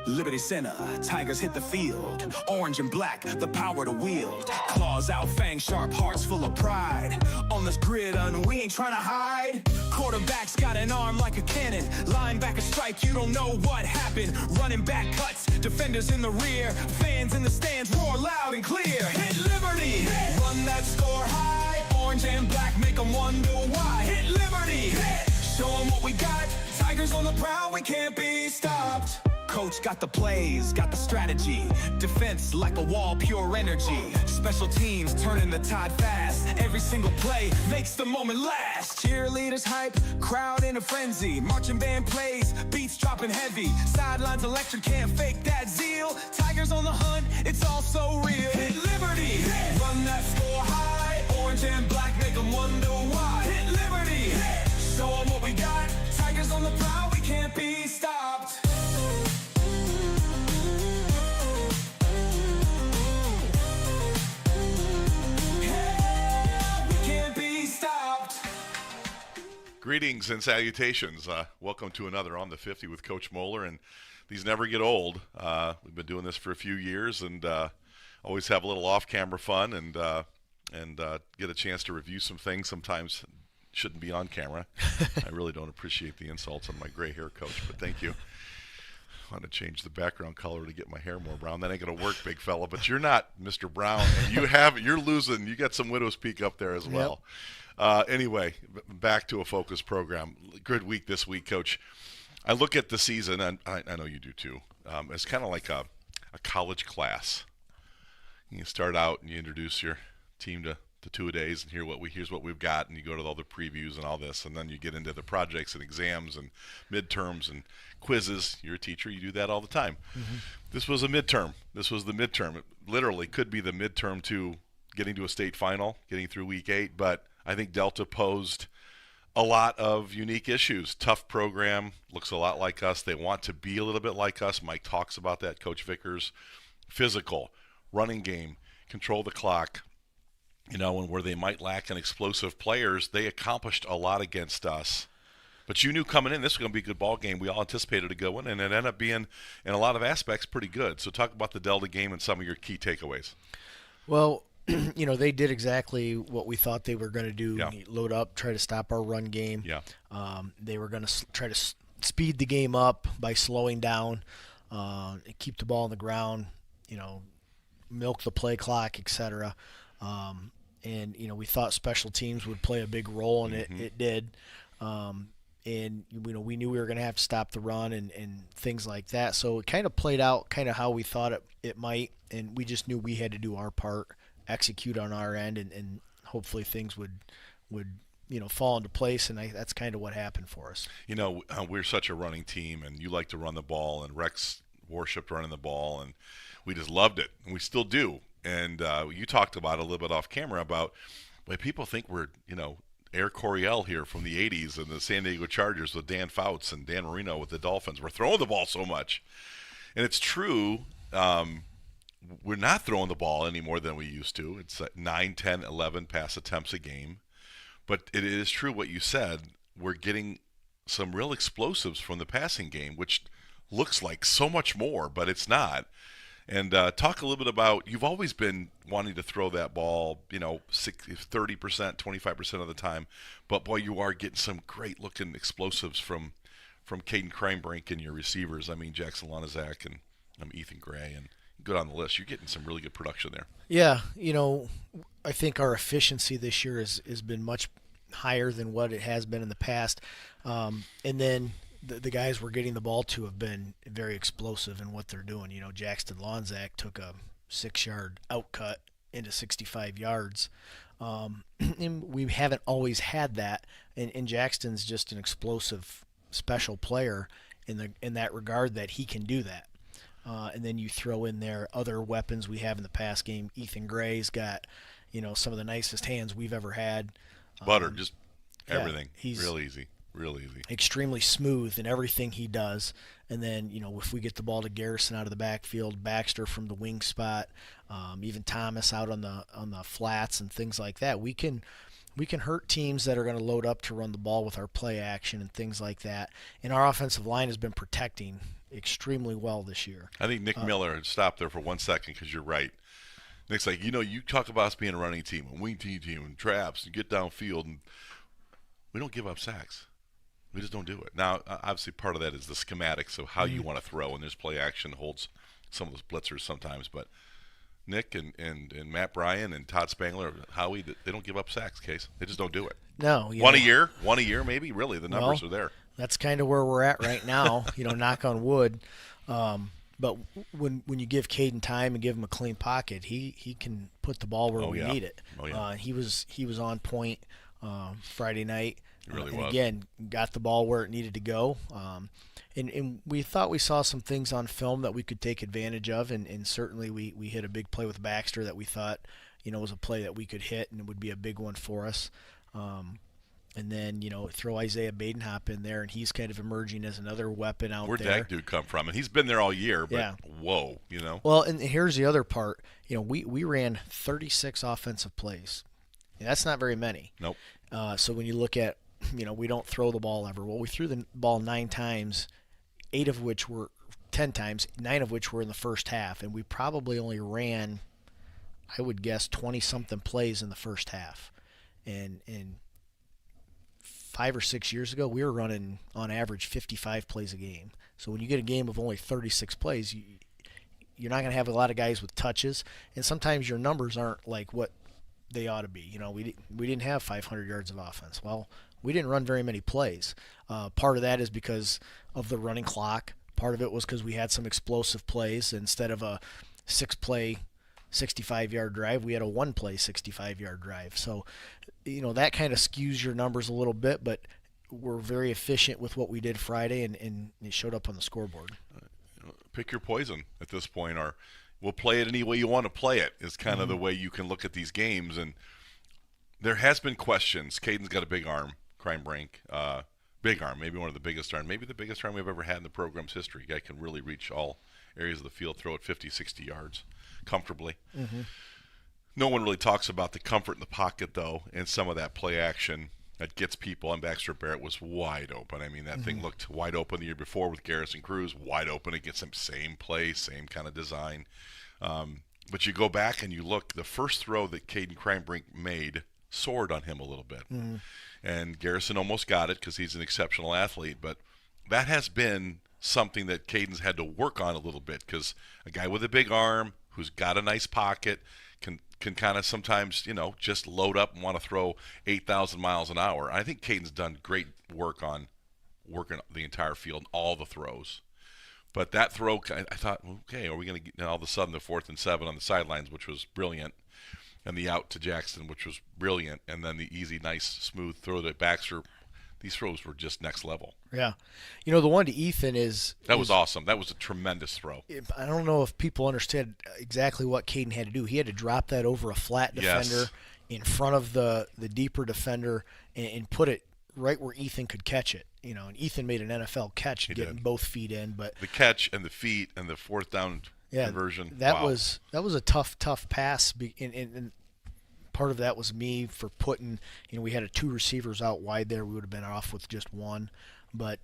Liberty Center, Tigers hit the field. Orange and black, the power to wield. Claws out, fangs sharp, hearts full of pride. On this gridiron, we ain't trying to hide. Quarterback's got an arm like a cannon. Linebacker strike, you don't know what happened. Running back cuts, defenders in the rear. Fans in the stands roar loud and clear. Hit Liberty, run that score high. Orange and black make them wonder why. Hit Liberty, show them what we got. Tigers on the prowl, we can't be stopped. Coach got the plays, got the strategy. Defense like a wall, pure energy. Special teams turning the tide fast. Every single play makes the moment last. Cheerleaders hype, crowd in a frenzy. Marching band plays, beats dropping heavy. Sidelines electric, can't fake that zeal. Tigers on the hunt, it's all so real. Hit Liberty, run that score high. Orange and black make them wonder why. Hit Liberty, show them what we got. Tigers on the prowl, we can't be stopped. Greetings and salutations. Welcome to another On the 50 with Coach Moeller, and these never get old. We've been doing this for a few years, and always have a little off-camera fun, and get a chance to review some things. Sometimes shouldn't be on camera. I really don't appreciate the insults on my gray hair, Coach, but thank you. I want to change the background color to get my hair more brown. That ain't going to work, big fella. But you're not Mr. Brown, and you're losing. You got some widow's peak up there as well. Anyway, back to a focus program. Good week this week, Coach. I look at the season, and I know you do too. It's kind of like a college class. You start out and you introduce your team to two-a-days, and here's what we've got, and you go to all the previews and all this, and then you get into the projects and exams and midterms and quizzes. You're a teacher, you do that all the time. Mm-hmm. This was a midterm. This was the midterm. It literally could be the midterm to getting to a state final, getting through week 8, but I think Delta posed a lot of unique issues. Tough program, looks a lot like us. They want to be a little bit like us. Mike talks about that, Coach Vickers. Physical, running game, control the clock. And where they might lack in explosive players, they accomplished a lot against us. But you knew coming in this was going to be a good ball game. We all anticipated a good one, and it ended up being, in a lot of aspects, pretty good. So talk about the Delta game and some of your key takeaways. Well, they did exactly what we thought they were going to do. Yeah. Load up, try to stop our run game. Yeah. They were going to try to speed the game up by slowing down, keep the ball on the ground, milk the play clock, etc. And we thought special teams would play a big role, and it did. And we knew we were going to have to stop the run and things like that. So it kind of played out kind of how we thought it might, and we just knew we had to do our part, execute on our end, and hopefully things would fall into place, and that's kind of what happened for us. We're such a running team, and you like to run the ball, and Rex worshipped running the ball, and we just loved it, and we still do. And you talked about a little bit off camera about why people think we're, Air Coryell here from the 80s and the San Diego Chargers with Dan Fouts and Dan Marino with the Dolphins. We're throwing the ball so much. And it's true. We're not throwing the ball any more than we used to. It's 9, 10, 11 pass attempts a game. But it is true what you said. We're getting some real explosives from the passing game, which looks like so much more, but it's not. And talk a little bit about, you've always been wanting to throw that ball, 30%, 25% of the time. But, boy, you are getting some great-looking explosives from Caden Kreinbrink and your receivers. I mean, Jackson Lonizak and Ethan Gray, and go down the list. You're getting some really good production there. Yeah, I think our efficiency this year has been much higher than what it has been in the past. And then the guys we're getting the ball to have been very explosive in what they're doing. Jackson Lonzak took a 6-yard outcut into 65 yards. And we haven't always had that. And Jackson's just an explosive special player in that regard, that he can do that. And then you throw in there other weapons we have in the pass game. Ethan Gray's got, some of the nicest hands we've ever had. Butter, just everything. He's real easy. Real easy. Extremely smooth in everything he does. And then, if we get the ball to Garrison out of the backfield, Baxter from the wing spot, even Thomas out on the flats and things like that, we can we can hurt teams that are going to load up to run the ball with our play action and things like that. And our offensive line has been protecting extremely well this year. I think Nick Miller, stop there for 1 second because you're right. Nick's like, you talk about us being a running team, a wing team, and traps, and get downfield, and we don't give up sacks. We just don't do it. Now, obviously, part of that is the schematics of how you want to throw, and there's play action holds some of those blitzers sometimes. But Nick and Matt Bryan and Todd Spangler, Howie, they don't give up sacks, Case. They just don't do it. No. One a year maybe, really. The numbers are there. That's kind of where we're at right now, knock on wood. But when you give Caden time and give him a clean pocket, he can put the ball where we need it. Oh, yeah. He was on point Friday night. He really and was. Again, got the ball where it needed to go. And we thought we saw some things on film that we could take advantage of, and certainly we hit a big play with Baxter that we thought was a play that we could hit and it would be a big one for us. And then, throw Isaiah Badenhop in there, and he's kind of emerging as another weapon out Where'd there. that dude come from? And he's been there all year, but Yeah. whoa, Well, and here's the other part. We ran 36 offensive plays. And that's not very many. Nope. So when you look at, we don't throw the ball ever. Well, we threw the ball 9 times, 10 times, 9 of which were in the first half, and we probably only ran, I would guess, 20-something plays in the first half. And 5 or 6 years ago, we were running, on average, 55 plays a game. So when you get a game of only 36 plays, you're not going to have a lot of guys with touches, and sometimes your numbers aren't like what they ought to be. We didn't have 500 yards of offense. Well, we didn't run very many plays. Part of that is because of the running clock. Part of it was because we had some explosive plays. Instead of a 6-play 65-yard drive, we had a 1-play 65-yard drive. So, that kind of skews your numbers a little bit, but we're very efficient with what we did Friday, and it showed up on the scoreboard. Pick your poison at this point, or we'll play it any way you want to play it is kind of the way you can look at these games. And there has been questions. Caden's got a big arm, crime brink. Big arm, maybe one of the biggest arm, maybe the biggest arm we've ever had in the program's history. Guy can really reach all areas of the field, throw it 50, 60 yards comfortably. Mm-hmm. No one really talks about the comfort in the pocket, though, and some of that play action that gets people. And Baxter Barrett was wide open. I mean, that thing looked wide open the year before with Garrison Cruz, wide open against him, same play, same kind of design. But you go back and you look, the first throw that Caden Crimebrink made soared on him a little bit. Mm-hmm. And Garrison almost got it because he's an exceptional athlete. But that has been something that Caden's had to work on a little bit, because a guy with a big arm who's got a nice pocket can kind of sometimes, just load up and want to throw 8,000 miles an hour. I think Caden's done great work on working the entire field, all the throws. But that throw, I thought, okay, are we going to get all of a sudden the 4th and 7 on the sidelines, which was brilliant, and the out to Jackson, which was brilliant, and then the easy, nice, smooth throw to Baxter. These throws were just next level. Yeah. The one to Ethan was awesome. That was a tremendous throw. I don't know if people understand exactly what Caden had to do. He had to drop that over a flat defender in front of the deeper defender and put it right where Ethan could catch it. And Ethan made an NFL catch getting both feet in. But the catch and the feet and the 4th down conversion. That was a tough pass. And part of that was me for putting, we had 2 receivers out wide there. We would have been off with just one, but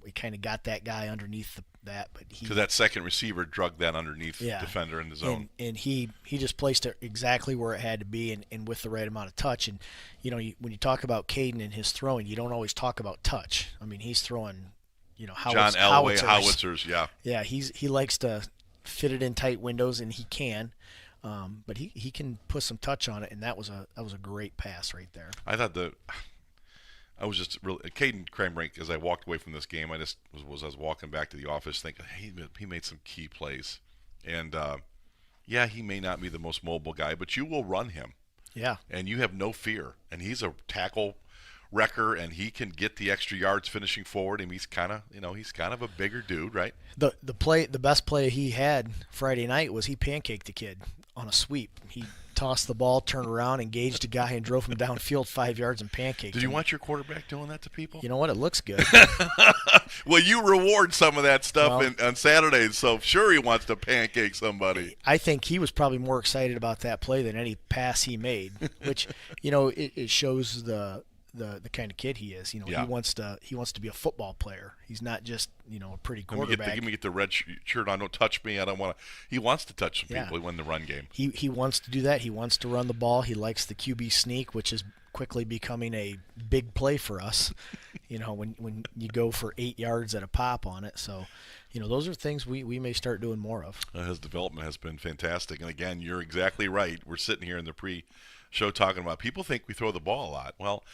we kind of got that guy underneath that. But because that second receiver drug that underneath defender in the zone, and he just placed it exactly where it had to be, and with the right amount of touch. And when you talk about Caden and his throwing, you don't always talk about touch. I mean, he's throwing, John Elway howitzers, yeah. He likes to fit it in tight windows, and he can. But he can put some touch on it, and that was a great pass right there. I thought I was just really Caden Crimebrink. As I walked away from this game, I just was walking back to the office thinking, hey, he made some key plays, and he may not be the most mobile guy, but you will run him, and you have no fear, and he's a tackle wrecker, and he can get the extra yards finishing forward, and he's kind of a bigger dude, right? The best play he had Friday night was he pancaked the kid on a sweep. He tossed the ball, turned around, engaged a guy, and drove him downfield 5 yards and pancaked Did you him. want your quarterback doing that to people? You know what? It looks good. Well, you reward some of that stuff Well, on Saturdays, so sure he wants to pancake somebody. I think he was probably more excited about that play than any pass he made, which, it shows the kind of kid he is. Yeah. He wants to be a football player. He's not just a pretty Let me quarterback. get the red shirt on. Don't touch me. I don't want to. He wants to touch some Yeah. people. He win the run game. He wants to do that. He wants to run the ball. He likes the QB sneak, which is quickly becoming a big play for us. When you go for 8 yards at a pop on it. So, those are things we may start doing more of. His development has been fantastic. And again, you're exactly right. We're sitting here in the pre-show talking about people think we throw the ball a lot. Well,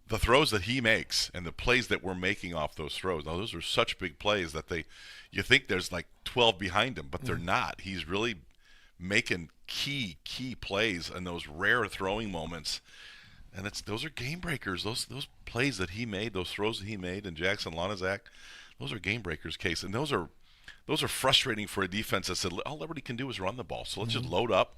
the throws that he makes and the plays that we're making off those throws, now those are such big plays that you think there's like 12 behind him, but they're not. He's really making key plays in those rare throwing moments. And those are game breakers. Those plays that he made, those throws that he made in Jackson Lonazak, those are game breakers, Case. And those are frustrating for a defense that said all everybody can do is run the ball. So let's just load up.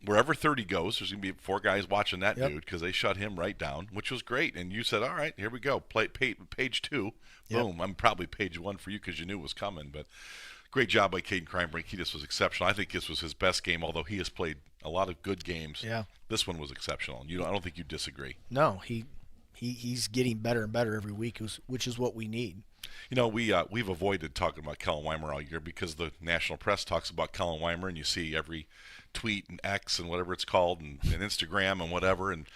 Wherever 30 goes, there's going to be 4 guys watching that dude because they shut him right down, which was great. And you said, all right, here we go. Play page 2. Yep. Boom. I'm probably page 1 for you because you knew it was coming. But great job by Caden Kreinbrink. He just was exceptional. I think this was his best game, although he has played a lot of good games. Yeah. This one was exceptional. I don't think you disagree. No, he's getting better and better every week, which is what we need. We've avoided talking about Kellen Weimer all year because the national press talks about Kellen Weimer, and you see every tweet and X and whatever it's called and Instagram and whatever, and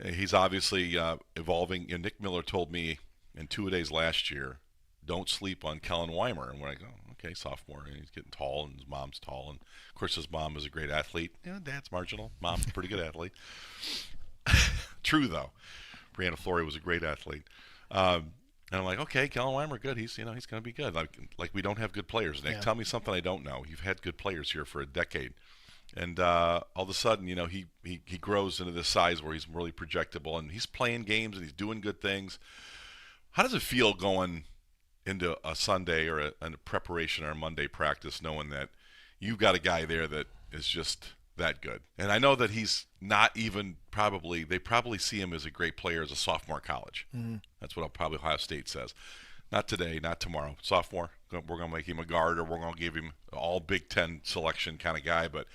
he's obviously evolving. Nick Miller told me in 2 days last year, don't sleep on Kellen Weimer, and we're like, oh, okay, sophomore, and he's getting tall, and his mom's tall, and of course his mom is a great athlete. Yeah, dad's marginal, mom's a pretty good athlete. True though, Brianna Flory was a great athlete. And I'm like, okay, Kellen Weimer, good. He's going to be good. Like we don't have good players, Nick. Yeah. Tell me something I don't know. You've had good players here for a decade, and all of a sudden, he grows into this size where he's really projectable, and he's playing games and he's doing good things. How does it feel going into a Sunday or a preparation or a Monday practice, knowing that you've got a guy there that is just that good? And I know that he's not even they probably see him as a great player as a sophomore college. Mm-hmm. That's what probably Ohio State says. Not today, not tomorrow. Sophomore, we're going to make him a guard, or we're going to give him all Big Ten selection kind of guy. But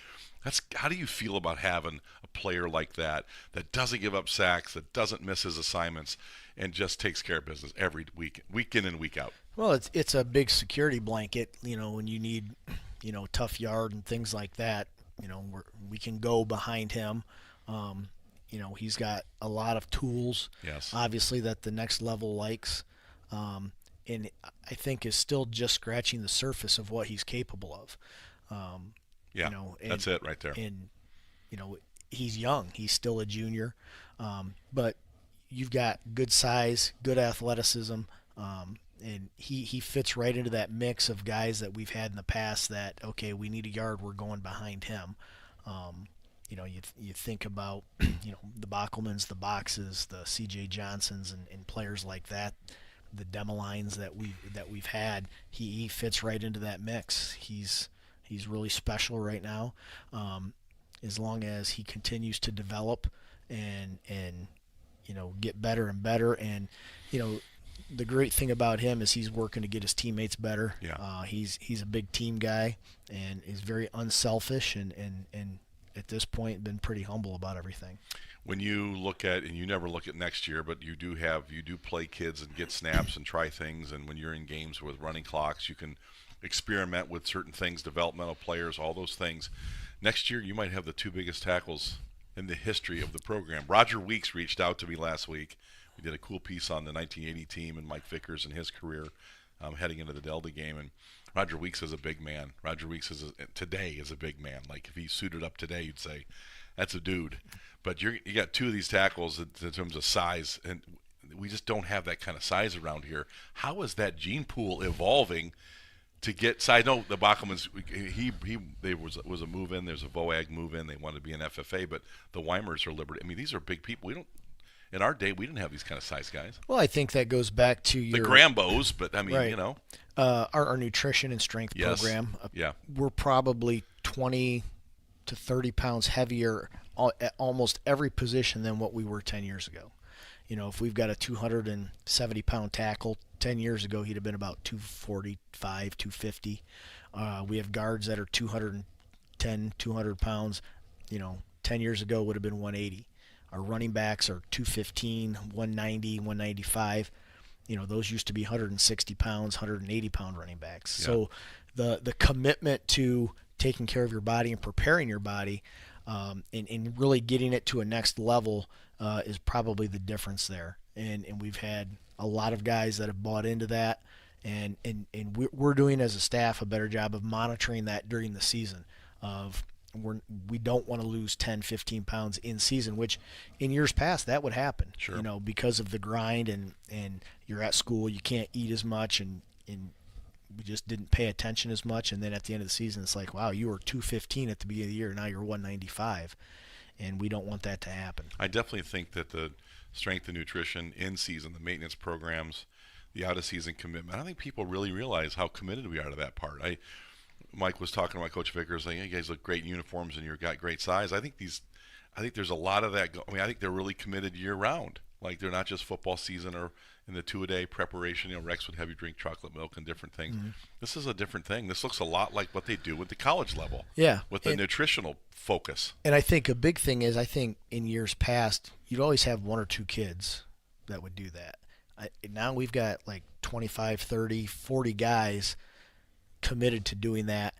how do you feel about having a player like that doesn't give up sacks, that doesn't miss his assignments, and just takes care of business every week in and week out? Well, it's a big security blanket, when you need, tough yard and things like that. We can go behind him. He's got a lot of tools, yes, obviously, that the next level likes, and I think is still just scratching the surface of what he's capable of. That's it right there. And, he's young. He's still a junior, but you've got good size, good athleticism, and he fits right into that mix of guys that we've had in the past that, okay, we need a yard, we're going behind him. You think about, the Bockelmans, the Boxes, the C.J. Johnsons, and players like that, the Demelines that we've had. He fits right into that mix. He's really special right now. As long as he continues to develop and get better and better, and the great thing about him is he's working to get his teammates better. Yeah. He's a big team guy and is very unselfish and at this point been pretty humble about everything. When you look at, and you never look at next year, but you do play kids and get snaps and try things, and when you're in games with running clocks, you can experiment with certain things, developmental players, all those things. Next year, you might have the 2 biggest tackles in the history of the program. Roger Weeks reached out to me last week. We did a cool piece on the 1980 team and Mike Vickers and his career heading into the Delta game. And Roger Weeks is a big man. Roger Weeks today is a big man. Like if he suited up today, you'd say that's a dude. But you got 2 of these tackles in terms of size, and we just don't have that kind of size around here. How is that gene pool evolving to get size? I know the Bockelmans, there was a move in. There's a Voag move in. They wanted to be an FFA, but the Weimers are Liberty. I mean, these are big people. In our day, we didn't have these kind of size guys. Well, I think that goes back to the Grambos, but I mean, right. Our nutrition and strength program. Yeah. We're probably 20 to 30 pounds heavier at almost every position than what we were 10 years ago. If we've got a 270-pound tackle, 10 years ago he'd have been about 245, 250. We have guards that are 210, 200 pounds. 10 years ago would have been 180. Our running backs are 215, 190, 195. Those used to be 160 pounds, 180-pound running backs. Yeah. So the commitment to taking care of your body and preparing your body and really getting it to a next level is probably the difference there. And we've had a lot of guys that have bought into that, and we're doing as a staff a better job of monitoring that during the season. We don't want to lose 10, 15 pounds in season, which in years past that would happen. Sure. Because of the grind and you're at school, you can't eat as much, and we just didn't pay attention as much. And then at the end of the season, it's like, wow, you were 215 at the beginning of the year, now you're 195, and we don't want that to happen. I definitely think that the strength and nutrition in season, the maintenance programs, the out of season commitment, I don't think people really realize how committed we are to that part. Mike was talking about Coach Vickers, saying, hey, you guys look great in uniforms and you've got great size. I think there's a lot of that. I think they're really committed year round. Like, they're not just football season or in the 2-a-day preparation. Rex would have you drink chocolate milk and different things. Mm-hmm. This is a different thing. This looks a lot like what they do at the college level. Yeah. With the nutritional focus. And I think a big thing is, I think in years past, you'd always have one or two kids that would do that. Now we've got like 25, 30, 40 guys committed to doing that,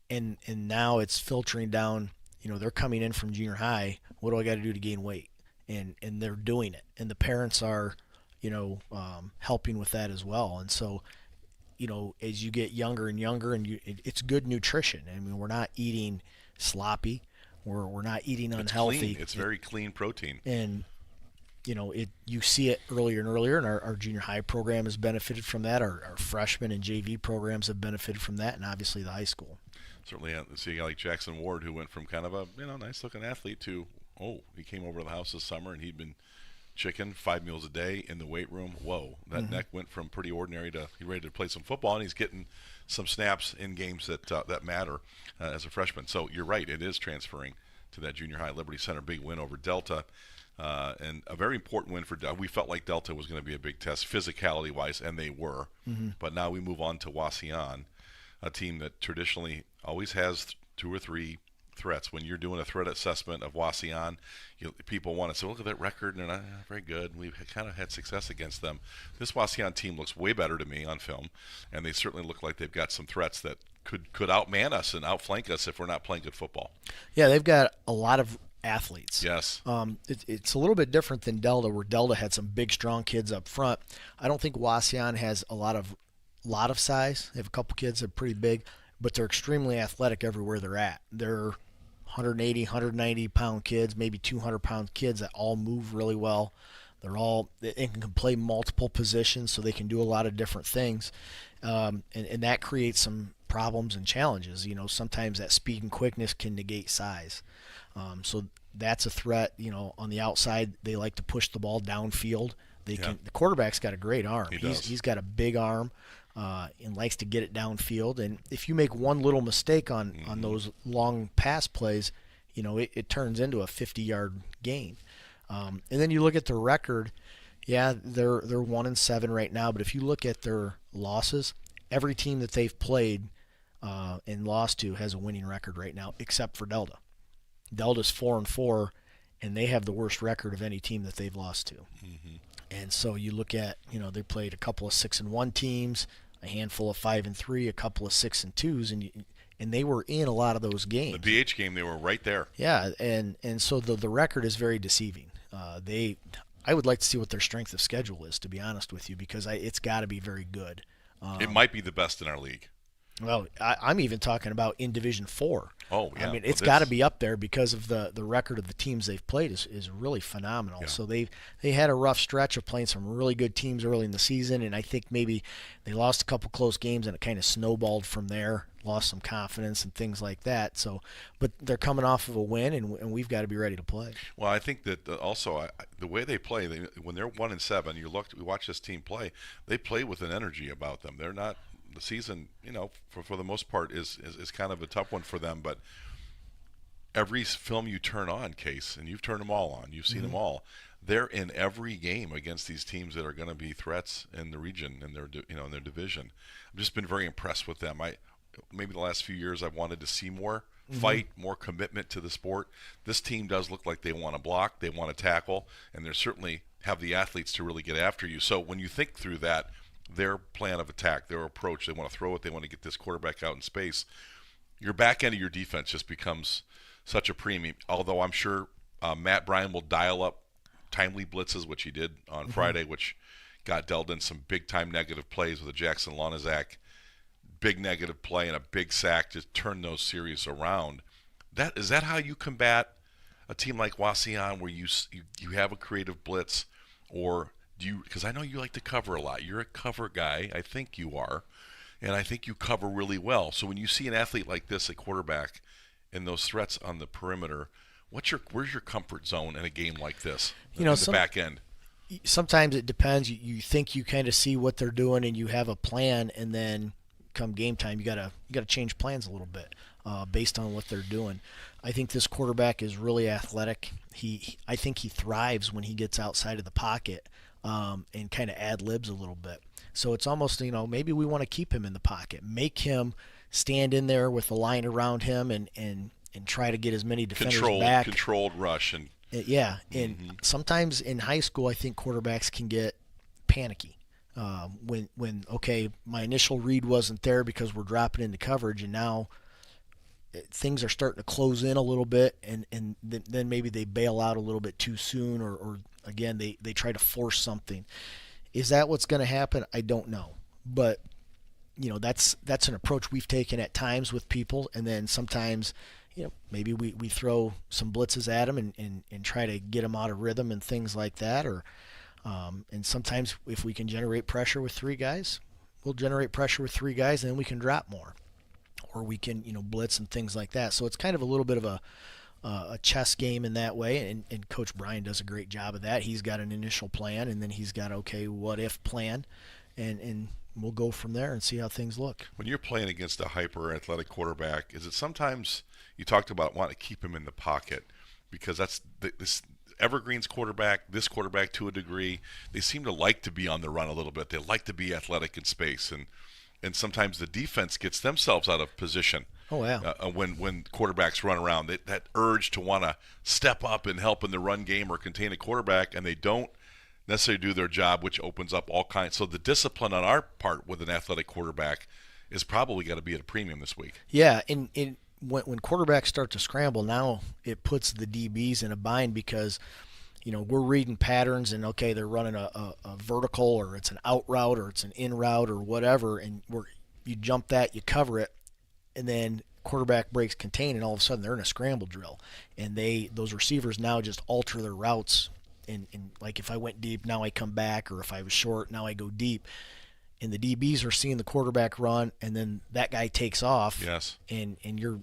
and now it's filtering down. They're coming in from junior high. What do I got to do to gain weight? And they're doing it, and the parents are helping with that as well. And so as you get younger and younger, and it's good nutrition. I mean, we're not eating sloppy, we're not eating unhealthy. It's very clean protein, and you see it earlier and earlier, and our junior high program has benefited from that. Our freshman and JV programs have benefited from that, and obviously the high school. Certainly, see a guy like Jackson Ward, who went from kind of a nice-looking athlete to, he came over to the house this summer, and he'd been chicken 5 meals a day in the weight room. Whoa, that neck went from pretty ordinary to he's ready to play some football, and he's getting some snaps in games that matter as a freshman. So you're right, it is transferring to that junior high. Liberty Center, big win over Delta. And a very important win for Delta. We felt like Delta was going to be a big test physicality-wise, and they were. Mm-hmm. But now we move on to Wauseon, a team that traditionally always has 2 or 3 threats. When you're doing a threat assessment of Wauseon, people want to say, look at that record, and they're not very good. We've kind of had success against them. This Wauseon team looks way better to me on film, and they certainly look like they've got some threats that could outman us and outflank us if we're not playing good football. Yeah, they've got a lot of athletes. Yes. It's a little bit different than Delta, where Delta had some big, strong kids up front. I don't think Wauseon has a lot of size. They have a couple kids that are pretty big, but they're extremely athletic everywhere they're at. They're 180, 190-pound kids, maybe 200-pound kids that all move really well. They can play multiple positions, so they can do a lot of different things, and that creates some problems and challenges. Sometimes that speed and quickness can negate size. So that's a threat. On the outside, they like to push the ball downfield. The quarterback's got a great arm. He's got a big arm and likes to get it downfield. And if you make one little mistake on those long pass plays, it turns into a 50-yard gain. And then you look at their record. Yeah, they're 1-7 right now. But if you look at their losses, every team that they've played and lost to has a winning record right now, except for Delta. Delta's 4-4, and they have the worst record of any team that they've lost to. Mm-hmm. And so you look at, they played a couple of 6-1 teams, a handful of 5-3, a couple of 6-2s, and they were in a lot of those games. The BH game, they were right there. Yeah, and so the record is very deceiving. I would like to see what their strength of schedule is, to be honest with you, because it's got to be very good. It might be the best in our league. Well, I'm even talking about in Division 4. Oh, yeah. I mean, it's got to be up there because of the record of the teams they've played is really phenomenal. Yeah. So they had a rough stretch of playing some really good teams early in the season, and I think maybe they lost a couple close games and it kind of snowballed from there, lost some confidence and things like that. So, but they're coming off of a win, and we've got to be ready to play. Well, I think that also the way they play, when they're 1-7, we watch this team play. They play with an energy about them. They're not. The season, for the most part, is kind of a tough one for them. But every film you turn on, Case, and you've turned them all on, you've seen them all. They're in every game against these teams that are going to be threats in the region and their in their division. I've just been very impressed with them. Maybe the last few years I've wanted to see more fight, more commitment to the sport. This team does look like they want to block, they want to tackle, and they certainly have the athletes to really get after you. So when you think through that, their plan of attack, their approach, they want to throw it, they want to get this quarterback out in space. Your back end of your defense just becomes such a premium. Although I'm sure Matt Bryan will dial up timely blitzes, which he did on Friday, which got dealt in some big-time negative plays with a Jackson Lonizak big negative play and a big sack to turn those series around. Is that how you combat a team like Wauseon, where you have a creative blitz, or do you? Because I know you like to cover a lot. You're a cover guy. I think you are, and I think you cover really well. So when you see an athlete like this, a quarterback, and those threats on the perimeter, where's your comfort zone in a game like this? In the back end. Sometimes it depends. You think you kind of see what they're doing and you have a plan, and then come game time, you gotta change plans a little bit based on what they're doing. I think this quarterback is really athletic. I think he thrives when he gets outside of the pocket and kind of ad libs a little bit. So it's almost, maybe we want to keep him in the pocket, make him stand in there with the line around him, and try to get as many defenders back. Controlled rush and sometimes in high school, I think quarterbacks can get panicky. When my initial read wasn't there because we're dropping into coverage, and now things are starting to close in a little bit, and then maybe they bail out a little bit too soon, or again they try to force something. Is that what's going to happen? I don't know, but that's an approach we've taken at times with people, and then sometimes maybe we throw some blitzes at them and try to get them out of rhythm and things like that, or and sometimes if we can generate pressure with three guys, we'll generate pressure with three guys, and then we can drop more, or we can blitz and things like that. So it's kind of a little bit of a chess game in that way, and Coach Bryan does a great job of that. He's got an initial plan, and then he's got what if plan, and we'll go from there and see how things look. When you're playing against a hyper athletic quarterback, is it sometimes you talked about wanting to keep him in the pocket, because that's this Evergreen's quarterback, this quarterback to a degree, they seem to like to be on the run a little bit. They like to be athletic in space, and sometimes the defense gets themselves out of position. Oh yeah. When quarterbacks run around, that urge to want to step up and help in the run game or contain a quarterback, and they don't necessarily do their job, which opens up all kinds. So the discipline on our part with an athletic quarterback is probably got to be at a premium this week. Yeah, and when quarterbacks start to scramble, now it puts the DBs in a bind, because we're reading patterns, and they're running a vertical, or it's an out route, or it's an in route, or whatever, and you jump that, you cover it, and then quarterback breaks contain, and all of a sudden they're in a scramble drill, and those receivers now just alter their routes, and like if I went deep, now I come back, or if I was short, now I go deep. And the DBs are seeing the quarterback run, and then that guy takes off. Yes. And you're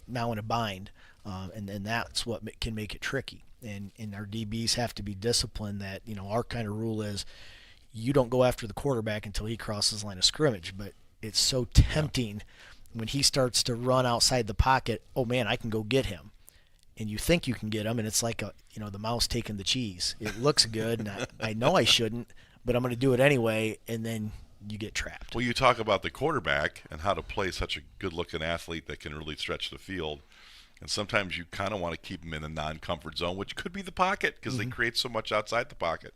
now in a bind, and that's what can make it tricky. And our DBs have to be disciplined. That our kind of rule is, you don't go after the quarterback until he crosses the line of scrimmage. But it's so tempting when he starts to run outside the pocket. Oh man, I can go get him, and you think you can get him, and it's like the mouse taking the cheese. It looks good, and I know I shouldn't, but I'm going to do it anyway, and then you get trapped. Well, you talk about the quarterback and how to play such a good-looking athlete that can really stretch the field. And sometimes you kind of want to keep them in a non-comfort zone, which could be the pocket, because they create so much outside the pocket.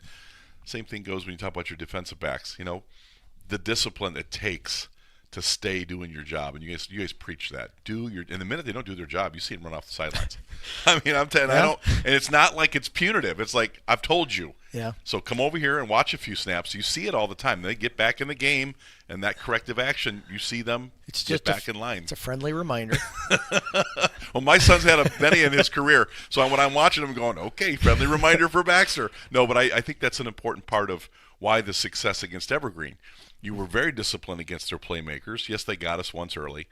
Same thing goes when you talk about your defensive backs. The discipline it takes to stay doing your job. And you guys preach that. And the minute they don't do their job, you see them run off the sidelines. I mean, I'm telling you, and it's not like it's punitive. It's like, I've told you. Yeah. So come over here and watch a few snaps. You see it all the time. They get back in the game, and that corrective action, you see them get back in line. It's a friendly reminder. Well, my son's had many in his career, so when I'm watching him, I'm going, okay, friendly reminder for Baxter. No, but I think that's an important part of why the success against Evergreen. You were very disciplined against their playmakers. Yes, they got us once early,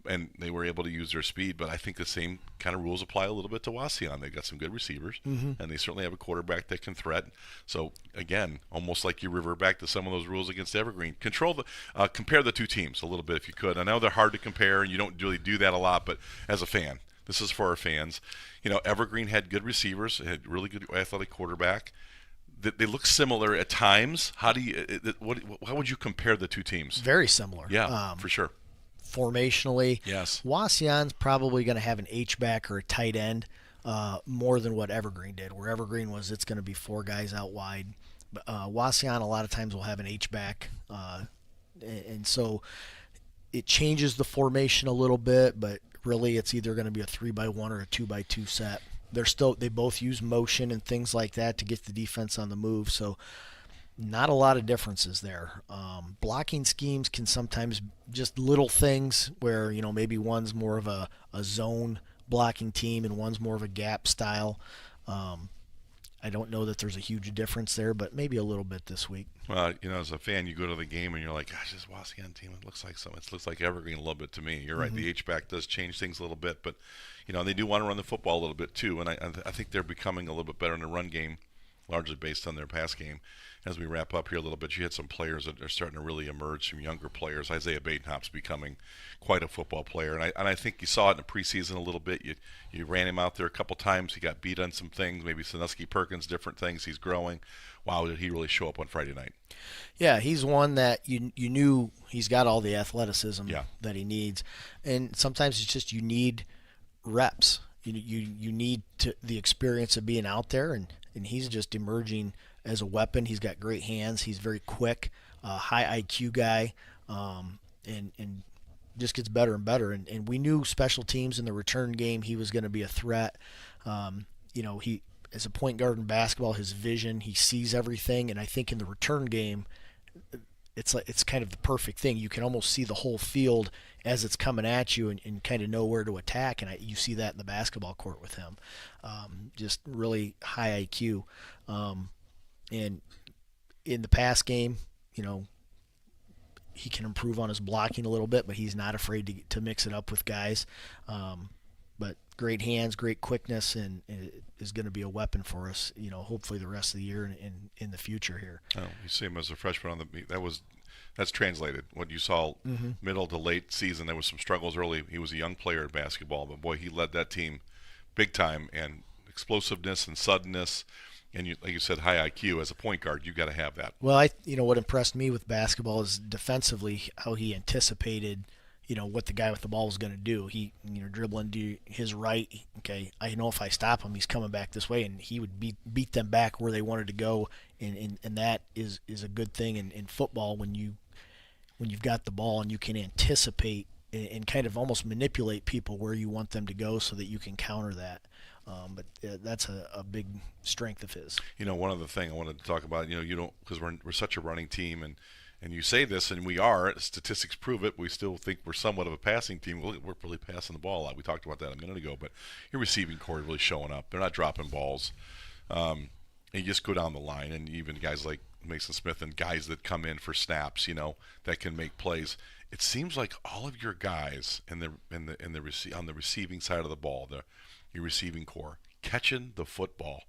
and they were able to use their speed, but I think the same kind of rules apply a little bit to Wauseon. They've got some good receivers, and they certainly have a quarterback that can threaten. So, again, almost like you revert back to some of those rules against Evergreen. Compare the two teams a little bit if you could. I know they're hard to compare, and you don't really do that a lot, but as a fan, This is for our fans. Evergreen had good receivers, had really good athletic quarterback. They look similar at times. How would you compare the two teams? Very similar. Yeah, for sure. Formationally, Yes. Wauseon's probably going to have an H-back or a tight end more than what Evergreen did. Where Evergreen was, it's going to be 4 guys out wide. Wauseon a lot of times will have an H-back, and so it changes the formation a little bit, but really it's either going to be a 3-by-1 or a 2-by-2 set. They both use motion and things like that to get the defense on the move, so not a lot of differences there. Blocking schemes can sometimes just little things where maybe one's more of a zone blocking team and one's more of a gap style. I don't know that there's a huge difference there, but maybe a little bit this week. Well, as a fan, you go to the game and you're like, gosh, this Wauseon team, it looks like Evergreen a little bit to me. You're right. The H-back does change things a little bit, but, they do want to run the football a little bit too, and I think they're becoming a little bit better in the run game, largely based on their pass game. As we wrap up here a little bit, you had some players that are starting to really emerge, some younger players. Isaiah Badenhop's becoming quite a football player, and I think you saw it in the preseason a little bit. You ran him out there a couple times. He got beat on some things, maybe Sandusky Perkins, different things. He's growing. Wow, did he really show up on Friday night? Yeah, he's one that you knew he's got all the athleticism Yeah. that he needs, and sometimes it's just you need reps. You need the experience of being out there, and he's just emerging as a weapon. He's got great hands. He's very quick, high IQ guy, and just gets better and better. And we knew special teams in the return game he was going to be a threat. He as a point guard in basketball, his vision, he sees everything, and I think in the return game, it's kind of the perfect thing. You can almost see the whole field as it's coming at you and kind of know where to attack, and you see that in the basketball court with him. Just really high IQ. And in the pass game, he can improve on his blocking a little bit, but he's not afraid to mix it up with guys. But great hands, great quickness, and is going to be a weapon for us, hopefully the rest of the year and in the future here. Oh, you see him as a freshman that's translated. What you saw middle to late season, there was some struggles early. He was a young player in basketball, but boy, he led that team big time, and explosiveness and suddenness. And like you said, high IQ as a point guard, you got to have that. Well, what impressed me with basketball is defensively how he anticipated, what the guy with the ball was going to do. He, dribbling to his right. Okay, I know if I stop him, he's coming back this way, and he would beat them back where they wanted to go. And that is a good thing in football when you've got the ball and you can anticipate and kind of almost manipulate people where you want them to go so that you can counter that. But that's a big strength of his. One other thing I wanted to talk about, you don't, because we're such a running team, and you say this, and we are, statistics prove it, we still think we're somewhat of a passing team. We're really passing the ball a lot. We talked about that a minute ago, but your receiving core really showing up. They're not dropping balls. And you just go down the line, and even guys like Mason Smith and guys that come in for snaps, that can make plays. It seems like all of your guys on the receiving side of the ball, your receiving core, catching the football,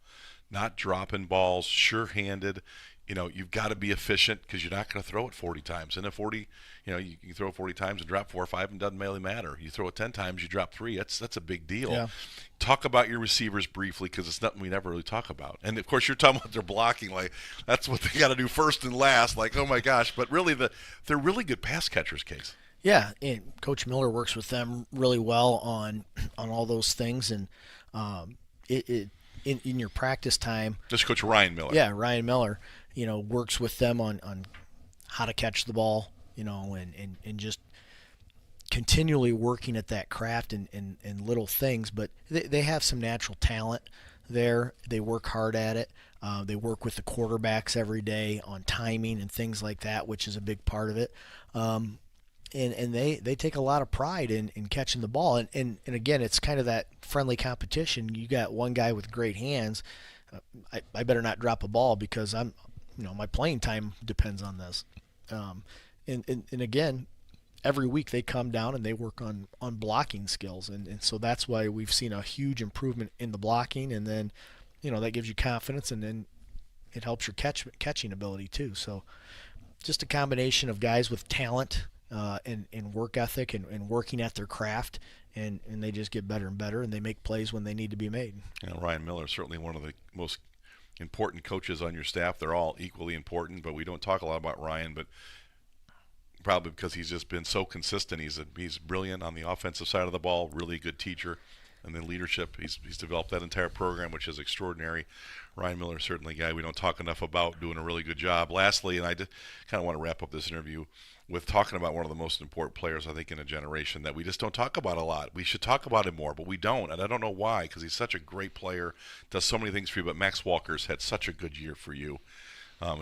not dropping balls, sure-handed. You've got to be efficient because you're not going to throw it 40 times. And 40, you can throw it 40 times and drop 4 or 5 and it doesn't really matter. You throw it 10 times, you drop 3. That's a big deal. Yeah. Talk about your receivers briefly because it's nothing we never really talk about. And, of course, you're talking about their blocking. Like, that's what they got to do first and last. Like, oh, my gosh. But really, they're really good pass catchers, Case. Yeah, and Coach Miller works with them really well on all those things, and in your practice time. Just Coach Ryan Miller. Yeah, Ryan Miller, works with them on how to catch the ball, and just continually working at that craft and little things. But they have some natural talent there. They work hard at it. They work with the quarterbacks every day on timing and things like that, which is a big part of it. And they take a lot of pride in catching the ball. And again, it's kind of that friendly competition. You got one guy with great hands. I better not drop a ball because my playing time depends on this. And again, every week they come down and they work on blocking skills. And so that's why we've seen a huge improvement in the blocking. And then, that gives you confidence, and then it helps your catching ability too. So just a combination of guys with talent and work ethic and working at their craft, and they just get better and better, and they make plays when they need to be made. Ryan Miller is certainly one of the most important coaches on your staff. They're all equally important, but we don't talk a lot about Ryan, but probably because he's just been so consistent. He's brilliant on the offensive side of the ball, really good teacher, and then leadership. He's developed that entire program, which is extraordinary. Ryan Miller is certainly a guy we don't talk enough about, doing a really good job. Lastly, and I just kind of want to wrap up this interview with talking about one of the most important players, I think, in a generation that we just don't talk about a lot. We should talk about him more, but we don't, and I don't know why, because he's such a great player, does so many things for you, but Max Walker's had such a good year for you.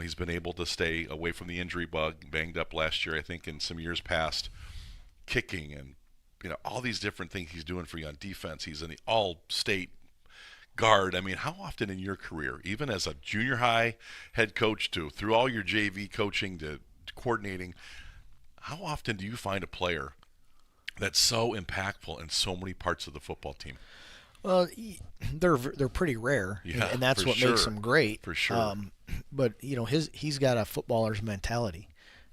He's been able to stay away from the injury bug, banged up last year, I think, in some years past, kicking and all these different things he's doing for you on defense. He's in the all-state guard. I mean, how often in your career, even as a junior high head coach to through all your JV coaching to coordinating, how often do you find a player that's so impactful in so many parts of the football team? Well, they're pretty rare, and that's what makes them great. For sure. But he's got a footballer's mentality.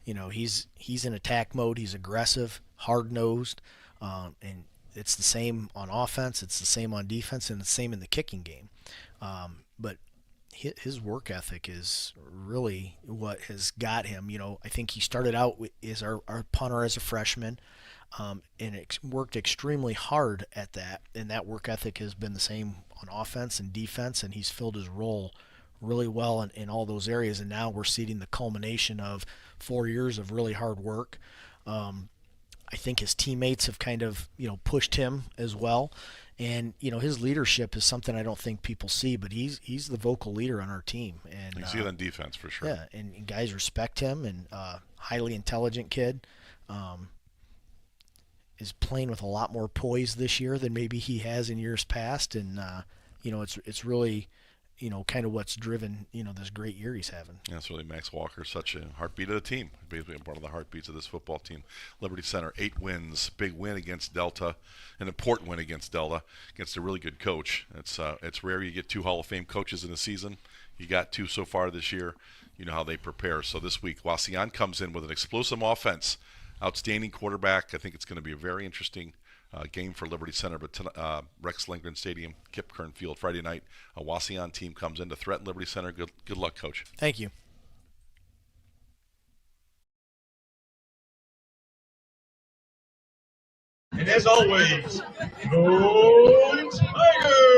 He's in attack mode. He's aggressive, hard-nosed, and it's the same on offense. It's the same on defense, and the same in the kicking game. But his work ethic is really what has got him. I think he started out as our punter as a freshman, and worked extremely hard at that. And that work ethic has been the same on offense and defense, and he's filled his role really well in all those areas. And now we're seeing the culmination of 4 years of really hard work. I think his teammates have kind of pushed him as well, and his leadership is something I don't think people see, but he's the vocal leader on our team. And you see it on defense for sure. Yeah, and guys respect him, and highly intelligent kid. Is playing with a lot more poise this year than maybe he has in years past, and it's really kind of what's driven this great year he's having. Yeah, it's really Max Walker, such a heartbeat of the team, basically one of the heartbeats of this football team. Liberty Center, 8 wins, big win against Delta, an important win against Delta, against a really good coach. It's rare you get 2 Hall of Fame coaches in a season. You got 2 so far this year. You know how they prepare. So this week, Wauseon comes in with an explosive offense, outstanding quarterback. I think it's going to be a very interesting game for Liberty Center, but Rex Lindgren Stadium, Kip Kern Field, Friday night. A Wauseon team comes in to threaten Liberty Center. Good luck, Coach. Thank you. And as always, go Tigers!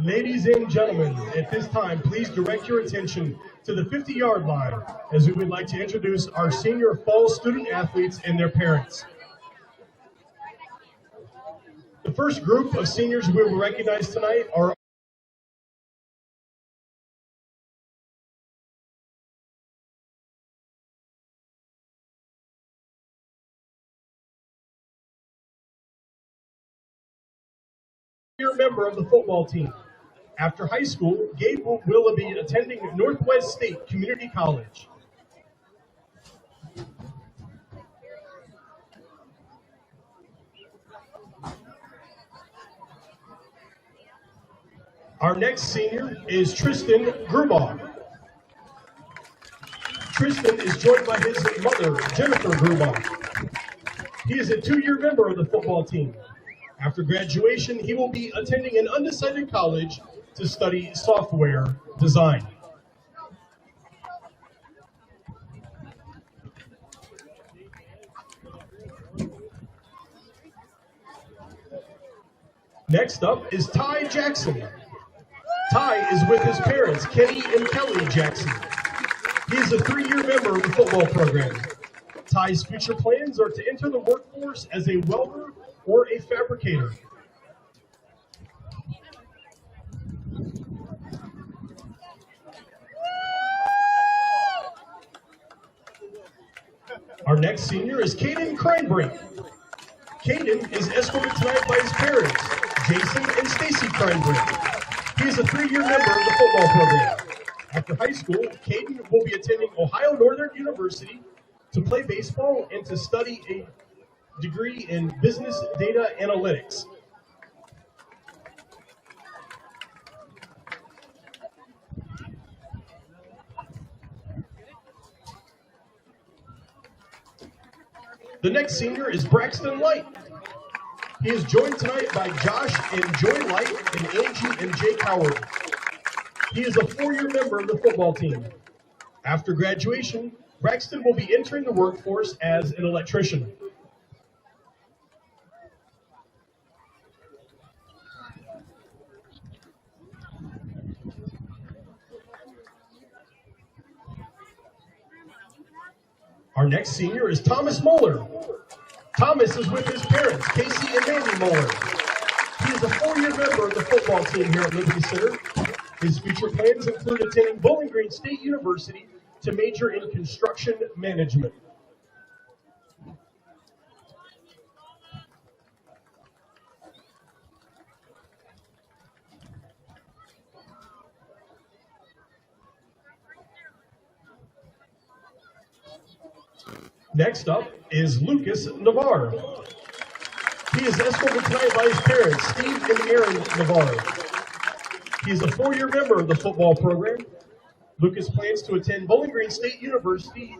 Ladies and gentlemen, at this time, please direct your attention to the 50-yard line as we would like to introduce our senior fall student athletes and their parents. The first group of seniors we will recognize tonight are member of the football team. After high school, Gabe will be attending Northwest State Community College. Our next senior is Tristan Grubaugh. Tristan is joined by his mother, Jennifer Grubaugh. He is a 2-year member of the football team. After graduation, he will be attending an undecided college to study software design. Next up is Ty Jackson. Ty is with his parents, Kenny and Kelly Jackson. He is a 3-year member of the football program. Ty's future plans are to enter the workforce as a welder or a fabricator. Our next senior is Caden Krinebrink. Caden is escorted tonight by his parents, Jason and Stacy Krinebrink. He is a 3-year member of the football program. After high school, Caden will be attending Ohio Northern University to play baseball and to study a degree in business data analytics. The next senior is Braxton Light. He is joined tonight by Josh and Joy Light and Angie and Jake Howard. He is a 4-year member of the football team. After graduation, Braxton will be entering the workforce as an electrician. Our next senior is Thomas Moeller. Thomas is with his parents, Casey and Mandy Moeller. He is a 4-year member of the football team here at Liberty Center. His future plans include attending Bowling Green State University to major in construction management. Next up is Lucas Navarre. He is escorted tonight by his parents, Steve and Aaron Navarre. He is a 4-year member of the football program. Lucas plans to attend Bowling Green State University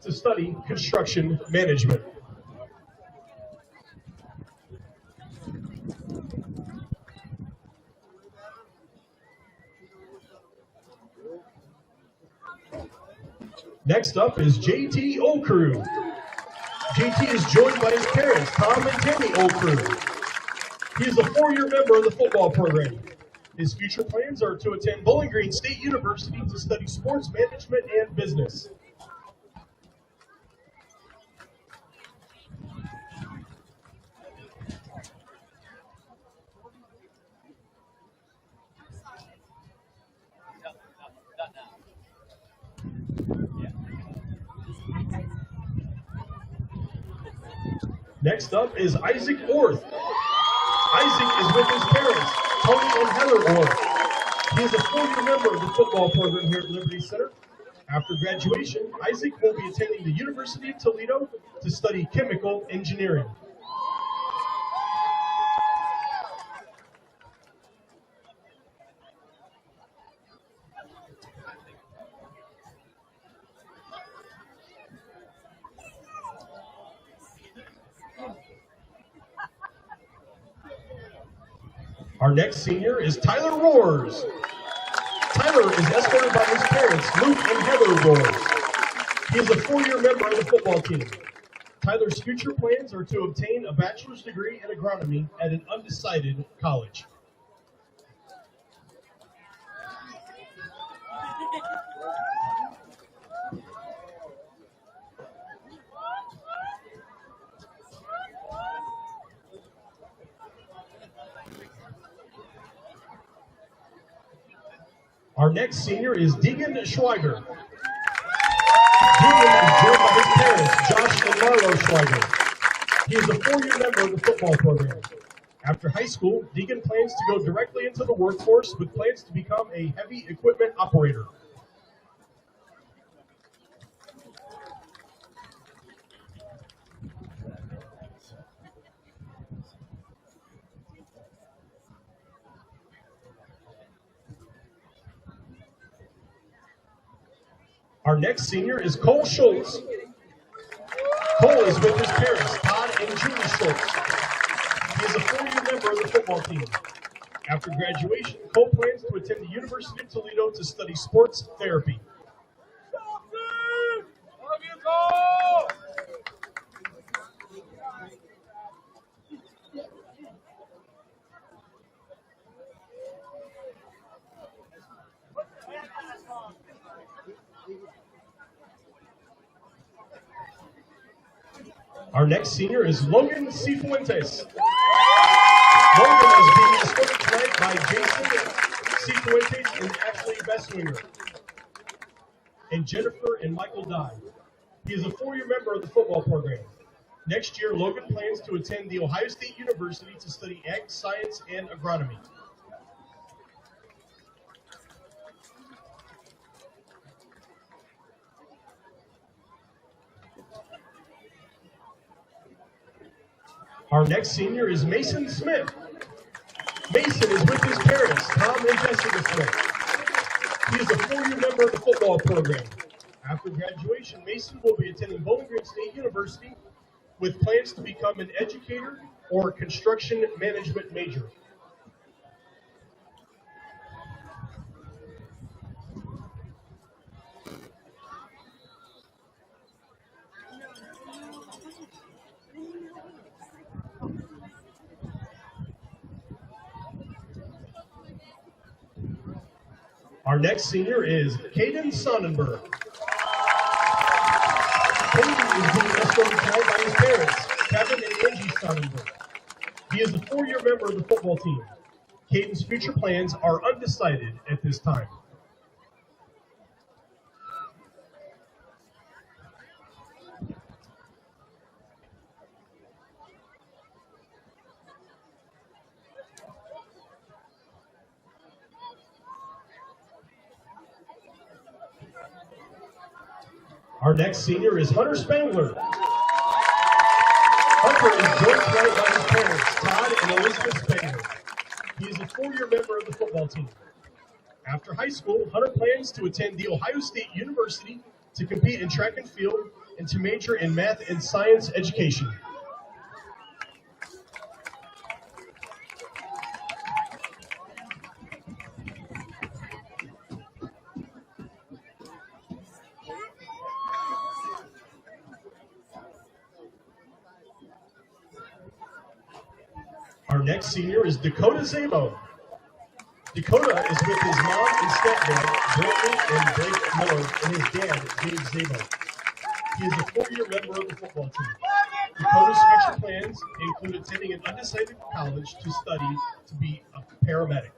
to study construction management. Next up is JT Okru. JT is joined by his parents, Tom and Tammy Okru. He is a 4-year member of the football program. His future plans are to attend Bowling Green State University to study sports management and business. Next up is Isaac Orth. Isaac is with his parents, Tony and Heather Orth. He is a 4-year member of the football program here at Liberty Center. After graduation, Isaac will be attending the University of Toledo to study chemical engineering. Our next senior is Tyler Roars. Tyler is escorted by his parents, Luke and Heather Roars. He is a 4-year member of the football team. Tyler's future plans are to obtain a bachelor's degree in agronomy at an undecided college. Our next senior is Deegan Schweiger. Deegan is joined by his parents, Josh and Marlo Schweiger. He is a 4-year member of the football program. After high school, Deegan plans to go directly into the workforce with plans to become a heavy equipment operator. Our next senior is Cole Schultz. Cole is with his parents, Todd and Julie Schultz. He is a 4-year member of the football team. After graduation, Cole plans to attend the University of Toledo to study sports therapy. Our next senior is Logan Cifuentes. Logan is being escorted tonight by Jason Cifuentes and Ashley Besswinger, and Jennifer and Michael Dye. He is a 4-year member of the football program. Next year, Logan plans to attend The Ohio State University to study ag science and agronomy. Our next senior is Mason Smith. Mason is with his parents, Tom and Jessica Smith. He is a 4-year member of the football program. After graduation, Mason will be attending Bowling Green State University with plans to become an educator or construction management major. Our next senior is Caden Sonnenberg. Caden is being escorted tonight by his parents, Kevin and Angie Sonnenberg. He is a 4-year member of the football team. Caden's future plans are undecided at this time. Our next senior is Hunter Spangler. Hunter is joined tonight by his parents, Todd and Elizabeth Spangler. He is a 4-year member of the football team. After high school, Hunter plans to attend The Ohio State University to compete in track and field and to major in math and science education. Our next senior is Dakota Zabo. Dakota is with his mom and stepdad, Brittany and Blake Miller, and his dad, James Zabo. He is a 4-year member of the football team. Dakota's future plans include attending an undecided college to study to be a paramedic.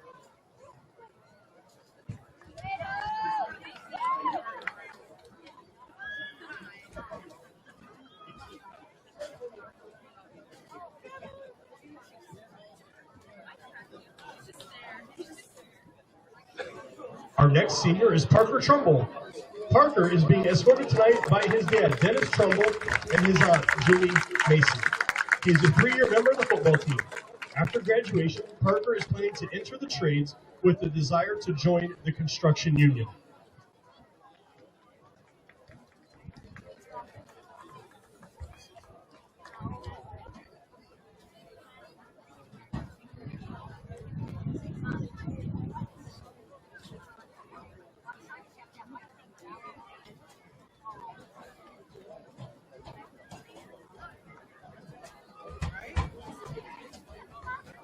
Our next senior is Parker Trumbull. Parker is being escorted tonight by his dad, Dennis Trumbull, and his aunt, Julie Mason. He is a 3-year member of the football team. After graduation, Parker is planning to enter the trades with the desire to join the construction union.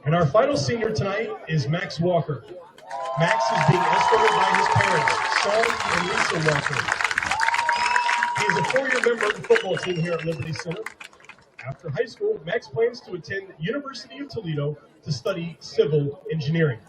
And our final senior tonight is Max Walker. Max is being escorted by his parents, Sean and Lisa Walker. He is a 4-year member of the football team here at Liberty Center. After high school, Max plans to attend University of Toledo to study civil engineering.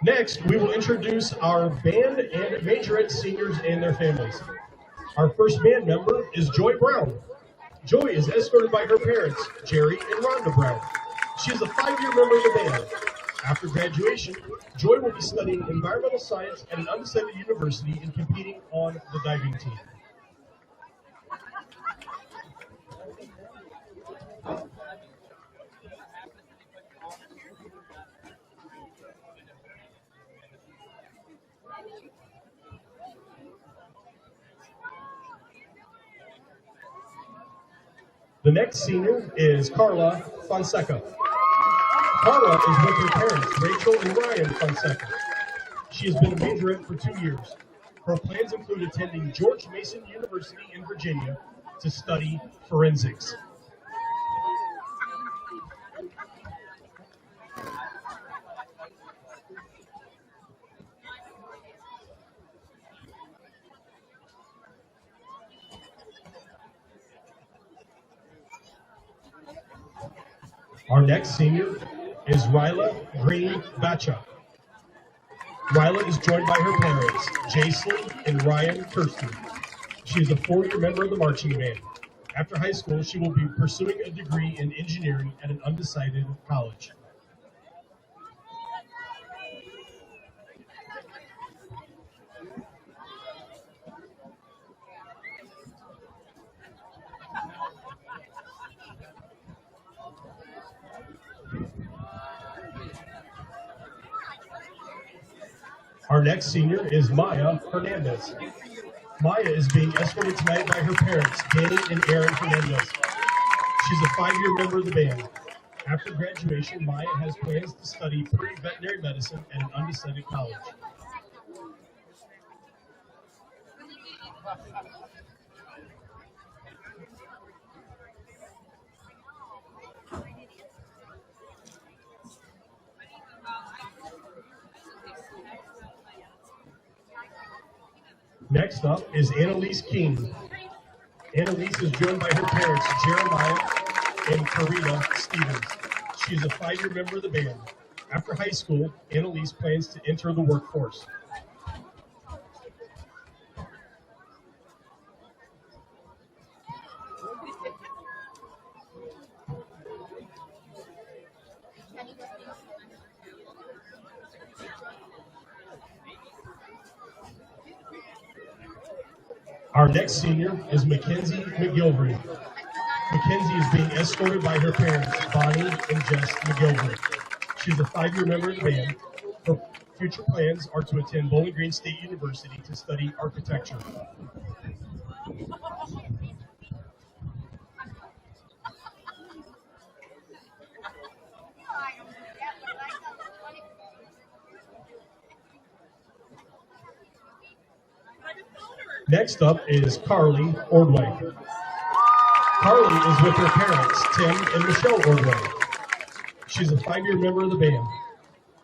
Next, we will introduce our band and majorette seniors and their families. Our first band member is Joy Brown. Joy is escorted by her parents, Jerry and Rhonda Brown. She is a 5-year member of the band. After graduation, Joy will be studying environmental science at an undecided university and competing on the diving team. The next senior is Carla Fonseca. Carla is with her parents, Rachel and Ryan Fonseca. She has been a majorette for 2 years. Her plans include attending George Mason University in Virginia to study forensics. Our next senior is Ryla Green Bacha. Ryla is joined by her parents, Jason and Ryan Kirsten. She is a 4-year member of the marching band. After high school, she will be pursuing a degree in engineering at an undecided college. Our next senior is Maya Hernandez. Maya is being escorted tonight by her parents, Danny and Aaron Hernandez. She's a 5-year member of the band. After graduation, Maya has plans to study pre-veterinary medicine at an undecided college. Next up is Annalise King. Annalise is joined by her parents, Jeremiah and Karina Stevens. She is a 5-year member of the band. After high school, Annalise plans to enter the workforce. Our next senior is Mackenzie McGilvery. Mackenzie is being escorted by her parents, Bonnie and Jess McGilvery. She's a 5-year member of the band. Her future plans are to attend Bowling Green State University to study architecture. Next up is Carly Ordway. Carly is with her parents, Tim and Michelle Ordway. She's a 5-year member of the band.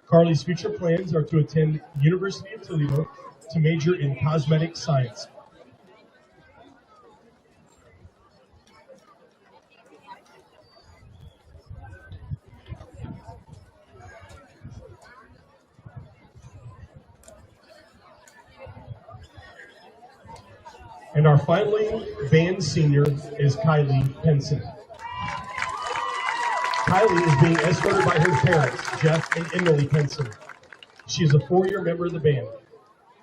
Carly's future plans are to attend University of Toledo to major in cosmetic science. And our finally band senior is Kylie Penson. Kylie is being escorted by her parents, Jeff and Emily Penson. She is a 4-year member of the band.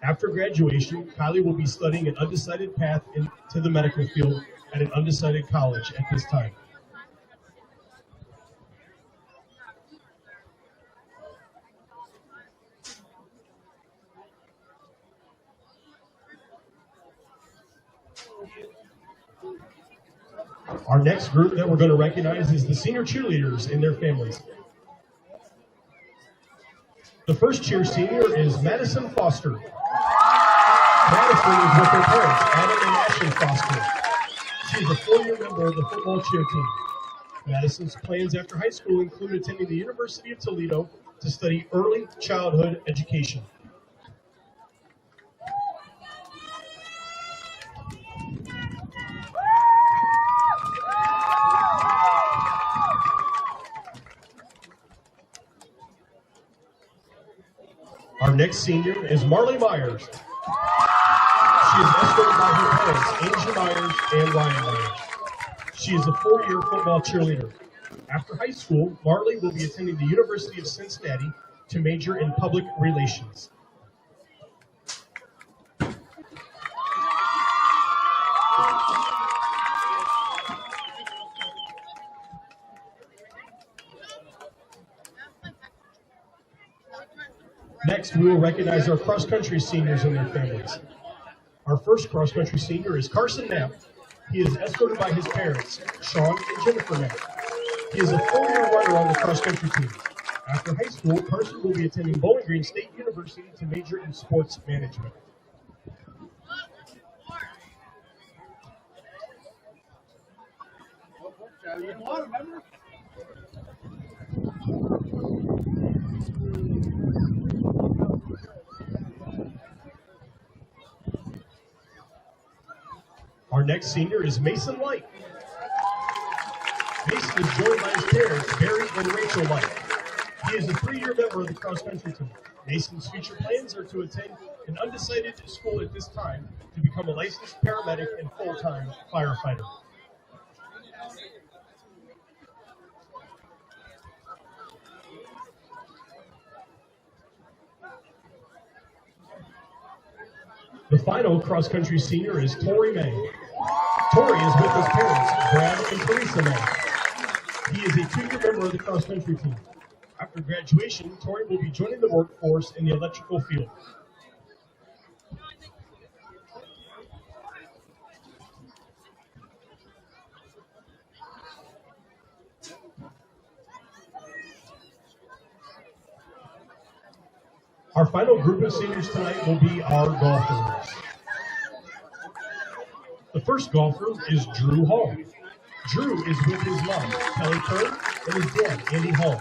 After graduation, Kylie will be studying an undecided path into the medical field at an undecided college at this time. Our next group that we're going to recognize is the senior cheerleaders and their families. The first cheer senior is Madison Foster. Madison is with her parents, Adam and Ashley Foster. She is a 4-year member of the football cheer team. Madison's plans after high school include attending the University of Toledo to study early childhood education. Our next senior is Marley Myers. She is escorted by her parents, Angie Myers and Ryan Myers. She is a 4-year football cheerleader. After high school, Marley will be attending the University of Cincinnati to major in public relations. Next, we will recognize our cross-country seniors and their families. Our first cross-country senior is Carson Knapp. He is escorted by his parents, Sean and Jennifer Knapp. He is a 4-year runner on the cross-country team. After high school, Carson will be attending Bowling Green State University to major in sports management. Our next senior is Mason Light. Mason is joined by his parents, Barry and Rachel Light. He is a 3-year member of the cross-country team. Mason's future plans are to attend an undecided school at this time to become a licensed paramedic and full-time firefighter. The final cross-country senior is Tori May. Tori is with his parents, Brad and Teresa May. He is a 2-year member of the cross-country team. After graduation, Tori will be joining the workforce in the electrical field. Our final group of seniors tonight will be our golfers. The first golfer is Drew Hall. Drew is with his mom, Kelly Kerr, and his dad, Andy Hall.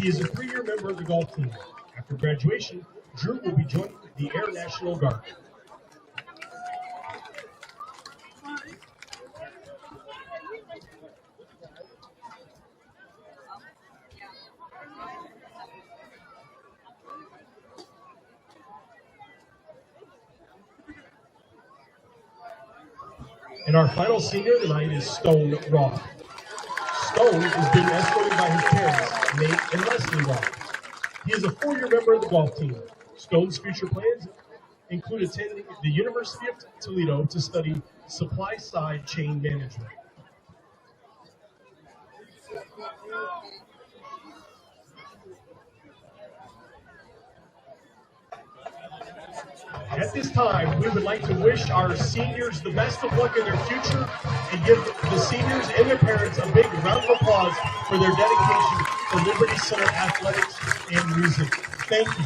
He is a 3-year member of the golf team. After graduation, Drew will be joining the Air National Guard. And our final senior tonight is Stone Roth. Stone is being escorted by his parents, Nate and Leslie Roth. He is a 4-year member of the golf team. Stone's future plans include attending the University of Toledo to study supply-side chain management. At this time, we would like to wish our seniors the best of luck in their future and give the seniors and their parents a big round of applause for their dedication to Liberty Center athletics and music. Thank you.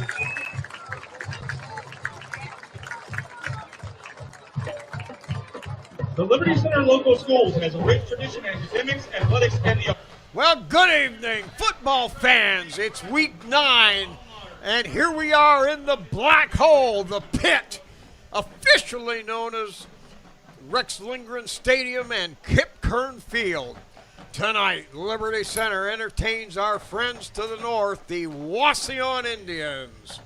The Liberty Center local schools has a rich tradition in academics, athletics, and the... Well, good evening, football fans. It's week 9, and here we are in the black hole, the pit, officially known as Rex Lindgren Stadium and Kip Kern Field. Tonight, Liberty Center entertains our friends to the north, the Wauseon Indians.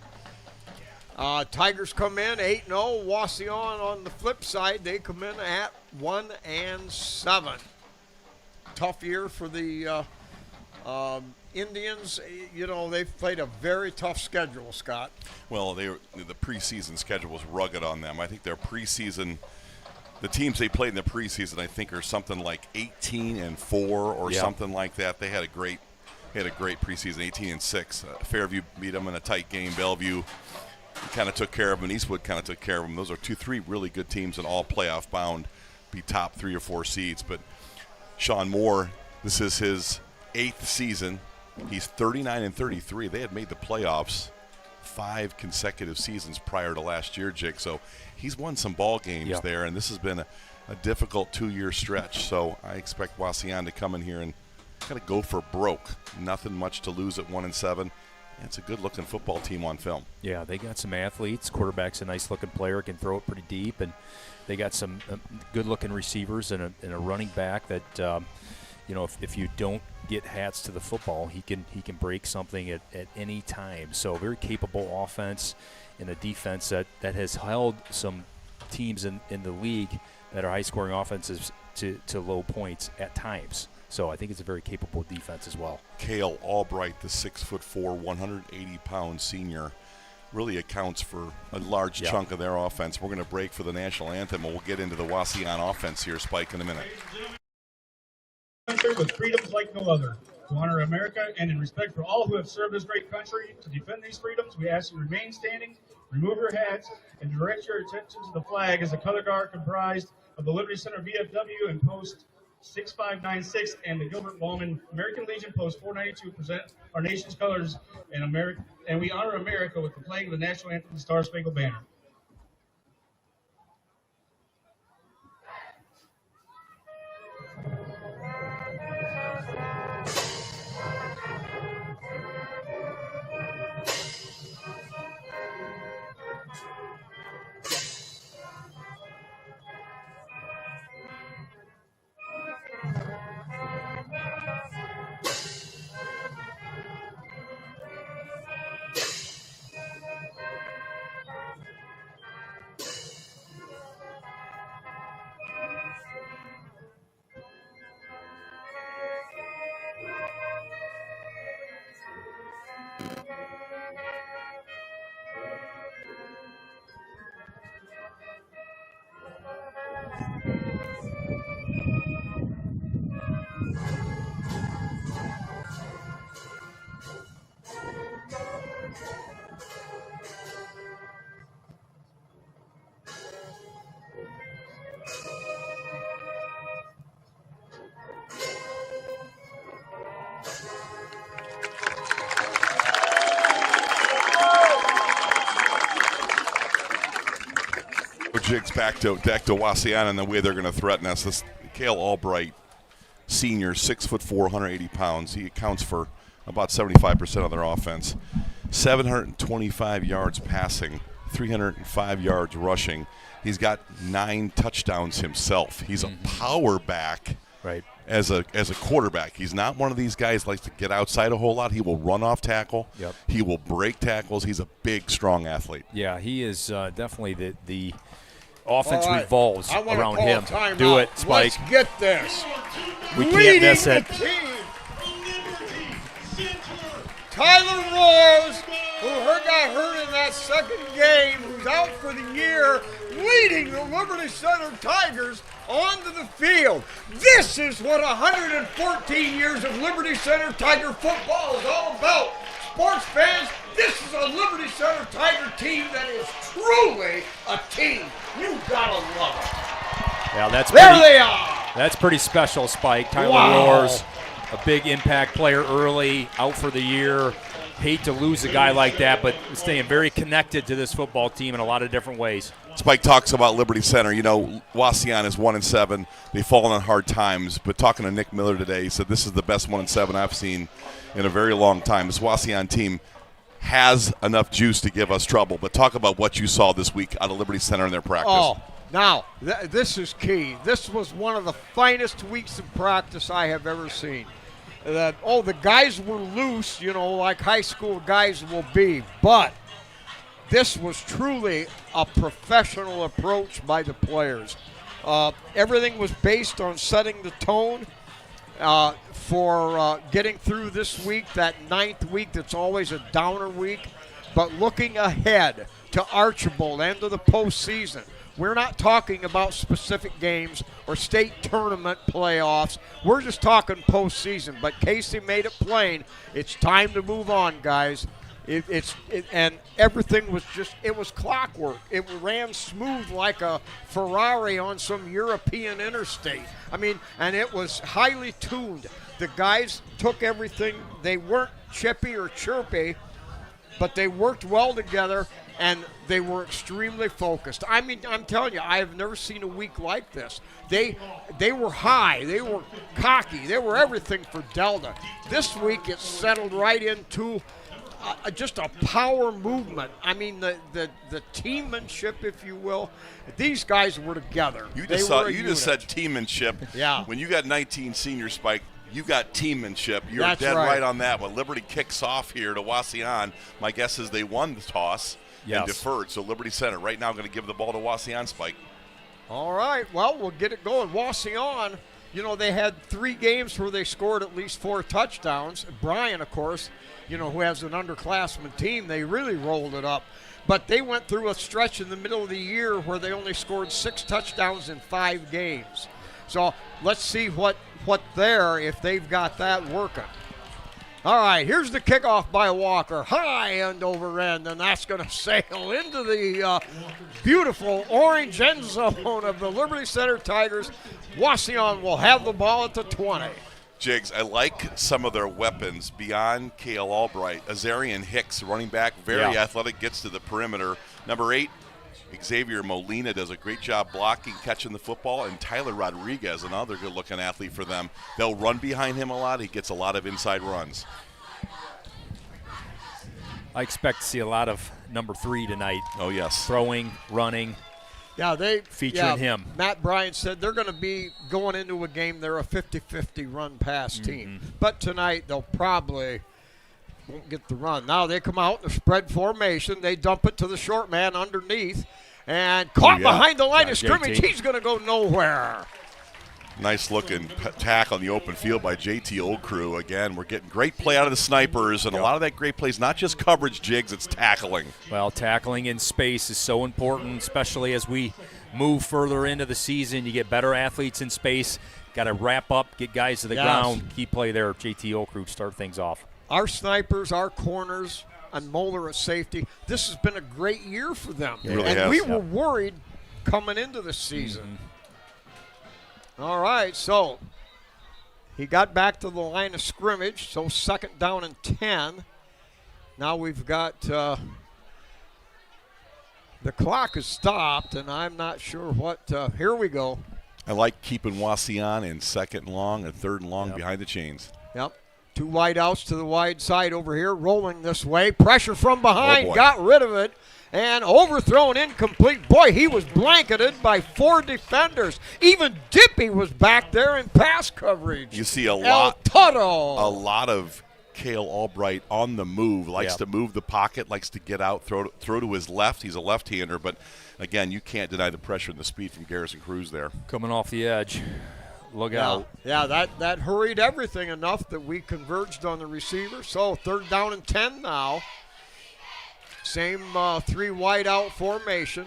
Tigers come in 8-0. Wauseon on the flip side, they come in at 1-7. Tough year for the Indians. You know, they've played a very tough schedule, Scott. Well, the preseason schedule was rugged on them. I think their preseason, the teams they played in the preseason, I think are something like 18-4 or something like that. They had a great preseason, 18-6. Fairview beat them in a tight game. Bellevue kind of took care of them, and Eastwood kind of took care of them. Those are 2-3 really good teams and all playoff bound, be top 3 or 4 seeds. But Sean Moore, this is his 8th season. He's 39-33. They had made the playoffs 5 consecutive seasons prior to last year, Jake. So he's won some ball games there, and this has been a difficult 2-year stretch. So I expect Wauseon to come in here and kind of go for broke. Nothing much to lose at 1-7. It's a good-looking football team on film. Yeah, they got some athletes. Quarterback's a nice-looking player, can throw it pretty deep, and they got some good-looking receivers and a running back that, you know, if you don't get hats to the football, he can break something at any time. So very capable offense and a defense that has held some teams in the league that are high-scoring offenses to low points at times. So I think it's a very capable defense as well. Cale Albright, the 6'4", 180-pound senior, really accounts for a large chunk of their offense. We're going to break for the national anthem, and we'll get into the Wauseon offense here, Spike, in a minute. With freedoms like no other. To honor America and in respect for all who have served this great country to defend these freedoms, we ask you to remain standing, remove your hats, and direct your attention to the flag as the color guard comprised of the Liberty Center VFW and Post 6596 and the Gilbert Ballman American Legion Post 492 present our nation's colors and we honor America with the playing of the national anthem, the Star Spangled Banner. Jigs back to Wauseon and the way they're going to threaten us. This Cale Albright, senior, 6'4", 180 pounds. He accounts for about 75% of their offense. 725 yards passing, 305 yards rushing. He's got 9 touchdowns himself. He's a power back. Right. As a quarterback. He's not one of these guys likes to get outside a whole lot. He will run off tackle. Yep. He will break tackles. He's a big, strong athlete. Yeah, he is definitely the offense All right. revolves I wanna around call him. timeout. Do it, Spike. Let's get this. We can't Leading miss the it. team, Tyler Rose, who got hurt in that second game, who's out for the year, leading the Liberty Center Tigers onto the field. This is what 114 years of Liberty Center Tiger football is all about. Sports fans, this is a Liberty Center Tiger team that is truly a team. You gotta love it. Yeah, There they are. That's pretty special, Spike. Tyler Wow. Roars, a big impact player early, out for the year. Hate to lose a guy like that, but staying very connected to this football team in a lot of different ways. Spike talks about Liberty Center. You know, Wauseon is 1-7. They've fallen on hard times. But talking to Nick Miller today, he said this is the best 1-7 I've seen in a very long time. This Wauseon team has enough juice to give us trouble. But talk about what you saw this week out of Liberty Center in their practice. Oh, now, this is key. This was one of the finest weeks of practice I have ever seen. The guys were loose, like high school guys will be. But this was truly a professional approach by the players. Everything was based on setting the tone for getting through this week, that 9th week that's always a downer week. But looking ahead to Archibald and to the postseason. We're not talking about specific games or state tournament playoffs. We're just talking postseason. But Casey made it plain. It's time to move on, guys. And everything was it was clockwork. It ran smooth like a Ferrari on some European interstate. And it was highly tuned. The guys took everything. They weren't chippy or chirpy, but they worked well together. And they were extremely focused. I'm telling you, I have never seen a week like this. They were high. They were cocky. They were everything for Delta. This week it settled right into just a power movement. The teammanship, if you will. These guys were together. You just said teammanship. Yeah. When you got 19 senior, Spike, you got teammanship. You're That's dead right on that one. Liberty kicks off here to Wauseon. My guess is they won the toss. Yes. And deferred. So Liberty Center right now going to give the ball to Wauseon, Spike. All right. Well, we'll get it going. Wauseon, they had 3 games where they scored at least 4 touchdowns. Brian, of course, who has an underclassmen team, they really rolled it up. But they went through a stretch in the middle of the year where they only scored 6 touchdowns in 5 games. So let's see if they've got that working. All right, here's the kickoff by Walker. High end over end, and that's going to sail into the beautiful orange end zone of the Liberty Center Tigers. Wauseon will have the ball at the 20. Jigs, I like some of their weapons beyond Kale Albright. Azarian Hicks, running back, very athletic, gets to the perimeter. Number 8, Xavier Molina does a great job blocking, catching the football, and Tyler Rodriguez, another good-looking athlete for them. They'll run behind him a lot. He gets a lot of inside runs. I expect to see a lot of number 3 tonight. Oh, yes. Throwing, running. Yeah, featuring him. Matt Bryan said they're going to be going into a game. They're a 50-50 run-pass team. But tonight they'll probably won't get the run. Now they come out in a spread formation. They dump it to the short man underneath. And caught behind the line of scrimmage. JT. He's going to go nowhere. Nice looking tackle on the open field by JT Old Crew. Again, we're getting great play out of the snipers, and a lot of that great play is not just coverage, Jigs, it's tackling. Well, tackling in space is so important, especially as we move further into the season. You get better athletes in space. Got to wrap up, get guys to the ground. Key play there, JT Old Crew, start things off. Our snipers, our corners, and Moeller at safety, this has been a great year for them. It really and has. we were worried coming into the season. All right, so he got back to the line of scrimmage, so 2nd down and 10. Now we've got the clock is stopped, and I'm not sure what. Here we go. I like keeping Wauseon in 2nd and long and 3rd and long behind the chains. Yep. 2 wide outs to the wide side over here, rolling this way. Pressure from behind, boy. got rid of it, and overthrown incomplete. Boy, he was blanketed by 4 defenders. Even Dippy was back there in pass coverage. You see a El lot Toto. of Cale Albright on the move, likes to move the pocket, likes to get out, throw to his left. He's a left-hander, but, again, you can't deny the pressure and the speed from Garrison Cruz there. Coming off the edge. Look out. Yeah, that hurried everything enough that we converged on the receiver. So 3rd down and 10 now. Same 3 wide out formation.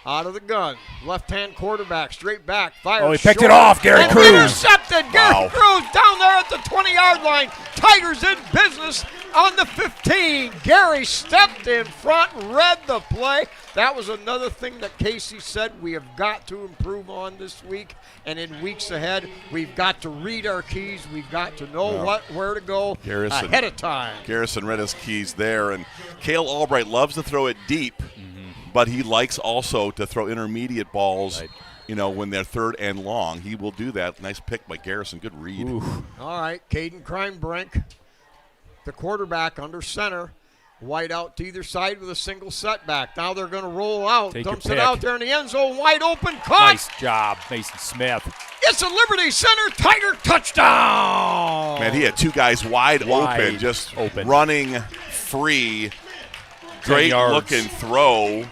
Out of the gun. Left-hand quarterback, straight back, fires. Oh, he picked short, it off, Gary and Cruz. Intercepted. Gary Cruz down there at the 20-yard line. Tigers in business on the 15. Gary stepped in front, read the play. That was another thing that Casey said we have got to improve on this week. And in weeks ahead, we've got to read our keys. We've got to know where to go ahead of time. Garrison read his keys there. And Cale Albright loves to throw it deep. But he likes also to throw intermediate balls, when they're 3rd and long. He will do that. Nice pick by Garrison. Good read. All right, Caden Kreinbrink, the quarterback under center. Wide out to either side with a single setback. Now they're going to roll out. Dumps it out there in the end zone. Wide open. Caught. Nice job, Mason Smith. It's a Liberty Center Tiger touchdown. Man, he had 2 guys wide open, just running free. Great looking throw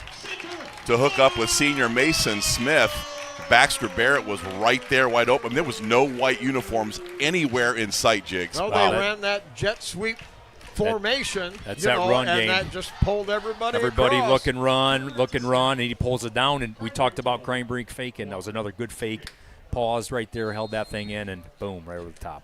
to hook up with senior Mason Smith. Baxter Barrett was right there wide open. There was no white uniforms anywhere in sight, Jigs. Well, they ran that jet sweep formation. That's that run and game. That just pulled everybody Everybody across. look and run, and he pulls it down. And we talked about Kreinbrink faking. That was another good fake. Paused right there, held that thing in, and boom, right over the top.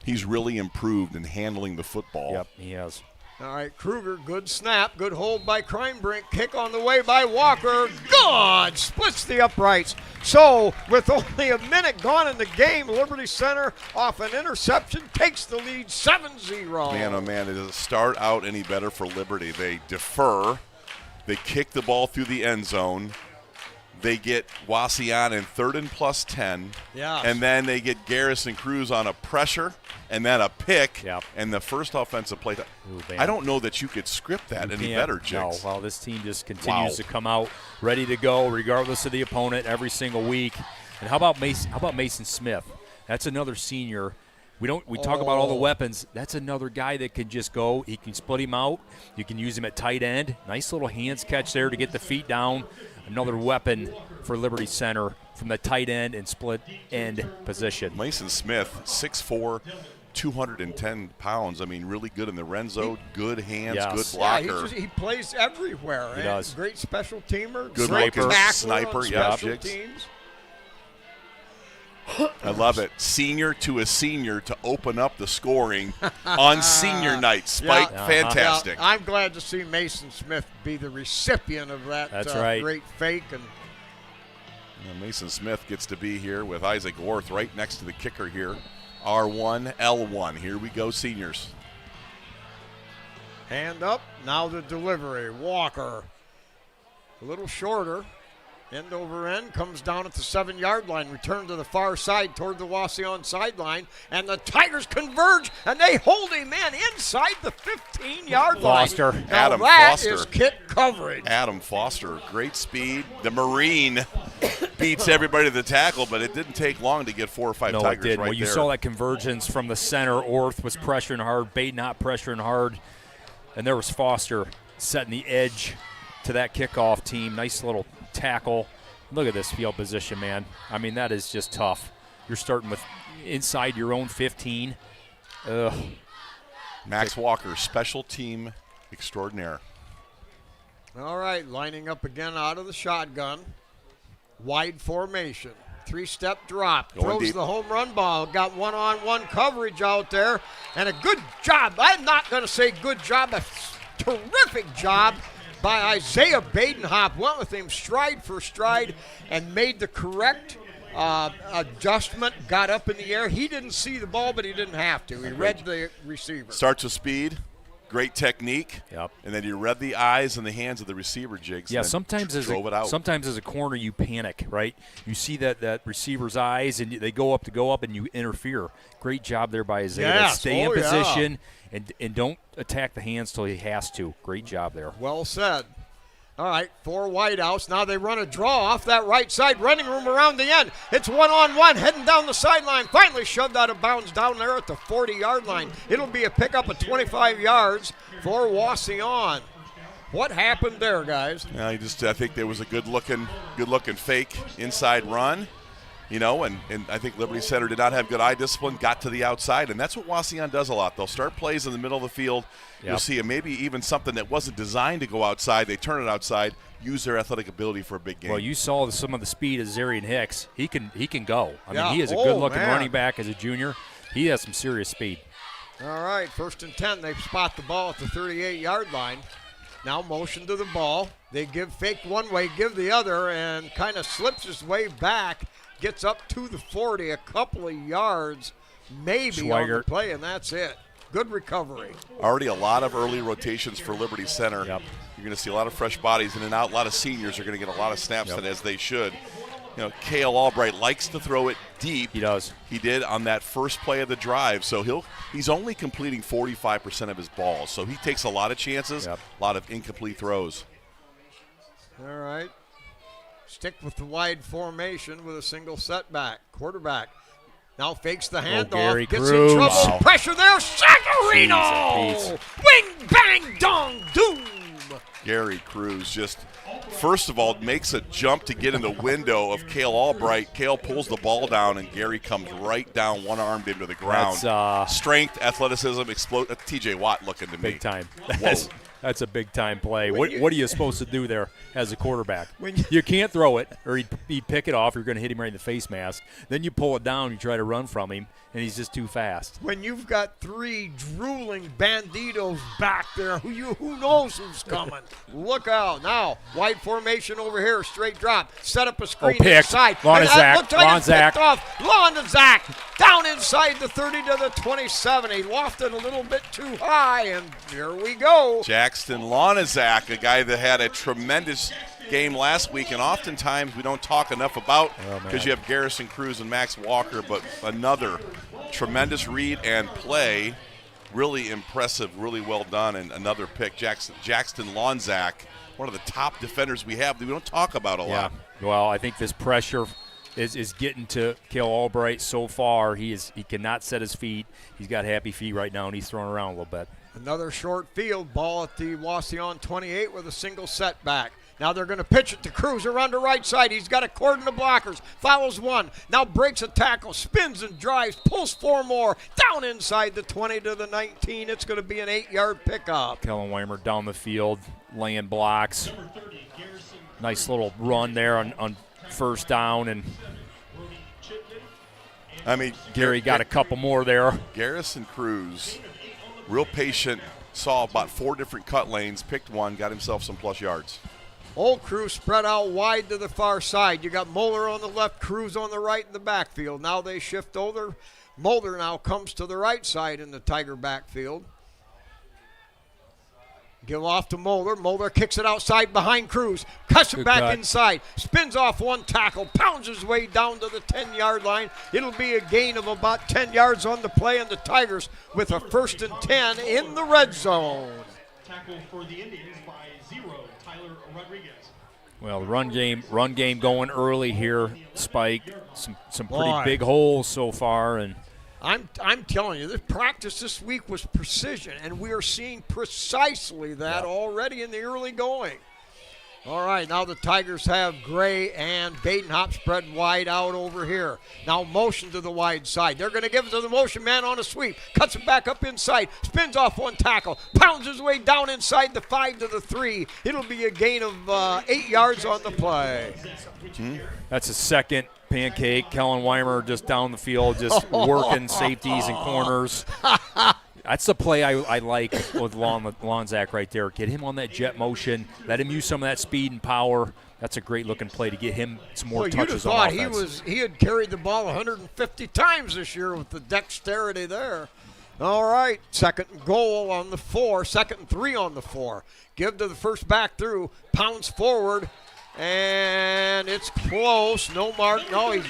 He's really improved in handling the football. Yep, he has. All right, Kruger, good snap, good hold by Kreinbrink, kick on the way by Walker, good, splits the uprights. So, with only a minute gone in the game, Liberty Center off an interception takes the lead 7-0. Man, oh man, it doesn't start out any better for Liberty. They defer, they kick the ball through the end zone, they get Wauseon in 3rd and plus 10, and then they get Garrison Cruz on a pressure and then a pick, and the first offensive play. I don't know that you could script that any better, Jigs. No, well, this team just continues to come out ready to go regardless of the opponent every single week. And how about Mason Smith? That's another senior. We talk about all the weapons. That's another guy that can just go. He can split him out. You can use him at tight end. Nice little hands catch there to get the feet down. Another weapon for Liberty Center from the tight end and split end position. Mason Smith, 6'4", 210 pounds. I mean, really good in the red zone, good hands, good blocker. He plays everywhere. He does. Great special teamer. Good looking sniper. Special teams. I love it. Senior to a senior to open up the scoring on senior night. Spike, fantastic. Yeah, I'm glad to see Mason Smith be the recipient of that great fake. And Mason Smith gets to be here with Isaac Worth right next to the kicker here. R1, L1. Here we go, seniors. Hand up. Now the delivery. Walker. A little shorter. End over end, comes down at the 7-yard line, return to the far side toward the Wauseon sideline, and the Tigers converge, and they hold him in inside the 15-yard line. Adam that Foster. is kit coverage. Adam Foster, great speed. The Marine beats everybody to the tackle, but it didn't take long to get 4 or 5 Tigers it didn't. right Well, you there. saw that convergence from the center. Orth was pressuring hard, Bade not pressuring hard, and there was Foster setting the edge to that kickoff team. Nice little tackle. Look at this field position, man. I mean, that is just tough. You're starting with inside your own 15. Ugh. Max Walker, special team extraordinaire. All right, lining up again out of the shotgun. Wide formation. 3-step drop. Going Throws deep. the home run ball. Got one-on-one coverage out there. And a good job. I'm not going to say good job. A terrific job by Isaiah Badenhop. Went with him stride for stride and made the correct adjustment. Got up in the air. He didn't see the ball, but he didn't have to. He read the receiver. Starts with speed, great technique, and then you read the eyes and the hands of the receiver, Jigs. Yeah, sometimes as a corner you panic, right? You see that receiver's eyes and they go up and you interfere. Great job there by Isaiah. Yes. Stay in position and don't attack the hands till he has to. Great job there. Well said. All right, 4 wideouts. Now they run a draw off that right side. Running room around the end. It's 1-on-1 heading down the sideline. Finally shoved out of bounds down there at the 40-yard line. It'll be a pickup of 25 yards for Wauseon. What happened there, guys? I think there was a good looking fake inside run. And I think Liberty Center did not have good eye discipline, got to the outside, and that's what Wauseon does a lot. They'll start plays in the middle of the field. Yep. You'll see maybe even something that wasn't designed to go outside. They turn it outside, use their athletic ability for a big game. Well, you saw some of the speed of Zarian Hicks. He can go. I mean, he is a good-looking running back as a junior. He has some serious speed. All right, 1st and 10. They spot the ball at the 38-yard line. Now motion to the ball. They give fake one way, give the other, and kind of slips his way back. Gets up to the 40, a couple of yards maybe on the play, and that's it. Good recovery. Already a lot of early rotations for Liberty Center. Yep. You're going to see a lot of fresh bodies in and out. A lot of seniors are going to get a lot of snaps, and as they should. Cale Albright likes to throw it deep. He does. He did on that first play of the drive. So he's only completing 45% of his balls. So he takes a lot of chances, a lot of incomplete throws. All right. Stick with the wide formation with a single setback. Quarterback now fakes the handoff. Gets Cruz. in trouble. Wow. Pressure there. Sagarino! Wing, bang, dong, doom. Gary Cruz just, first of all, makes a jump to get in the window of Cale Albright. Cale pulls the ball down, and Gary comes right down one-armed into the ground. That's, strength, athleticism, explode. T.J. Watt looking to me. Big time. That's a big-time play. What are you supposed to do there as a quarterback? You can't throw it, or he'd pick it off. You're going to hit him right in the face mask. Then you pull it down, you try to run from him, and he's just too fast. When you've got 3 drooling banditos back there, who knows who's coming? Look out. Now, wide formation over here, straight drop. Set up a screen inside. Lonzak down inside the 30 to the 27. He lofted a little bit too high, and here we go. Jackson Lonzak, a guy that had a tremendous game last week, and oftentimes we don't talk enough about because you have Garrison Cruz and Max Walker, but another tremendous read and play. Really impressive, really well done, and another pick. Jackson Lonzak, one of the top defenders we have that we don't talk about a lot. Well, I think this pressure is getting to Cale Albright so far. He cannot set his feet. He's got happy feet right now, and he's throwing around a little bit. Another short field ball at the Wauseon 28 with a single setback. Now they're going to pitch it to Cruz around the right side. He's got a cordon of blockers. Fouls one. Now breaks a tackle. Spins and drives. Pulls 4 more. Down inside the 20 to the 19. It's going to be an 8-yard pickup. Kellen Weimer down the field, laying blocks. Nice little run there on first down. And I mean, Gary got a couple more there. Garrison Cruz, real patient, saw about 4 different cut lanes, picked one, got himself some plus yards. Old Cruz spread out wide to the far side. You got Moeller on the left, Cruz on the right in the backfield. Now they shift over. Mulder now comes to the right side in the Tiger backfield. Give off to Mulder. Mulder kicks it outside behind Cruz. Cuts it back inside. Spins off one tackle. Pounds his way down to the 10-yard line. It'll be a gain of about 10 yards on the play, and the Tigers with a 1st and 10 in the red zone. Tackle for the Indians by 0, Tyler Rodriguez. Well, the run game going early here, Spike. Some pretty big holes so far, and I'm telling you, this practice this week was precision, and we are seeing precisely that already in the early going. All right, now the Tigers have Gray and Badenhop spread wide out over here. Now motion to the wide side. They're going to give it to the motion man on a sweep. Cuts it back up inside. Spins off one tackle. Pounds his way down inside the 5 to the 3. It'll be a gain of 8 yards on the play. That's a second pancake. Kellen Weimer just down the field, just working safeties and corners. That's the play I like with Lonzak right there. Get him on that jet motion. Let him use some of that speed and power. That's a great-looking play to get him some more touches on offense. You'd have thought he had carried the ball 150 times this year with the dexterity there. All right, 2nd and goal on the 4. 2nd and 3 on the 4. Give to the first back through. Pounds forward, and it's close. No mark. No, he's...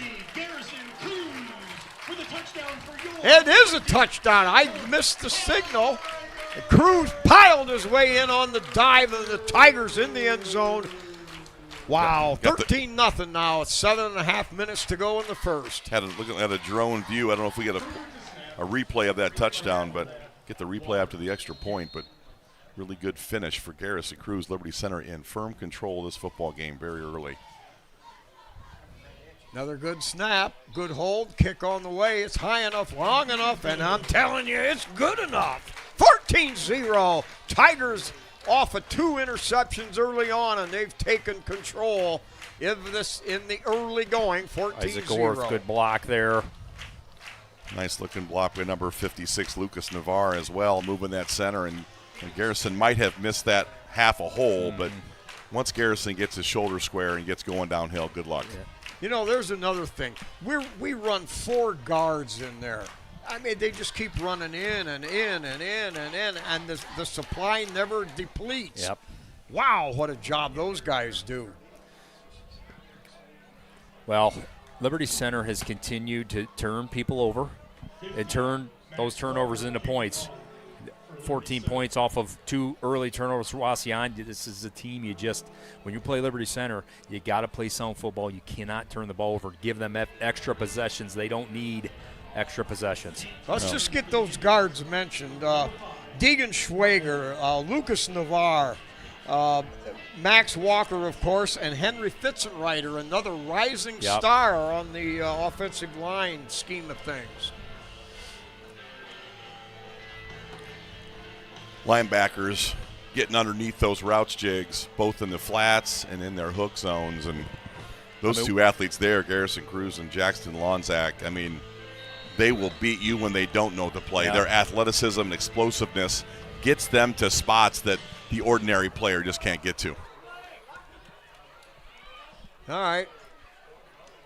It is a touchdown. I missed the signal. Cruz piled his way in on the dive, and the Tigers in the end zone. Wow, 13-0 now. It's 7.5 minutes to go in the first. Looking at a drone view. I don't know if we get a replay of that touchdown, but get the replay after the extra point. But really good finish for Garrison Cruz. Liberty Center in firm control of this football game very early. Another good snap, good hold, kick on the way. It's high enough, long enough, and I'm telling you, it's good enough. 14-0. Tigers off of 2 interceptions early on, and they've taken control of this in the early going. 14-0. Isaac Orth, good block there. Nice looking block by number 56, Lucas Navarre, as well, moving that center. And Garrison might have missed that half a hole, but once Garrison gets his shoulder square and gets going downhill, good luck. Yeah. You know, there's another thing. We run 4 guards in there. I mean, they just keep running in and in and in and in, and the supply never depletes. Yep. Wow, what a job those guys do. Well, Liberty Center has continued to turn people over and turn those turnovers into points. 14 points off of 2 early turnovers for Wauseon. This is a team when you play Liberty Center, you got to play sound football. You cannot turn the ball over. Give them extra possessions. They don't need extra possessions. Let's just get those guards mentioned. Deegan Schwager, Lucas Navarre, Max Walker, of course, and Henry Fitzenreiter, another rising star on the offensive line scheme of things. Linebackers getting underneath those routes, Jigs, both in the flats and in their hook zones. And those 2 athletes there, Garrison Cruz and Jackson Lonzak, I mean, they will beat you when they don't know the play. Their athleticism and explosiveness gets them to spots that the ordinary player just can't get to. All right.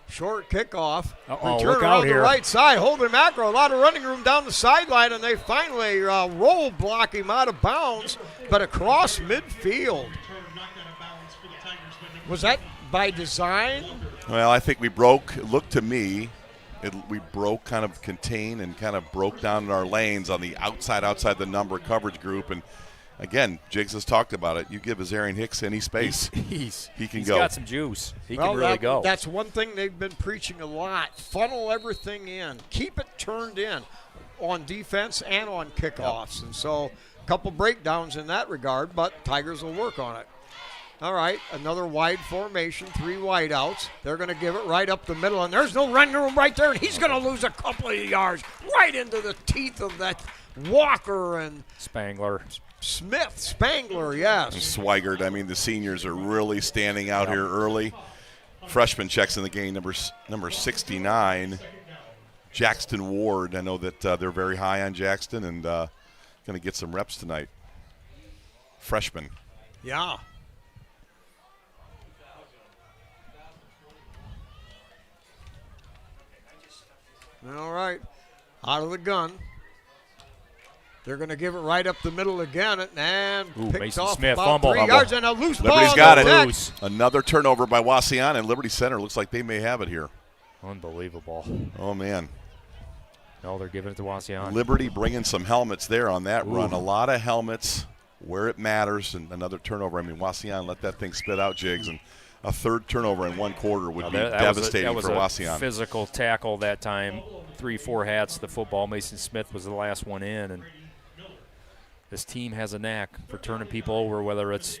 Short kickoff. Return look out on here. The right side. Holden Macro, a lot of running room down the sideline, and they finally roll block him out of bounds, but across midfield. Was that by design? Well, I think we broke. It looked to me, we broke, kind of contained and kind of broke down in our lanes on the outside the number coverage group. And again, Jiggs has talked about it. You give Azarian Hicks any space, he can he's go. Got some juice. He can really go. That's one thing they've been preaching a lot. Funnel everything in. Keep it turned in on defense and on kickoffs. And so a couple breakdowns in that regard, but Tigers will work on it. All right, another wide formation, 3 wideouts. They're going to give it right up the middle, and there's no running room right there, and he's going to lose a couple of yards right into the teeth of that Walker and Spangler. Spangler, yes. And Swigert, I mean, the seniors are really standing out here early. Freshman checks in the game, number 69, Jackson Ward. I know that they're very high on Jackson and going to get some reps tonight. Freshman. Yeah. All right, out of the gun. They're going to give it right up the middle again, and picked Mason off Smith, about fumble. 3 yards, and a loose ball. Liberty's got on it. the deck. Another turnover by Wauseon, and Liberty Center looks like they may have it here. Unbelievable. Oh, man. No, they're giving it to Wauseon. Liberty bringing some helmets there on that run. A lot of helmets where it matters, and another turnover. I mean, Wauseon let that thing spit out, Jigs, and a 3rd turnover in 1 quarter would be devastating for Wauseon. That was a physical tackle that time. 3-4 hats to the football. Mason Smith was the last one in, and this team has a knack for turning people over, whether it's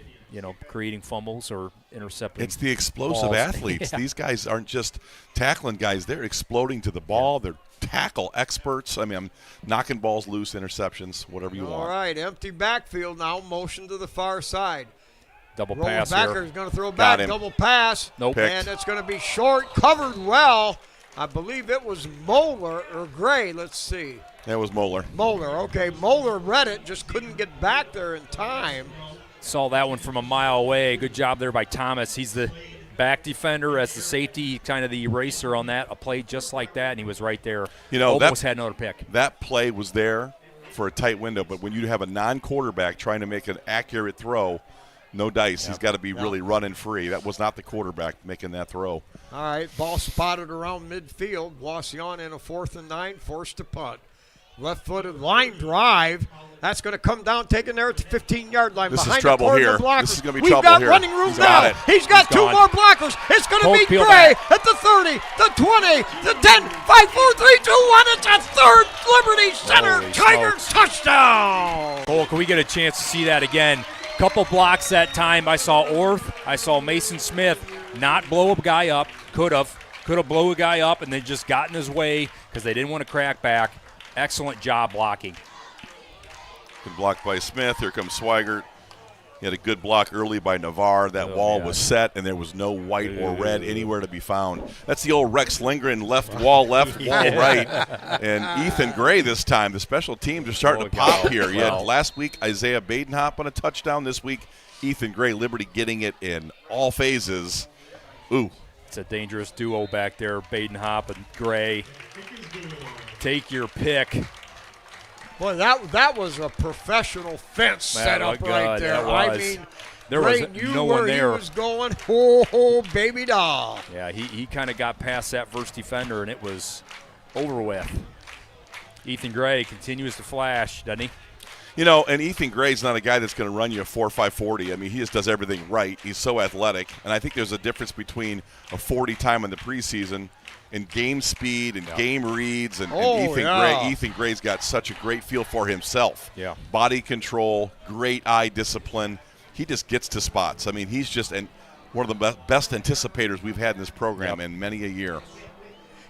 creating fumbles or intercepting. It's the explosive athletes. These guys aren't just tackling guys; they're exploding to the ball. They're tackle experts. I mean, I'm knocking balls loose, interceptions, whatever you want. All right, empty backfield now. Motion to the far side. Double Rolling pass backer here. is going to throw back. Double pass. Nope. And it's going to be short, covered well. I believe it was Moeller or Gray. Let's see. That was Moeller. Moeller, okay. Moeller read it, just couldn't get back there in time. Saw that one from a mile away. Good job there by Thomas. He's the back defender as the safety, kind of the eraser on that. A play just like that, and he was right there. Almost had another pick. That play was there for a tight window, but when you have a non-quarterback trying to make an accurate throw, no dice. He's got to be really running free. That was not the quarterback making that throw. All right, ball spotted around midfield. Wauseon in a 4th and 9, forced to punt. Left-footed line drive. That's going to come down, taken there at the 15-yard line. This is behind trouble the cordon here. of blockers. This is gonna be We've trouble got here. running room He's now. got it. He's got He's two gone. more blockers. It's going to Colt, be peel Gray back. at the 30, the 20, the 10, 5, 4, 3, 2, 1. It's a third Liberty Center Holy Tiger smokes. touchdown. Cole, can we get a chance to see that again? Couple blocks that time. I saw Orth. I saw Mason Smith not blow a guy up. Could have blown a guy up and then just got in his way because they didn't want to crack back. Excellent job blocking. Good block by Smith. Here comes Swigert. He had a good block early by Navarre. That wall was set, and there was no white or red anywhere to be found. That's the old Rex Lindgren left, wall right. And Ethan Gray this time. The special teams are starting to pop here. You had last week Isaiah Badenhop on a touchdown. This week, Ethan Gray, Liberty getting it in all phases. Ooh. It's a dangerous duo back there, Badenhop and Gray. Take your pick. Boy, that was a professional fence set up right there. I mean, there was Gray knew no where one there. he was going. Oh, baby doll. Yeah, he kind of got past that first defender, and it was over with. Ethan Gray continues to flash, doesn't he? You know, and Ethan Gray's not a guy that's going to run you a 4.5 40. I mean, he just does everything right. He's so athletic. And I think there's a difference between a 40 time in the preseason and game speed and game reads. And Ethan Gray's got such a great feel for himself. Yeah. Body control, great eye discipline. He just gets to spots. I mean, he's just one of the best anticipators we've had in this program in many a year.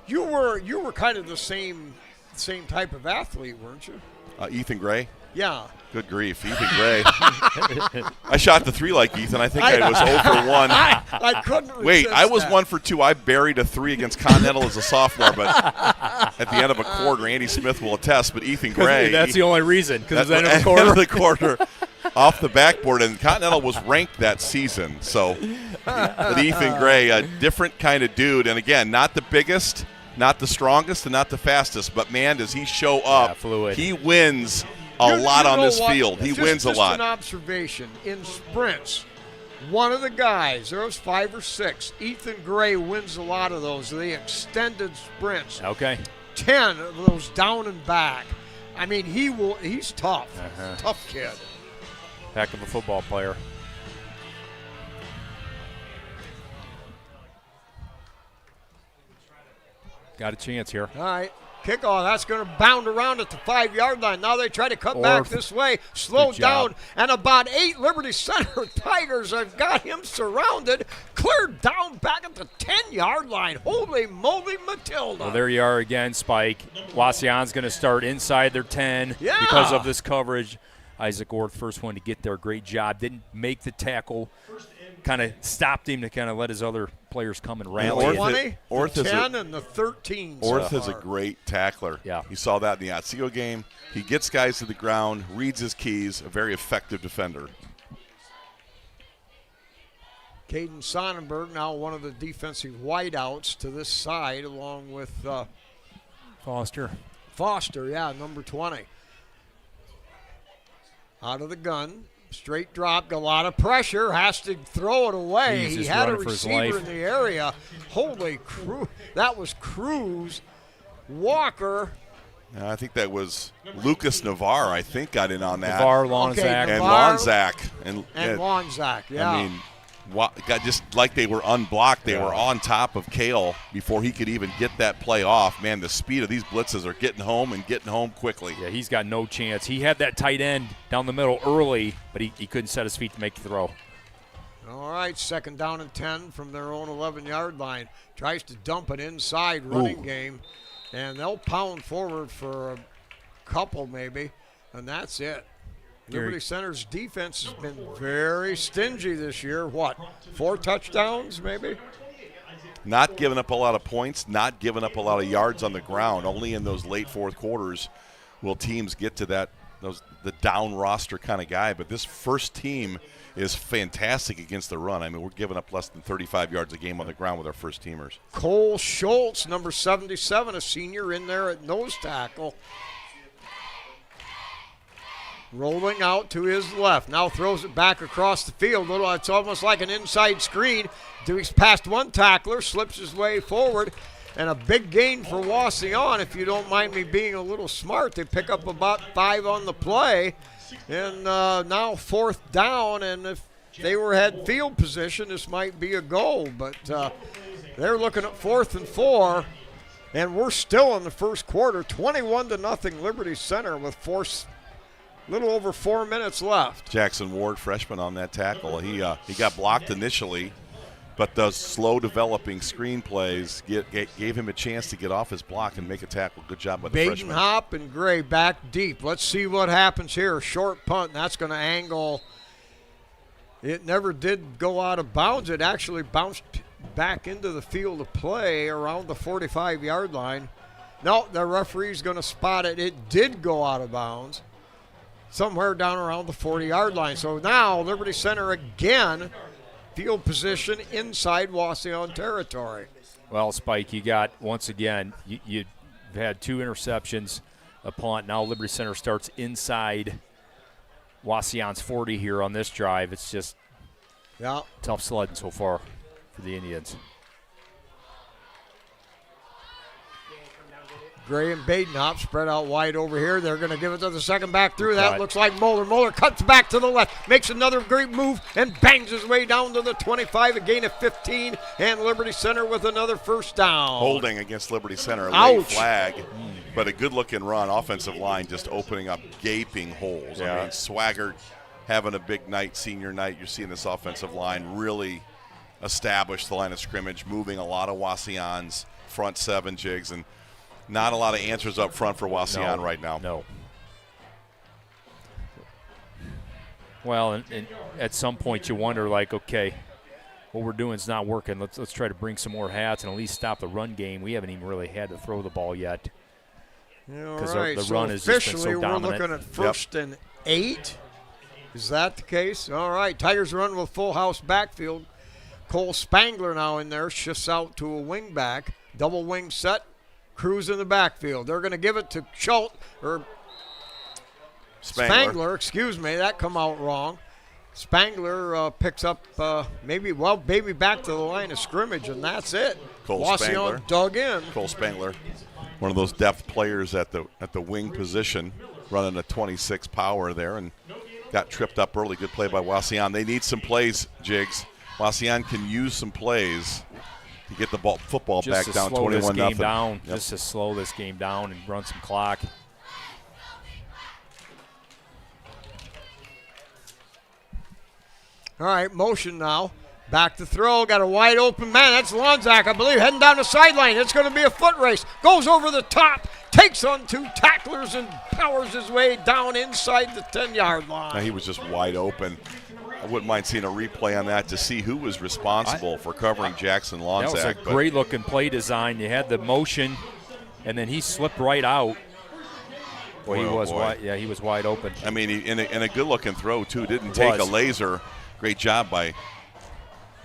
You were kind of the same type of athlete, weren't you? Ethan Gray? Yeah. Good grief, Ethan Gray. I shot the 3 like Ethan. I think I was 0 for 1. I couldn't resist Wait, I was that. 1 for 2. I buried a 3 against Continental as a sophomore, but at the end of a quarter, Andy Smith will attest. But Ethan Gray, That's the only reason, because at at the end of the quarter. the quarter, off the backboard, and Continental was ranked that season. So, but Ethan Gray, a different kind of dude, and again, not the biggest, not the strongest, and not the fastest, but man, does he show up? Fluid. He wins a lot on this field. He wins a lot. Just an observation. In sprints, one of the guys, there was 5 or 6, Ethan Gray wins a lot of those, the extended sprints. Okay. 10 of those down and back. I mean, he's tough. Tough kid. Heck of a football player. Got a chance here. All right. Kickoff, that's going to bound around at the 5-yard line. Now they try to cut back this way, slowed down, and about 8 Liberty Center Tigers have got him surrounded, cleared down back at the 10-yard line. Holy moly, Matilda. Well, there you are again, Spike. Wauseon's going to start inside their 10 because of this coverage. Isaac Orth, first one to get there. Great job. Didn't make the tackle. Kind of stopped him to kind of let his other players come and rally. The 20, Orth the is 10, and the 13. Orth so is a far. great tackler. Yeah. You saw that in the Otsego game. He gets guys to the ground, reads his keys, a very effective defender. Caden Sonnenberg, now one of the defensive wideouts to this side, along with Foster, number 20. Out of the gun, straight drop, a lot of pressure, has to throw it away. He's He just had a running for his receiver life. in the area. Holy crew, that was Cruz. Walker. I think that was Lucas Navarre, I think, got in on that. Navarre, Lonzak. Okay, And Navarre Lonzak. And Lonzak, yeah. I mean, got just like they were unblocked. They were on top of Kale before he could even get that play off. Man, the speed of these blitzes are getting home quickly. Yeah, he's got no chance. He had that tight end down the middle early, but he couldn't set his feet to make the throw. All right, 2nd down and 10 from their own 11-yard line. Tries to dump an inside running game, and they'll pound forward for a couple maybe, and that's it. Liberty Center's defense has been very stingy this year. 4 touchdowns maybe? Not giving up a lot of points, not giving up a lot of yards on the ground. Only in those late fourth quarters will teams get to the down roster kind of guy. But this first team is fantastic against the run. I mean, we're giving up less than 35 yards a game on the ground with our first teamers. Cole Schultz, number 77, a senior in there at nose tackle. Rolling out to his left. Now throws it back across the field. It's almost like an inside screen. He's past one tackler, slips his way forward. And a big gain for Wauseon, if you don't mind me being a little smart. They pick up about 5 on the play. And now 4th down, and if they had field position, this might be a goal. But they're looking at 4th and 4, and we're still in the first quarter, 21-0 Liberty Center with little over 4 minutes left. Jackson Ward, freshman, on that tackle. He got blocked initially, but those slow developing screen plays gave him a chance to get off his block and make a tackle. Good job by the freshman. Hop and Gray back deep. Let's see what happens here. Short punt, and that's going to angle. It never did go out of bounds. It actually bounced back into the field of play around the 45-yard line. No, the referee's going to spot it. It did go out of bounds somewhere down around the 40-yard line. So now Liberty Center again, field position inside Wauseon territory. Well, Spike, you got, once again, you've had 2 interceptions, a punt. Now Liberty Center starts inside Wauseon's 40 here on this drive. It's just tough sledding so far for the Indians. Gray and Badenhop spread out wide over here. They're going to give it to the second back through. That looks like Moeller. Moeller cuts back to the left, makes another great move, and bangs his way down to the 25, a gain of 15, and Liberty Center with another first down. Holding against Liberty Center, a Ouch. late flag, but a good-looking run. Offensive line just opening up gaping holes. I mean, Swaggart having a big night, senior night. You're seeing this offensive line really establish the line of scrimmage, moving a lot of Wauseon's front 7 jigs, and not a lot of answers up front for Wauseon right now. No. Well, and at some point you wonder, like, okay, what we're doing is not working. Let's try to bring some more hats and at least stop the run game. We haven't even really had to throw the ball yet. Because the run has just been so dominant. We're looking at 1st and 8. Is that the case? All right, Tigers run with full house backfield. Cole Spangler now in there, shifts out to a wing back. Double wing set. Cruz in the backfield. They're going to give it to Spangler, excuse me. That come out wrong. Spangler picks up maybe back to the line of scrimmage, and that's it. Wauseon dug in. Cole Spangler, one of those depth players at the wing position, running a 26 power there, and got tripped up early. Good play by Wauseon. They need some plays, Jigs. Wauseon can use some plays to get the football back down 21-0. Just to slow this game down and run some clock. All right, motion now. Back to throw. Got a wide open man. That's Lonzak, I believe, heading down the sideline. It's going to be a foot race. Goes over the top. Takes on 2 tacklers and powers his way down inside the 10-yard line. Now, he was just wide open. I wouldn't mind seeing a replay on that to see who was responsible for covering Jackson Lonzak. That was a great-looking play design. You had the motion, and then he slipped right out. He was wide open. I mean, in a good-looking throw, too. Didn't take a laser. Great job by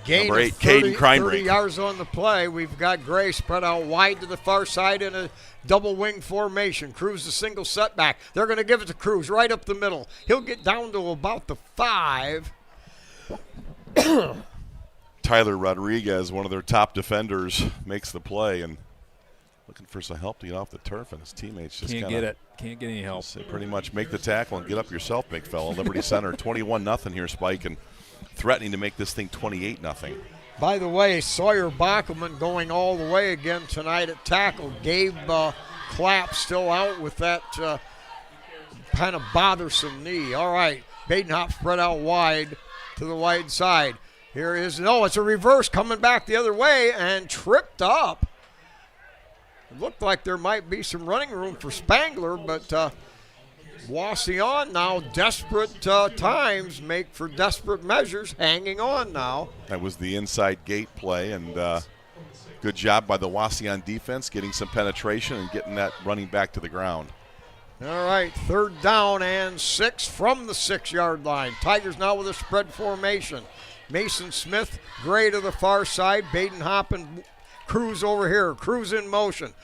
number 8, Caden Kreinbrink. 30 yards on the play. We've got Gray spread out wide to the far side in a double wing formation. Cruz the single setback. They're going to give it to Cruz right up the middle. He'll get down to about the 5. Tyler Rodriguez, one of their top defenders, makes the play and looking for some help to get off the turf, and his teammates just can't get it. Can't get any help. Pretty much make the tackle and get up yourself, big fella. Liberty Center 21-0 here, Spike, and threatening to make this thing 28-0. By the way, Sawyer Bockelman going all the way again tonight at tackle. Gabe Clapp still out with that kind of bothersome knee. All right, Badenhop spread out wide to the wide side. Here is, it's a reverse coming back the other way and tripped up. It looked like there might be some running room for Spangler, but Wauseon now desperate times make for desperate measures, hanging on now. That was the inside gate play, and good job by the Wauseon defense getting some penetration and getting that running back to the ground. All right, 3rd down and 6 from the 6-yard line. Tigers now with a spread formation. Mason Smith, Gray to the far side. Badenhop and Cruz over here. Cruz in motion.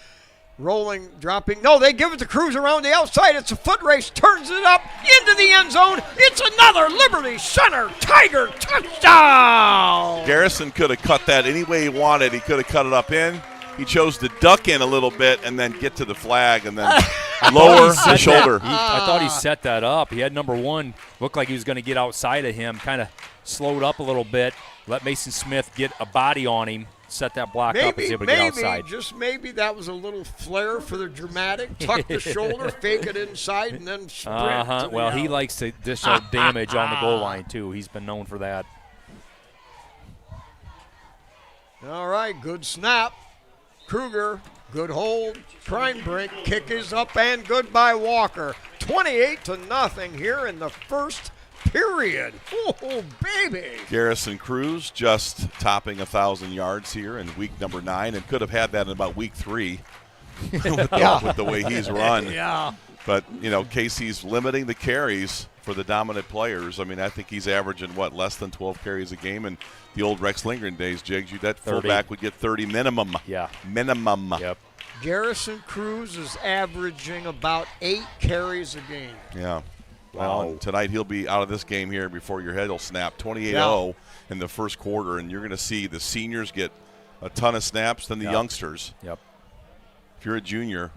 Rolling, dropping. No, they give it to Cruz around the outside. It's a foot race. Turns it up into the end zone. It's another Liberty Center Tiger touchdown. Garrison could have cut that any way he wanted. He could have cut it up in. He chose to duck in a little bit and then get to the flag and then lower the shoulder. I thought he set that up. He had number 1. Looked like he was going to get outside of him. Kind of slowed up a little bit. Let Mason Smith get a body on him. Set that block up. He's able to get outside. Just maybe that was a little flair for the dramatic. Tuck the shoulder, fake it inside, and then sprint. Well, he likes to dish out damage on the goal line, too. He's been known for that. All right, good snap. Kruger, good hold. Crime break, kick is up and good by Walker. 28-0 here in the first period. Oh, baby. Garrison Cruz just topping 1,000 yards here in week number 9 and could have had that in about week 3 with the way he's run. Yeah. But, Casey's limiting the carries for the dominant players. I mean, I think he's averaging, less than 12 carries a game. And the old Rex Lindgren days, Jigs, that 30. Fullback would get 30 minimum. Yeah. Minimum. Yep. Garrison Cruz is averaging about 8 carries a game. Yeah. Well, tonight he'll be out of this game here before your head will snap. 28-0 in the first quarter, and you're going to see the seniors get a ton of snaps than the youngsters. Yep. If you're a junior,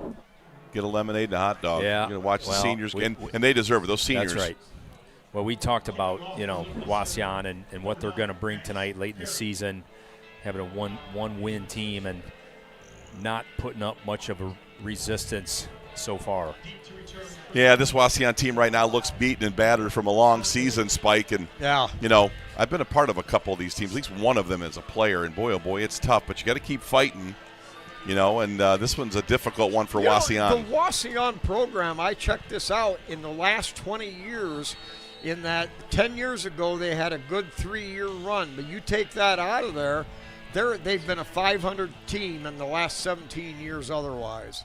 get a lemonade and a hot dog. Yeah. You're going to watch the seniors, and they deserve it. Those seniors. That's right. Well, we talked about, Wauseon and what they're going to bring tonight late in the season, having a one-win team and not putting up much of a resistance so far. Yeah, this Wauseon team right now looks beaten and battered from a long season, Spike. And, I've been a part of a couple of these teams, at least one of them as a player. And, boy, oh, boy, it's tough. But you got to keep fighting, and this one's a difficult one for Wauseon. The Wauseon program, I checked this out, in the last 20 years, in that 10 years ago they had a good 3-year run. But you take that out of there, they've been a 500 team in the last 17 years otherwise.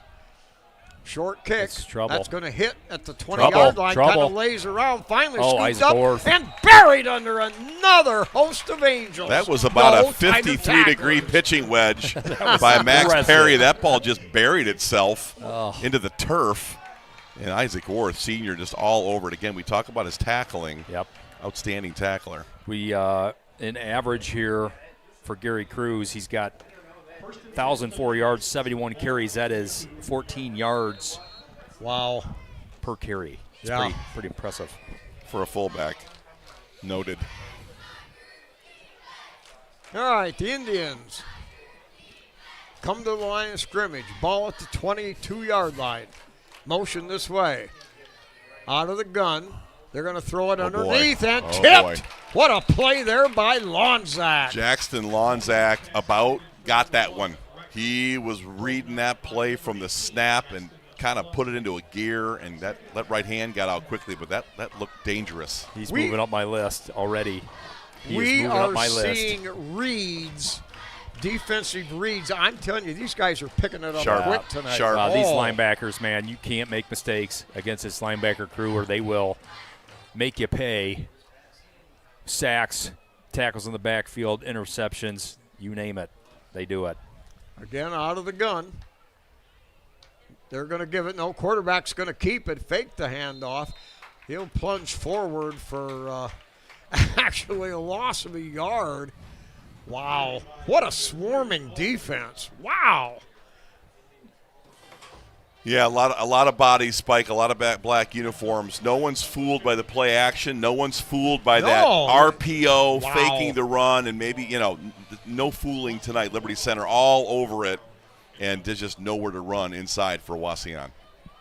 Short kick. That's trouble. That's going to hit at the 20-yard line. Kind of lays around. Finally scooped up Orth. and buried under another host of angels. That was about a 53-degree pitching wedge by Max Perry. That ball just buried itself into the turf. And Isaac Orth, senior, just all over it. Again, we talk about his tackling. Yep. Outstanding tackler. We, in average here for Gary Cruz, he's got 1,004 yards, 71 carries. That is 14 yards. Wow. Per carry. It's pretty impressive. For a fullback. Noted. All right, the Indians come to the line of scrimmage. Ball at the 22-yard line. Motion this way. Out of the gun. They're going to throw it underneath and tipped. Boy. What a play there by Lonzak. Jackson Lonzak got that one. He was reading that play from the snap and kind of put it into a gear, and that right hand got out quickly, but that looked dangerous. He's moving up my list already. We are seeing reads, defensive reads. I'm telling you, these guys are picking it up quick tonight. These linebackers, man, you can't make mistakes against this linebacker crew, or they will make you pay. Sacks, tackles in the backfield, interceptions, you name it. They do it. Again, out of the gun. They're going to give it. No, quarterback's going to keep it. Fake the handoff. He'll plunge forward for actually a loss of a yard. Wow. What a swarming defense. Wow. Yeah, a lot of bodies, Spike, a lot of black uniforms. No one's fooled by the play action. No one's fooled by that RPO, faking the run, and maybe, no fooling tonight. Liberty Center all over it, and there's just nowhere to run inside for Wauseon.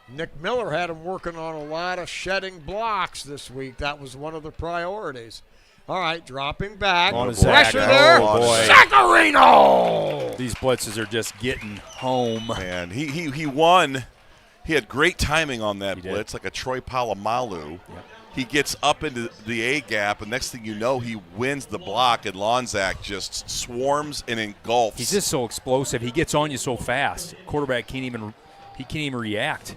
Nick Miller had him working on a lot of shedding blocks this week. That was one of the priorities. All right, dropping back. Pressure there. Oh, boy. Sacarino! These blitzes are just getting home. Man, he won. He had great timing on that blitz, like a Troy Polamalu. Yep. He gets up into the A gap, and next thing you know, he wins the block, and Lonzak just swarms and engulfs. He's just so explosive. He gets on you so fast. Quarterback can't even react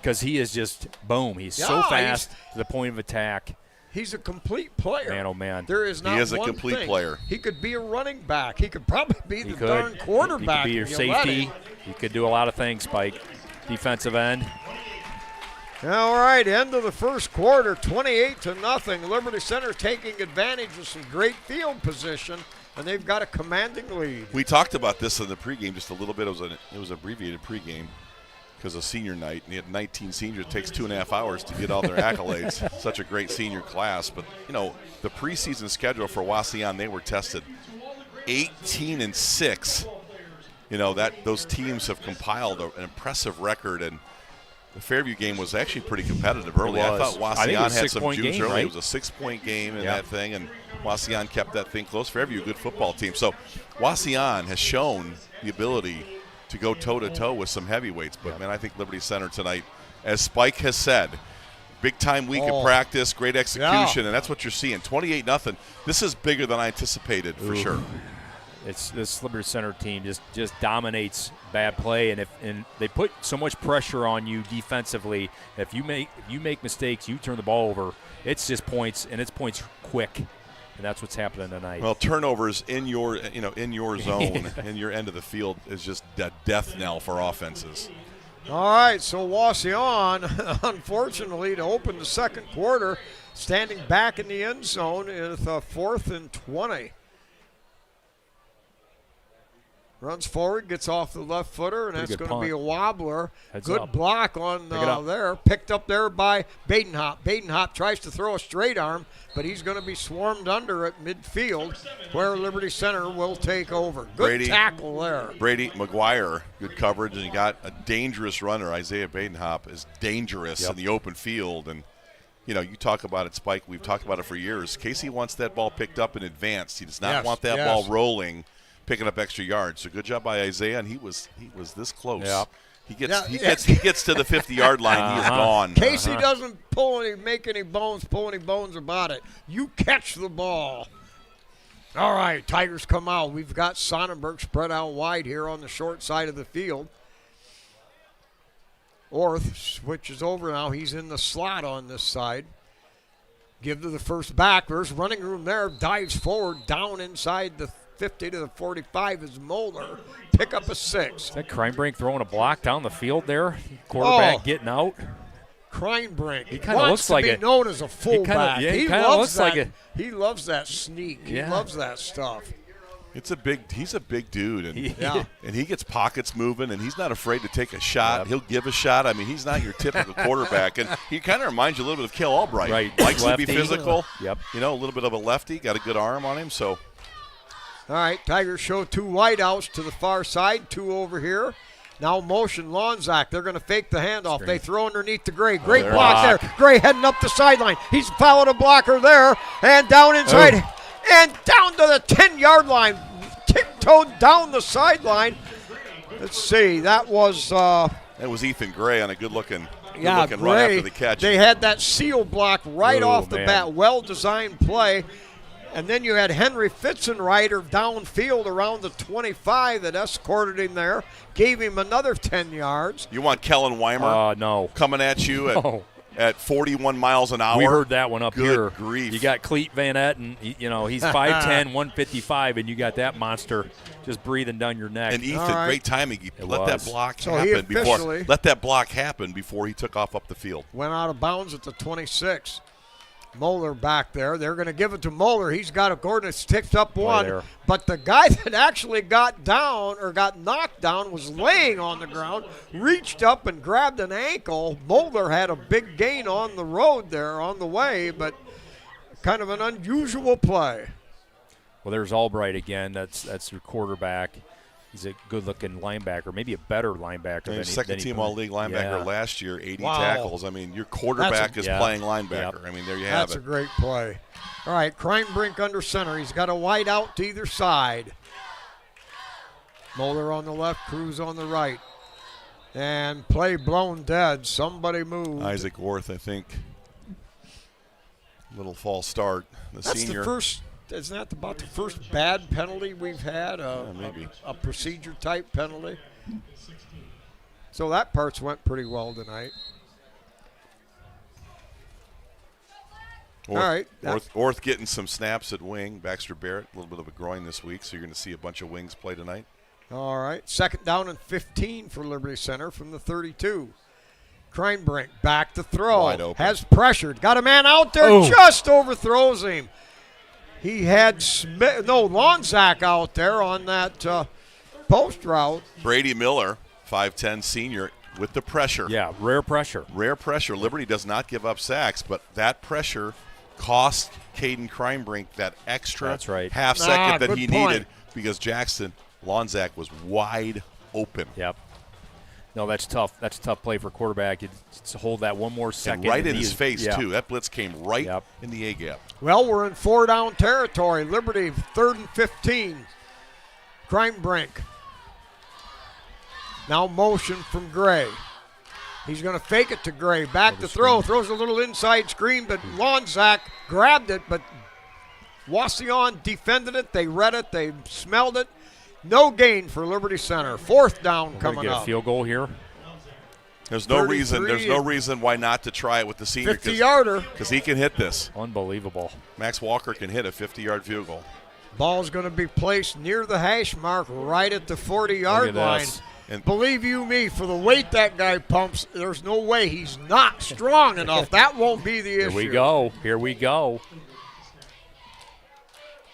because he is just boom. He's so fast to the point of attack. He's a complete player. Man, oh, man. There is not he is one a complete thing. player. He could be a running back. He could probably be the darn quarterback. He could be your safety. He could do a lot of things, Spike. Defensive end. All right, end of the first quarter, 28-0. Liberty Center taking advantage of some great field position. and they've got a commanding lead. We talked about this in the pregame just a little bit. It was abbreviated pregame because of senior night. And you had 19 seniors. It takes 2.5 hours to get all their accolades. Such a great senior class. But, the preseason schedule for Wauseon, they were tested 18-6. Those teams have compiled an impressive record, and the Fairview game was actually pretty competitive early. I thought Wauseon had some juice early. Right? It was a 6-point game in that thing, and Wauseon kept that thing close. Fairview, a good football team. So Wauseon has shown the ability to go toe-to-toe with some heavyweights. But, man, I think Liberty Center tonight, as Spike has said, big-time week of practice, great execution, and that's what you're seeing. 28-0. This is bigger than I anticipated for sure. This Liberty Center team just dominates bad play, and they put so much pressure on you defensively. If you make mistakes, you turn the ball over. It's just points, and it's points quick, and that's what's happening tonight. Well, turnovers in your zone, in your end of the field is just a death knell for offenses. All right, so Wauseon, unfortunately, to open the second quarter, standing back in the end zone with 4th and 20. Runs forward, gets off the left footer, and that's going to be a wobbler. Good block on there. Picked up there by Badenhop. Badenhop tries to throw a straight arm, but he's going to be swarmed under at midfield where Liberty Center will take over. Good tackle there. Brady McGuire, good coverage, and you got a dangerous runner. Isaiah Badenhop is dangerous in the open field. And, you talk about it, Spike. We've talked about it for years. Casey wants that ball picked up and advanced. He does not want that ball rolling, picking up extra yards. So good job by Isaiah, and he was this close. Yeah. He gets to the 50-yard line, he is gone. Casey doesn't make any bones about it. You catch the ball. All right, Tigers come out. We've got Sonnenberg spread out wide here on the short side of the field. Orth switches over now. He's in the slot on this side. Give to the first back. There's running room there. Dives forward, down inside the 50 to the 45 is Moeller. Pick up a 6. Is that Kreinbrink throwing a block down the field there? Quarterback getting out. Kreinbrink. He kind of looks like known as a fullback. He loves that. He loves that sneak. He loves that stuff. He's a big dude, and and he gets pockets moving, and he's not afraid to take a shot. He'll give a shot. I mean, he's not your typical quarterback, and he kind of reminds you a little bit of Cale Albright. Right, likes to be physical. Yep. A little bit of a lefty, got a good arm on him. So, all right, Tigers show 2 wideouts to the far side, 2 over here. Now motion Lonzak. They're going to fake the handoff. They throw underneath to Gray. Great block there. Gray heading up the sideline. He's fouled a blocker there, and down inside. And down to the 10-yard line, tiptoed down the sideline. Let's see, that was Ethan Gray on a good-looking Gray, run after the catch. They had that seal block right off the bat, well-designed play. And then you had Henry Fitzenreiter downfield around the 25 that escorted him there, gave him another 10 yards. You want Kellen Weimer coming at you at 41 miles an hour. We heard that one up here. Good grief. You got Cleet Van Etten, he's 5'10", 155, and you got that monster just breathing down your neck. And Ethan, great timing. Let that block happen before he took off up the field. Went out of bounds at the 26. Moeller back there. They're going to give it to Moeller. He's got a Gordon ticked up one. But the guy that actually got knocked down was laying on the ground, reached up and grabbed an ankle. Moeller had a big gain on the road there on the way, but kind of an unusual play. Well, there's Albright again. That's your quarterback. He's a good-looking linebacker, maybe a better linebacker than second-team All-League linebacker last year, 80 tackles. I mean, your quarterback is playing linebacker. I mean, there you have it. That's a great play. All right, Kreinbrink under center. He's got a wide out to either side. Moeller on the left, Cruz on the right. And play blown dead. Somebody moved. Isaac Worth, I think. Little false start. That's senior. The first. Isn't that about the first bad penalty we've had? Maybe. A procedure-type penalty. So that part's went pretty well tonight. All right. Orth getting some snaps at wing. Baxter Barrett, a little bit of a groin this week, so you're going to see a bunch of wings play tonight. All right. 2nd down and 15 for Liberty Center from the 32. Kreinbrink back to throw. Wide open. Has pressured. Got a man out there, just overthrows him. He had Lonzak out there on that post route. Brady Miller, 5'10 senior, with the pressure. Yeah, rare pressure. Rare pressure. Liberty does not give up sacks, but that pressure cost Caden Kreinbrink that extra That's right. half second that good he point. needed because Jackson Lonzak was wide open. Yep. No, that's tough. That's a tough play for quarterback. To hold that one more second. And right in he his is- face, yeah. too. That blitz came right Yep. in the A-gap. Well, we're in 4-down territory. Liberty 3rd and 15. Kreinbrink. Now motion from Gray. He's going to fake it to Gray. Back to throw. Throws a little inside screen, but Lonzak grabbed it, but Wauseon defended it. They read it. They smelled it. No gain for Liberty Center. 4th down We're coming gonna get up. a field goal here. There's no 33 reason. There's no reason why not to try it with the senior 50-yarder. because he can hit this. Unbelievable. Max Walker can hit a 50-yard field goal. Ball's going to be placed near the hash mark right at the 40-yard Look at line. this. And Believe you me, for the weight that guy pumps, there's no way he's not strong enough. That won't be the issue. Here we go. Here we go.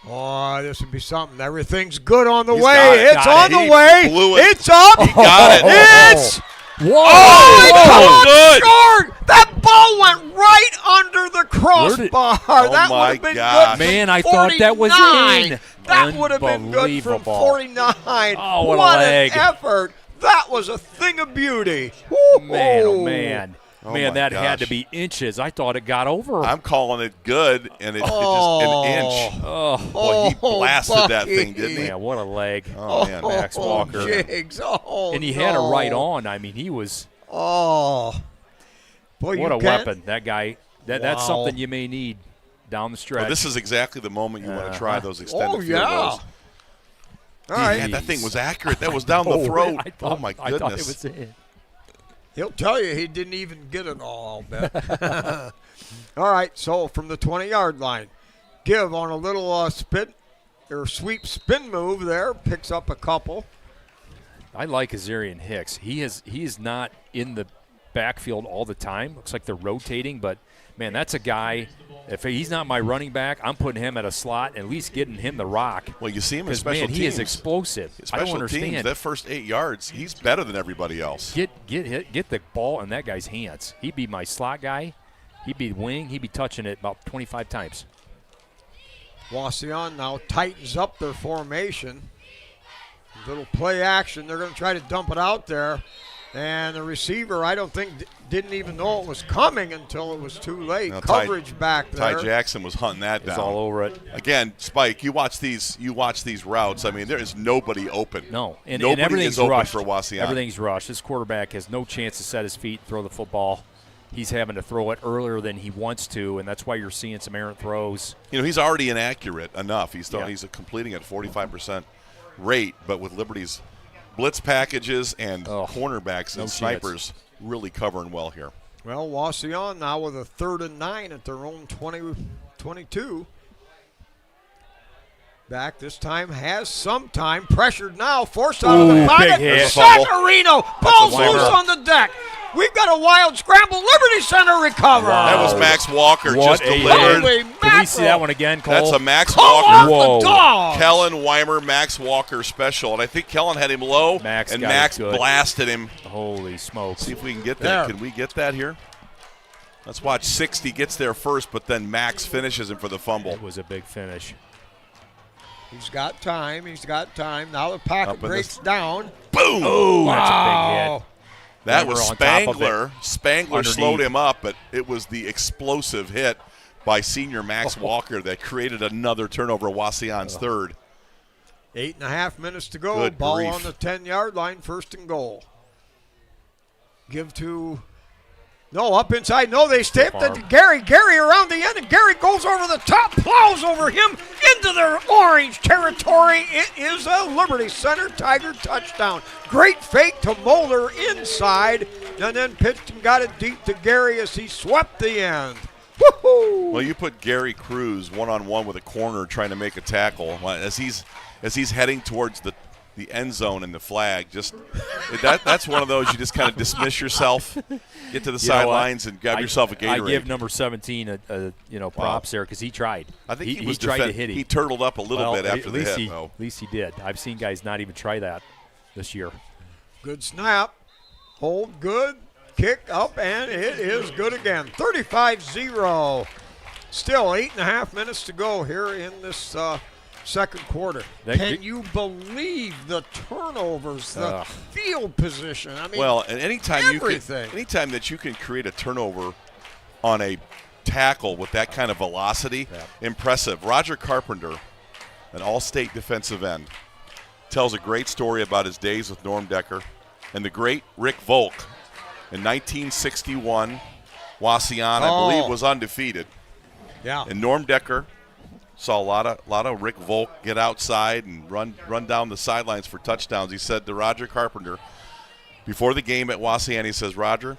Oh, this would be something. Everything's good on the He's way. got it. It's Got on it. the He way. blew it. It's up. He got it. It's Whoa! oh, good. short. That ball went right under the crossbar. Oh, that my would have been gosh. good. From Man, I thought that was 49. in. That would have been good from Unbelievable. 49. Oh, what a what leg. an effort. That was a thing of beauty. Man, oh Woo-hoo. man. Oh, Man, my that had to gosh. be inches. I thought it got over. I'm calling it good, and it just an inch. Oh, Boy, he blasted that Bucky. thing, didn't he? man, what a leg. Oh, man. Max Walker. Jigs. Oh, And he had it right no. on. I mean, he was Oh. Boy, what you a can't- weapon. That guy, that's Wow. something you may need down the stretch. Well, this is exactly the moment you want to try those extended Oh, field yeah. goals. All right. Man, that thing was accurate. That was down the throat. I thought, Oh, my I thought it goodness. was in. He'll tell you he didn't even get it all, I'll bet. All right, so from the 20-yard line, Give on a little spin or sweep spin move there, picks up a couple. I like Azarian Hicks. He is not in the backfield all the time. Looks like they're rotating, but man, that's a guy. If he's not my running back, I'm putting him at a slot and at least getting him the rock. Well, you see him in Because special man, teams. he is explosive. I don't Special understand. teams, that first 8 yards, he's better than everybody else. Get the ball in that guy's hands. He'd be my slot guy. He'd be wing. He'd be touching it about 25 times. Wauseon now tightens up their formation. Little play action. They're going to try to dump it out there. And the receiver, I don't think, didn't even know it was coming until it was too late. Now, Coverage back there. Ty Jackson was hunting that It's down. all over it. Again, Spike, you watch these routes. I mean, there is nobody open. No, and Nobody everything's is open rushed. for Wauseon. Everything's rushed. This quarterback has no chance to set his feet, throw the football. He's having to throw it earlier than he wants to, and that's why you're seeing some errant throws. You know, he's already inaccurate enough. He's Yeah. completing at 45% rate, but with Liberty's blitz packages and cornerbacks no and chance. snipers really covering well here. Well, Wauseon now with a 3rd and 9 at their own 22. Back this time, has some time. Pressured now, forced out of the Ooh, pocket. big hit. Sacarino pulls Weimer. loose on the deck. We've got a wild scramble. Liberty Center recover. Wow. That was Max Walker What just a delivered. Holy Can we see that one again, Cole? That's a Max Call Walker. off Whoa. the dog. Kellen Weimer, Max Walker special. And I think Kellen had him low, Max and got Max it good. blasted him. Holy smokes. See if we can get There. that. Can we get that here? Let's watch 60 gets there first, but then Max finishes him for the fumble. It was a big finish. He's got time. He's got time. Now the pocket Up in breaks this- down. Boom! Ooh, that's a big hit. Wow. That Weimer was on top of it. Spangler. Spangler Underneath. slowed him up, but it was the explosive hit by senior Max Walker that created another turnover, Wauseon's third. 8.5 minutes to go. Good Ball grief. on the 10-yard line, 1st and goal. Give to, no, up inside. No, they stepped Farm. to Gary. Gary around the end, and Gary goes over the top, plows over him into their orange territory. It is a Liberty Center Tiger touchdown. Great fake to Moeller inside, and then pitched and got it deep to Gary as he swept the end. Woohoo! Well, you put Gary Cruz one-on-one with a corner trying to make a tackle as he's heading towards the the end zone and the flag. Just that's one of those you just kind of dismiss yourself, get to the sidelines and grab yourself a Gatorade. I give number 17 a props there because he tried. I think he tried to hit him. He turtled up a little bit after the hit. At least he did. I've seen guys not even try that this year. Good snap. Hold good. Kick up, and it is good again. 35-0. Still 8.5 minutes to go here in this second quarter. Can you believe the turnovers, the field position? I mean, well, and anytime that you can create a turnover on a tackle with that kind of velocity, impressive. Roger Carpenter, an all-state defensive end, tells a great story about his days with Norm Decker and the great Rick Volk. In 1961, Wauseon, I believe, was undefeated. Yeah. And Norm Decker saw a lot of Rick Volk get outside and run down the sidelines for touchdowns. He said to Roger Carpenter before the game at Wauseon, he says, "Roger,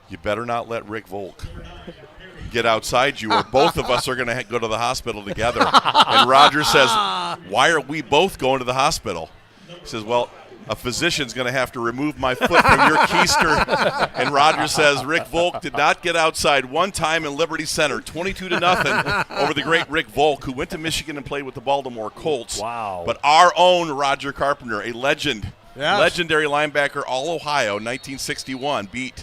you better not let Rick Volk get outside you, or both of us are going to go to the hospital together." And Roger says, "Why are we both going to the hospital?" He says, "Well, a physician's going to have to remove my foot from your keister." And Roger says Rick Volk did not get outside one time in Liberty Center, 22-0 over the great Rick Volk, who went to Michigan and played with the Baltimore Colts. Wow. But our own Roger Carpenter, a legend, Yes. legendary linebacker, All-Ohio, 1961, beat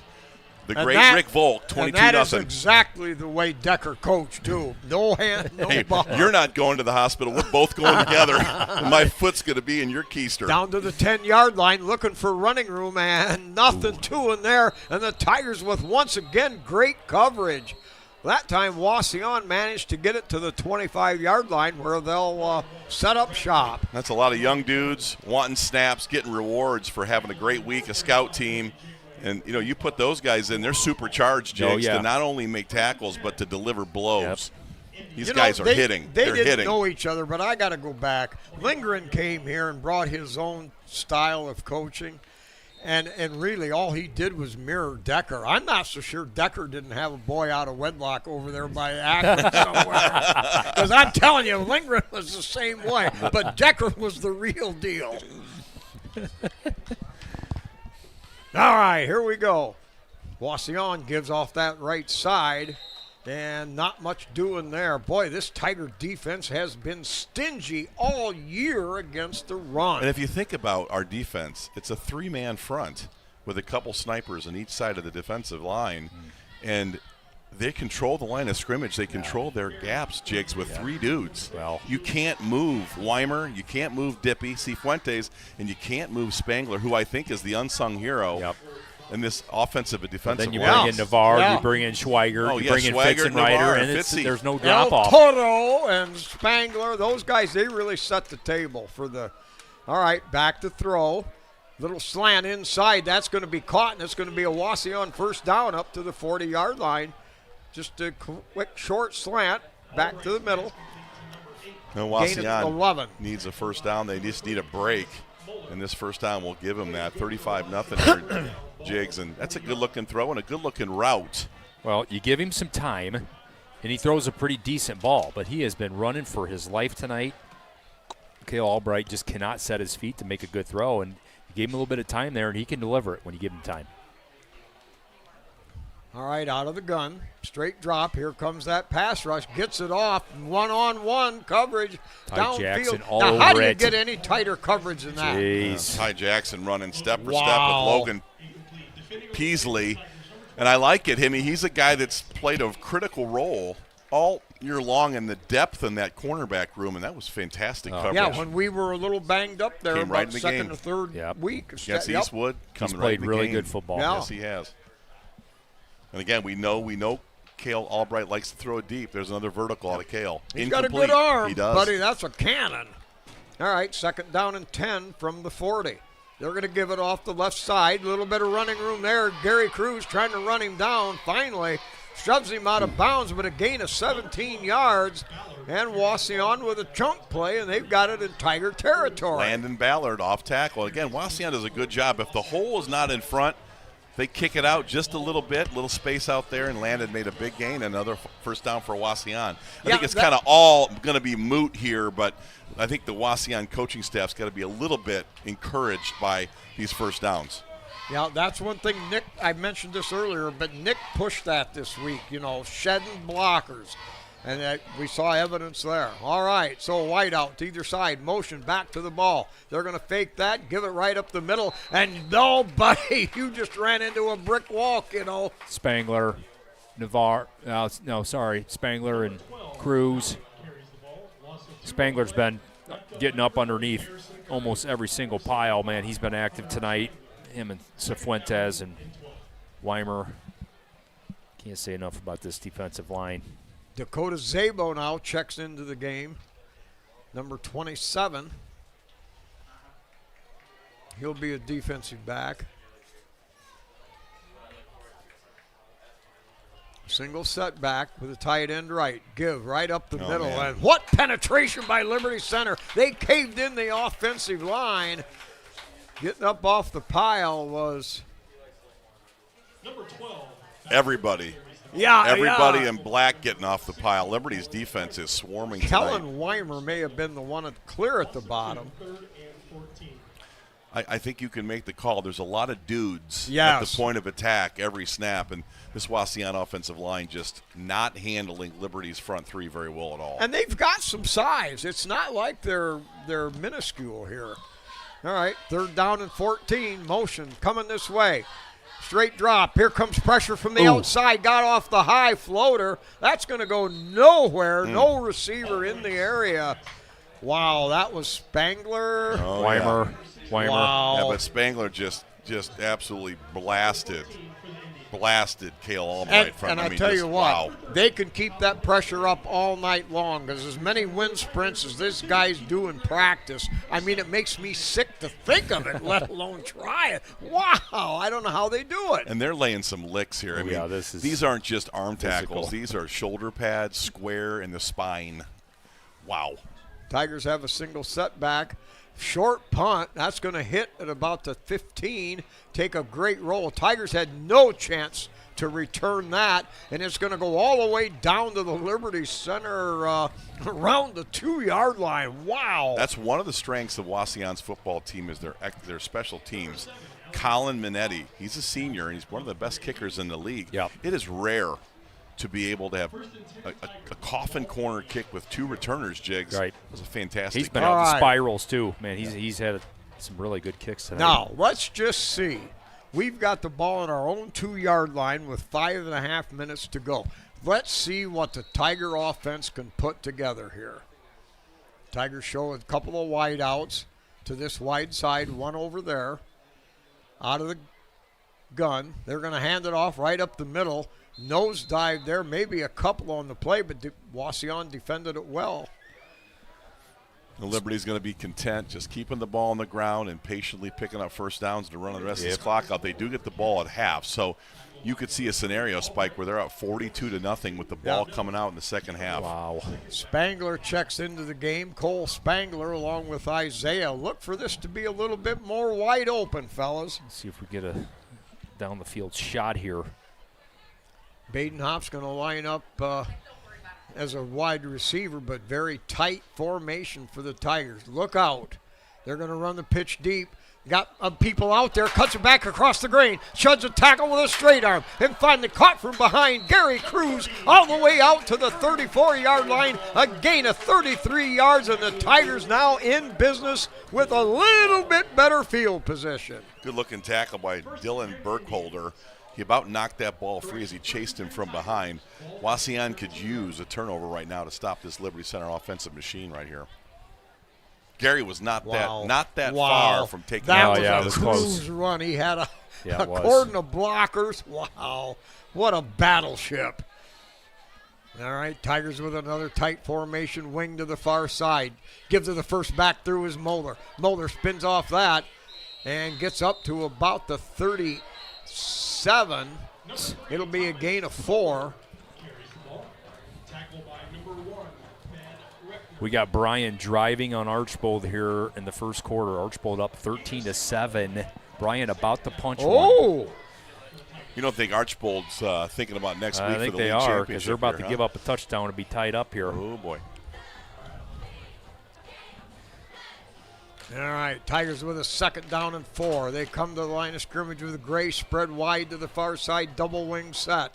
the great Rick Volk, 22-0. And that is exactly the way Decker coached, too. No hand, no Hey, ball. you're not going to the hospital. We're both going together. My foot's going to be in your keister. Down to the 10-yard line looking for running room, and nothing in there. And the Tigers with, once again, great coverage. That time, Wauseon managed to get it to the 25-yard line where they'll set up shop. That's a lot of young dudes wanting snaps, getting rewards for having a great week, a scout team. And, you put those guys in, they're supercharged, Jigs, to not only make tackles but to deliver blows. Yep. These guys are hitting. They didn't know each other, but I got to go back. Lindgren came here and brought his own style of coaching, and really all he did was mirror Decker. I'm not so sure Decker didn't have a boy out of wedlock over there by Akron somewhere. Because I'm telling you, Lindgren was the same way, but Decker was the real deal. All right, here we go. Wauseon gives off that right side, and not much doing there. Boy, this Tiger defense has been stingy all year against the run. And if you think about our defense, it's a three-man front with a couple snipers on each side of the defensive line, and they control the line of scrimmage. They control their gaps, Jigs, with three dudes. Well, you can't move Weimer, you can't move Dippy, Cifuentes, and you can't move Spangler, who I think is the unsung hero in this offensive and defensive line. Then you line. bring in Navarre, you bring in Schweiger, you bring in Fitz and Ryder, and there's no drop-off. Toro and Spangler, those guys, they really set the table for the – all right, back to throw. Little slant inside. That's going to be caught, and it's going to be a Wauseon first down up to the 40-yard line. Just a quick, short slant back to the middle. No, Wauseon 11 needs a first down. They just need a break, and this first down will give them that 35-0 here, Jigs. And that's a good-looking throw and a good-looking route. Well, you give him some time, and he throws a pretty decent ball, but he has been running for his life tonight. Cale Albright just cannot set his feet to make a good throw, and you gave him a little bit of time there, and he can deliver it when you give him time. All right, out of the gun, straight drop. Here comes that pass rush. Gets it off. One-on-one coverage downfield. Jackson all now, how do over you it. get any tighter coverage than that? Jeez. Ty Jackson running step for step with Logan Peasley. And I like it. He's a guy that's played a critical role all year long in the depth in that cornerback room, and that was fantastic coverage. Yeah, when we were a little banged up there, Came about right in the second game. or third week. Against Eastwood, coming He's right played in the really game. good football. Yeah. Yes, he has. And again, we know Cale Albright likes to throw it deep. There's another vertical out of Cale. He's Incomplete. got a good arm, he does. buddy. That's a cannon. All right, second down and 10 from the 40. They're going to give it off the left side. A little bit of running room there. Gary Cruz trying to run him down. Finally shoves him out of bounds, but a gain of 17 yards. And Wauseon with a chunk play, and they've got it in Tiger territory. Landon Ballard off tackle. Again, Wauseon does a good job. If the hole is not in front, they kick it out just a little bit, little space out there, and Landon made a big gain, another first down for Wauseon. I think it's kind of all going to be moot here, but I think the Wauseon coaching staff's got to be a little bit encouraged by these first downs. Yeah, that's one thing, Nick, I mentioned this earlier, but Nick pushed that this week, shedding blockers. And we saw evidence there. All right, so wide out to either side, motion back to the ball. They're going to fake that, give it right up the middle, and no, buddy, you just ran into a brick wall, Spangler, Spangler and Cruz. Spangler's been getting up underneath almost every single pile, man. He's been active tonight. Him and Cifuentes and Weimer. Can't say enough about this defensive line. Dakota Zabo now checks into the game. Number 27. He'll be a defensive back. Single setback with a tight end right. Give right up the middle. Man. And what penetration by Liberty Center. They caved in the offensive line. Getting up off the pile was Number 12. Everybody. Everybody in black getting off the pile. Liberty's defense is swarming tonight. Kellen Weimer may have been the one to clear at the bottom. I think you can make the call. There's a lot of dudes Yes. at the point of attack every snap, and this Wauseon offensive line just not handling Liberty's front three very well at all. And they've got some size. It's not like they're minuscule here. All right, 3rd down and 14. Motion coming this way. Straight drop. Here comes pressure from the outside. Got off the high floater. That's going to go nowhere. No receiver in the area. Wow, that was Spangler. Weimer. Wow. Yeah, but Spangler just absolutely blasted Cale Allman And, right front. and I mean, tell just, you what, wow. they can keep that pressure up all night long because as many wind sprints as this guy's do in practice, I mean, it makes me sick to think of it, let alone try it. Wow, I don't know how they do it. And they're laying some licks here. I mean, these aren't just arm tackles. These are shoulder pads, square, and the spine. Wow. Tigers have a single setback. Short punt. That's going to hit at about the 15. Take a great roll. Tigers had no chance to return that, and it's going to go all the way down to the Liberty Center around the 2-yard line. Wow. That's one of the strengths of Wauseon's football team is their special teams. Colin Minetti, he's a senior, and he's one of the best kickers in the league. Yep. It is rare to be able to have a coffin corner kick with 2 returners, Jigs. Right. It was a fantastic He's been kick. out in right. spirals, too. Man, he's had some really good kicks tonight. Now, let's just see. We've got the ball on our own 2-yard line with 5.5 minutes to go. Let's see what the Tiger offense can put together here. Tigers show a couple of wide outs to this wide side, one over there. Out of the gun. They're going to hand it off right up the middle. Nosedive there, maybe a couple on the play, but Wauseon defended it well. The Liberty's going to be content just keeping the ball on the ground and patiently picking up first downs to run the rest of this clock out. They do get the ball at half, so you could see a scenario, Spike, where they're up 42-0 with the ball coming out in the second half. Wow. Spangler checks into the game. Cole Spangler along with Isaiah. Look for this to be a little bit more wide open, fellas. Let's see if we get a down the field shot here. Badenhoff's going to line up as a wide receiver, but very tight formation for the Tigers. Look out. They're going to run the pitch deep. Got people out there, cuts it back across the grain, shuds a tackle with a straight arm, and finally caught from behind Gary Cruz all the way out to the 34-yard line. A gain of 33 yards, and the Tigers now in business with a little bit better field position. Good-looking tackle by Dylan Burkholder. He about knocked that ball free as he chased him from behind. Wauseon could use a turnover right now to stop this Liberty Center offensive machine right here. Gary was not that far from taking that. it Was a Cruz run. He had a Yeah, cordon of blockers. Wow, what a battleship. All right, Tigers with another tight formation, wing to the far side. Gives it the first back through is Moeller. Moeller spins off that and gets up to about the 37. It'll be a gain of 4. We got Brian driving on Archbold here in the first quarter. Archbold up 13-7. Brian about to punch one. You don't think Archbold's thinking about next week I for think the they league are championship because they're about here, to give up a touchdown to be tied up here. Oh, boy. All right, Tigers with a 2nd down and 4. They come to the line of scrimmage with a Gray spread wide to the far side, double wing set.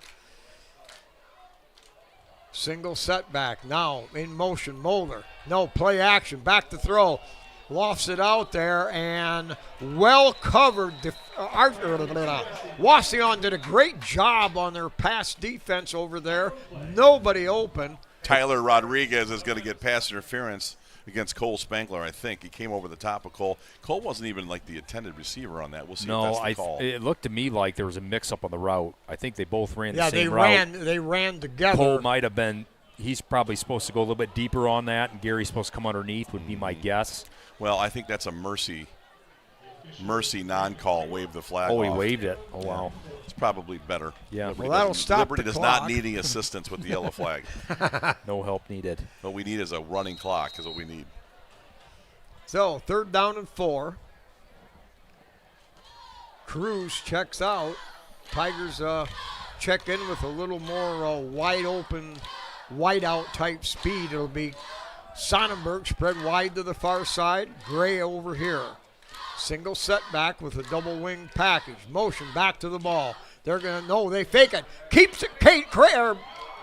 Single setback. Now in motion, Mulder. No, play action, back to throw. Lofts it out there and well covered. Wauseon did a great job on their pass defense over there. Nobody open. Tyler Rodriguez is going to get pass interference against Cole Spangler, I think. He came over the top of Cole. Cole wasn't even like the intended receiver on that. We'll see if that's the call. It looked to me like there was a mix-up on the route. I think they both ran the same route. Yeah, they ran together. Cole might have been – he's probably supposed to go a little bit deeper on that, and Gary's supposed to come underneath would be my guess. Well, I think that's a mercy non-call. Wave the flag Oh, he off. waved it. Oh, wow. It's probably better. Yeah. Liberty Well, that'll stop Liberty the does clock. not need any assistance with the yellow flag. No help needed. What we need is a running clock is what we need. So 3rd down and 4. Cruz checks out. Tigers check in with a little more wide open, wide out type speed. It'll be Sonnenberg spread wide to the far side. Gray over here. Single setback with a double wing package. Motion back to the ball. They're going to, no, they fake it. Keeps it,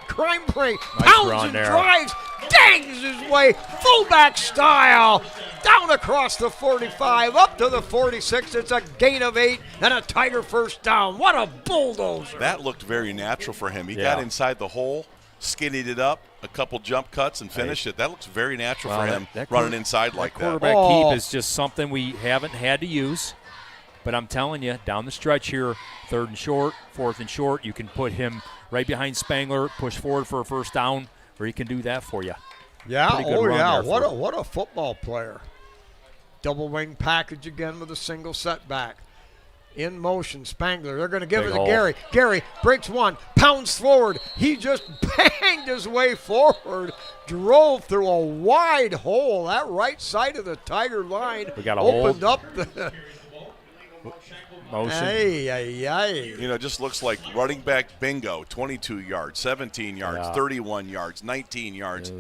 Crime Prey pounds run and there. drives, dangs his way, fullback style, down across the 45, up to the 46. It's a gain of 8 and a Tiger 1st down. What a bulldozer. That looked very natural for him. He Yeah. got inside the hole, skinnied it up, a couple jump cuts, and finished it. That looks very natural for him, running inside like that. Quarterback Oh. keep is just something we haven't had to use. But I'm telling you, down the stretch here, 3rd and short, 4th and short, you can put him right behind Spangler, push forward for a 1st down, or he can do that for you. Yeah, Pretty good run yeah, there what a football player. Double wing package again with a single setback. In motion, Spangler. They're going to give Big it to hole. Gary. Gary breaks one, pounds forward. He just banged his way forward, drove through a wide hole. That right side of the Tiger line We got a opened hold. up the. Motion. Ay. You know, it just looks like running back bingo, 22 yards, 17 yards, Yeah. 31 yards, 19 yards.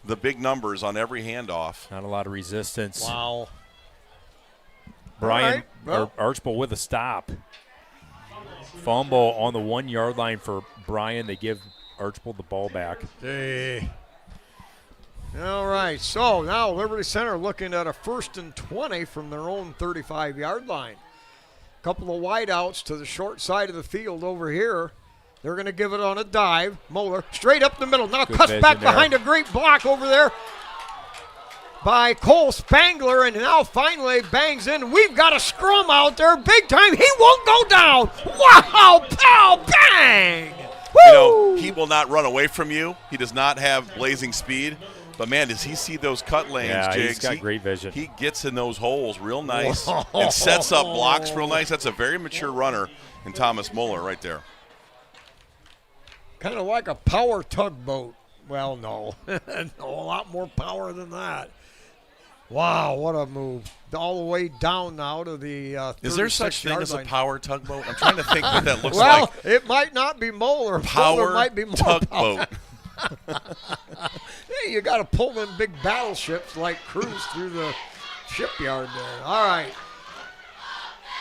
The big numbers on every handoff. Not a lot of resistance. Wow. Brian All right, well. Archibald with a stop. Fumble on the 1 yard line for Brian. They give Archibald the ball back. Hey. All right, so now Liberty Center looking at a 1st and 20 from their own 35-yard line. Couple of wideouts to the short side of the field over here. They're going to give it on a dive. Moeller straight up the middle. Now Good cuts vision back there. behind a great block over there by Cole Spangler, and now finally bangs in. We've got a scrum out there big time. He won't go down. Wow, pow, bang. Woo! You know, he will not run away from you. He does not have blazing speed. But, man, does he see those cut lanes, Yeah, Jigs? he's got great vision. He gets in those holes real nice and sets up blocks real nice. That's a very mature runner in Thomas Muller right there. Kind of like a power tugboat. Well, no. No, a lot more power than that. Wow, what a move. All the way down now to the Is there such thing 36-yard as a line. power tugboat? I'm trying to think what that looks Well, like. it might not be Moeller. Moeller Power might be more tugboat. Hey, you got to pull them big battleships like Cruz through the shipyard there. All right.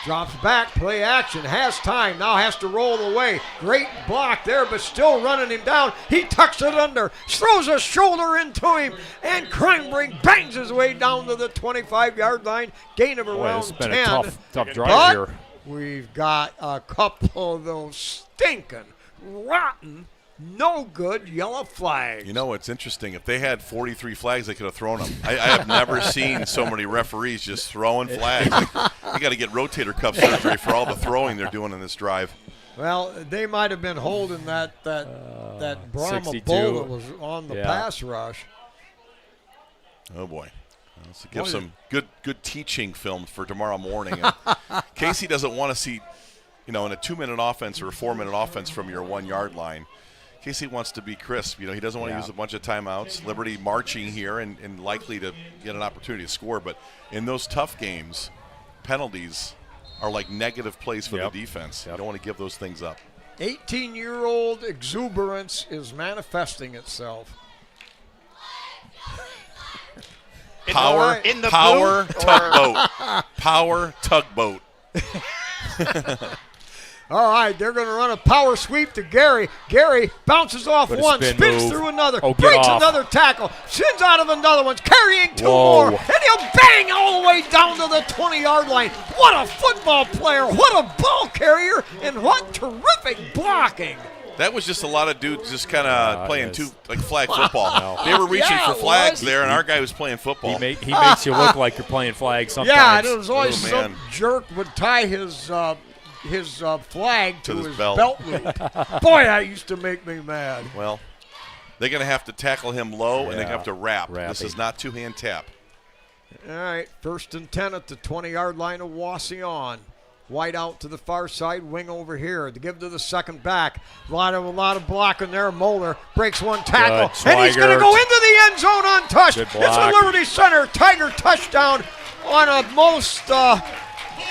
Drops back, play action, has time, now has to roll away. Great block there, but still running him down. He tucks it under, throws a shoulder into him, and Cranebring bangs his way down to the 25-yard line. Gain of Boy, around it's been 10. a tough drive But here. we've got a couple of those stinking, rotten, no good yellow flags. You know, it's interesting. If they had 43 flags, they could have thrown them. I have never seen so many referees just throwing flags. Like, they got to get rotator cuff surgery for all the throwing they're doing in this drive. Well, they might have been holding that Brahma 62. bull that was on the Yeah. pass rush. Oh, boy. Let's give some good teaching film for tomorrow morning. And Casey doesn't want to see, you know, in a 2-minute offense or a 4-minute offense from your 1 yard line. Casey wants to be crisp. You know, he doesn't want to use a bunch of timeouts. Liberty marching here and likely to get an opportunity to score. But in those tough games, penalties are like negative plays for the defense. You don't want to give those things up. 18-year-old exuberance is manifesting itself. Power, in the power boot, tugboat. Power tugboat. All right, they're going to run a power sweep to Gary. Gary bounces off With a one, spin spins move. through another, Oh, get breaks off. another tackle, shins out of another one, carrying two Whoa. more, and he'll bang all the way down to the 20-yard line. What a football player, what a ball carrier, and what terrific blocking. That was just a lot of dudes just kind of playing flag football. No. They were reaching Yeah, for it flags was. there, and our guy was playing football. He makes you look like you're playing flag sometimes. Yeah, there was always Oh, some man. jerk would tie his flag to his his belt. belt loop. Boy, that used to make me mad. Well, they're going to have to tackle him low, and they're going to have to wrap. Wrapping. This is not two-hand tap. All right, 1st and 10 at the 20-yard line of Wauseon. White out to the far side, wing over here to give to the second back. A lot of blocking there. Moeller breaks one tackle, Good, and he's going to Schweigert. go into the end zone untouched. Good It's a block. Liberty Center Tiger touchdown on a most,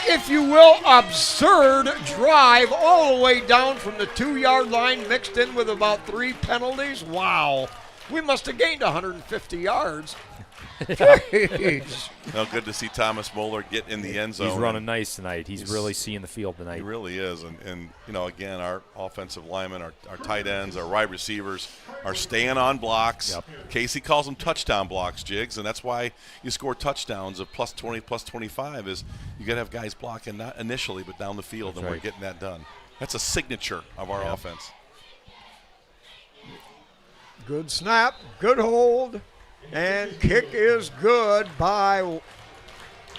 if you will, absurd drive all the way down from the 2-yard line, mixed in with about 3 penalties. Wow. We must have gained 150 yards. Jeez. Well, good to see Thomas Moeller get in the end zone. He's running nice tonight. He's really seeing the field He tonight. really is. And again, our offensive linemen, our tight ends, our wide receivers are staying on blocks. Yep. Casey calls them touchdown blocks, Jigs, and that's why you score touchdowns of plus 20, plus 25 is you got to have guys blocking not initially but down the field, That's and we're right. getting that done. That's a signature of our offense. Good snap, good hold, and kick is good by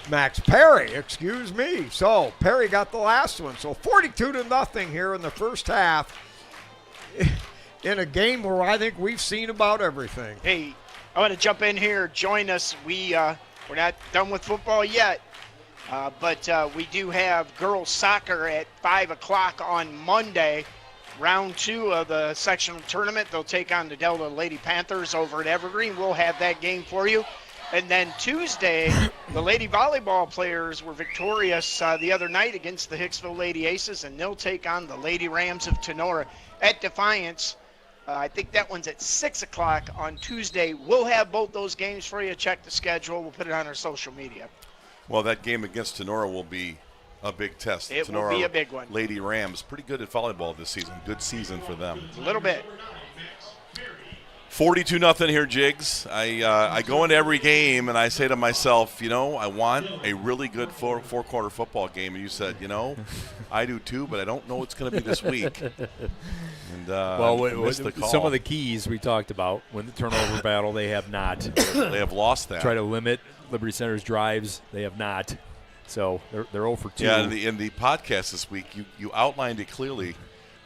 Max Perry, excuse me. So Perry got the last one. So 42-0 here in the first half in a game where I think we've seen about everything. Hey, I want to jump in here. Join us. We're not done with football yet, but we do have girls soccer at 5 o'clock on Monday. Round 2 of the sectional tournament. They'll take on the Delta Lady Panthers over at Evergreen. We'll have that game for you. And then Tuesday, the Lady Volleyball players were victorious the other night against the Hicksville Lady Aces, and they'll take on the Lady Rams of Tenora at Defiance. I think that one's at 6 o'clock on Tuesday. We'll have both those games for you. Check the schedule. We'll put it on our social media. Well, that game against Tenora will be a big test. It will Tenora be a big one. Lady Rams, pretty good at volleyball this season. Good season for them. A little bit. 42-0 here, Jigs. I go into every game and I say to myself, I want a really good four-quarter football game. And you said, I do too, but I don't know what's going to be this week. And missed the call. Some of the keys we talked about when the turnover battle, they have not. They have lost that. Try to limit Liberty Center's drives, they have not. So they're 0 for 2. Yeah, in the podcast this week, you outlined it clearly.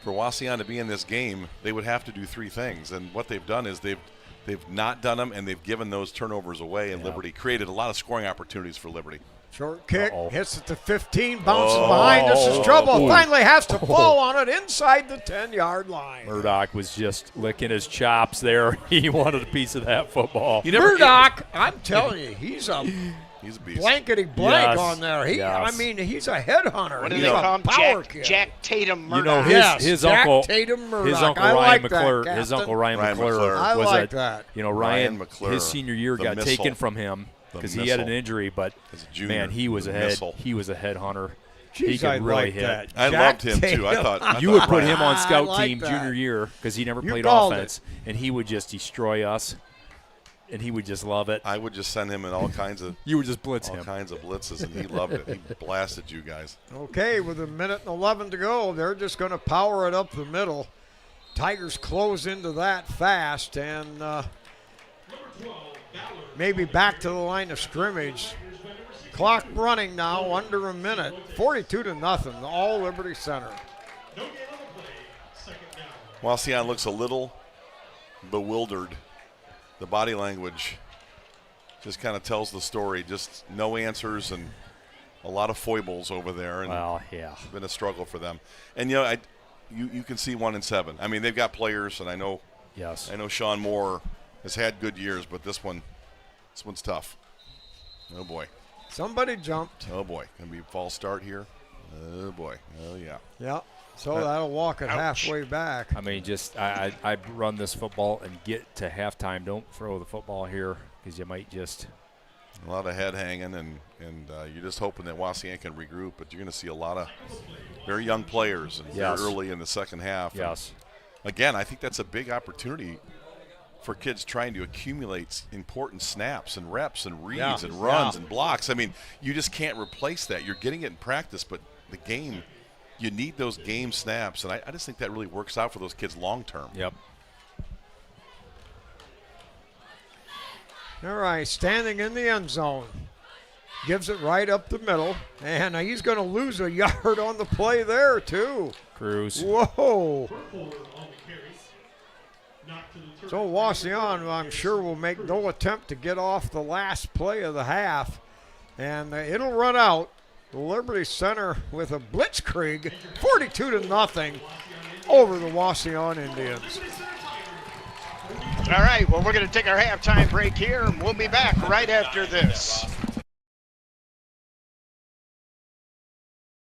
For Wauseon to be in this game, they would have to do 3 things. And what they've done is they've not done them, and they've given those turnovers away, and Liberty created a lot of scoring opportunities for Liberty. Short kick, Uh-oh. hits it to 15, bounces behind. This is trouble. Ooh. Finally has to fall on it inside the 10-yard line. Murdoch was just licking his chops there. He wanted a piece of that football. Murdoch, I'm telling you, he's a beast. blankety blank Yes. on there. He's a headhunter. What do He's they a call him? power kid. Jack Tatum You Murdoch. know, his Jack uncle, Tatum Murdoch. his uncle I Ryan like that, McClure, his Captain. uncle Ryan Ryan McClure McClure. I was like that. Ryan Ryan McClure, his senior year the got missile. taken from him The because he had an missile. injury, but As a junior, man, he was the a head. missile. He was a headhunter. He Jeez, could I really like hit. that. I Jack loved him, too. I Tatum. thought You would put Ryan- him on scout like team that. junior year because he never You played called offense, and he would just destroy us, and he would just love it. I would just send him in all kinds of You would just blitz him. blitzes, and he loved it. He blasted you guys. Okay, with 1:11 to go, they're just going to power it up the middle. Tigers close into that fast, and maybe back to the line of scrimmage. Clock running now, under a minute. 42-0, all Liberty Center. Wauseon looks a little bewildered. The body language just kind of tells the story. Just no answers and a lot of foibles over there. And Well, yeah. it's been a struggle for them. And, you can see 1-7. I mean, they've got players, and I know Sean Moore has had good years, but this one's tough. Oh, boy. Somebody jumped. Oh, boy. Going to be a false start here. Oh, boy. Oh, yeah. Yeah, so that'll walk it halfway back. I mean, just I run this football and get to halftime. Don't throw the football here because you might just A lot of head hanging, and you're just hoping that Wauseon can regroup. But you're going to see a lot of very young players and Yes. very early in the second half. Yes. And again, I think that's a big opportunity for kids trying to accumulate important snaps and reps and reads and runs and blocks. I mean, you just can't replace that. You're getting it in practice, but the game, you need those game snaps. And I just think that really works out for those kids long term. Yep. All right, standing in the end zone. Gives it right up the middle. And he's going to lose a yard on the play there, too. Cruz. Whoa. So Wauseon, I'm sure, will make no attempt to get off the last play of the half. And it'll run out. The Liberty Center with a blitzkrieg, 42-0 over the Wauseon Indians. All right, well, we're going to take our halftime break here, and we'll be back right after this.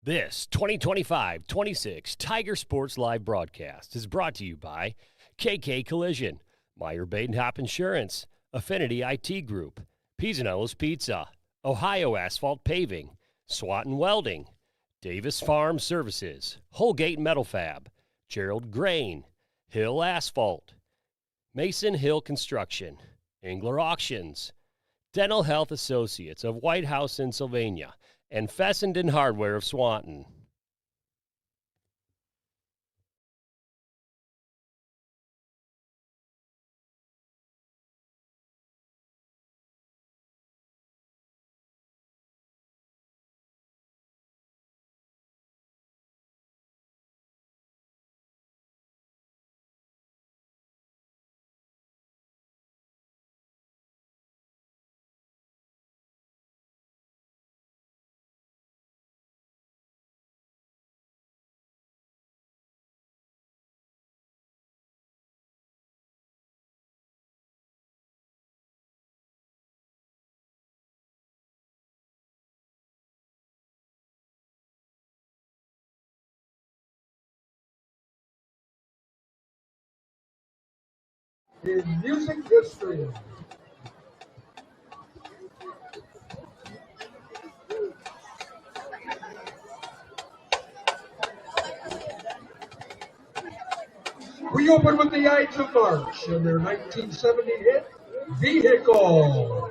This 2025-26 Tiger Sports Live broadcast is brought to you by KK Collision, Meyer Badenhop Insurance, Affinity IT Group, Pisanello's Pizza, Ohio Asphalt Paving, Swanton Welding, Davis Farm Services, Holgate Metal Fab, Gerald Grain, Hill Asphalt, Mason Hill Construction, Engler Auctions, Dental Health Associates of White House in Sylvania, and Fessenden Hardware of Swanton. In music history. We open with the Ides of March and their 1970 hit, Vehicle.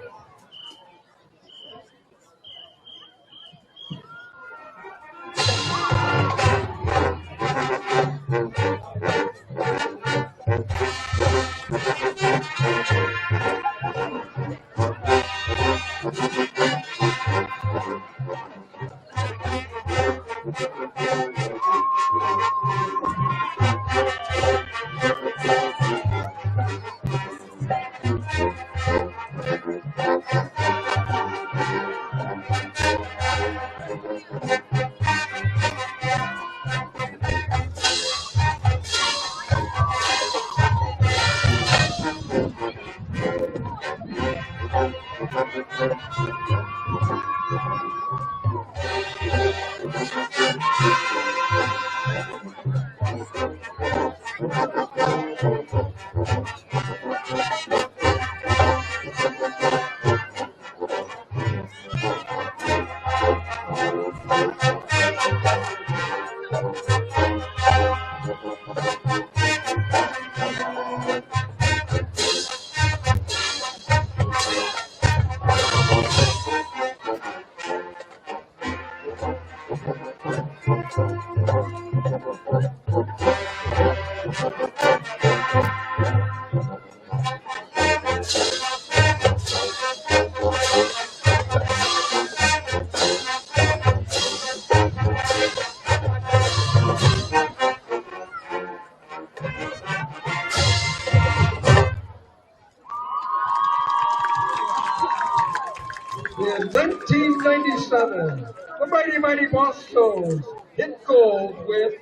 In 1997, the mighty Boston hit gold with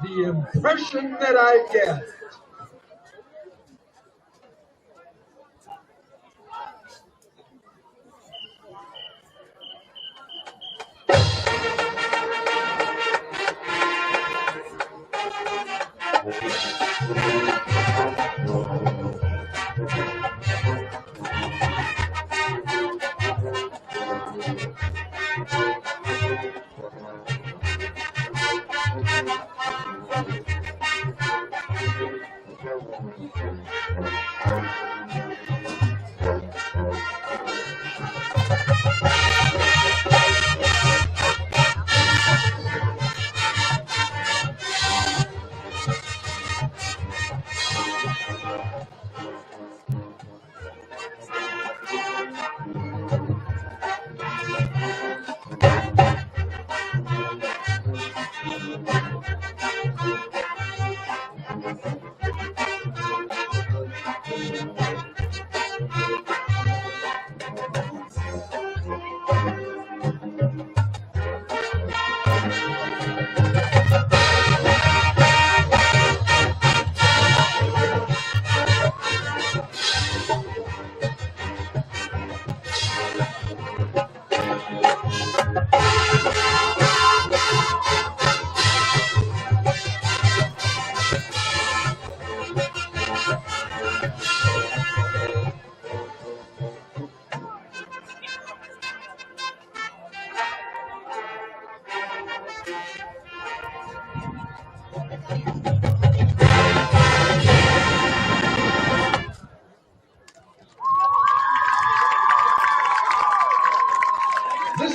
The Impression That I Get. This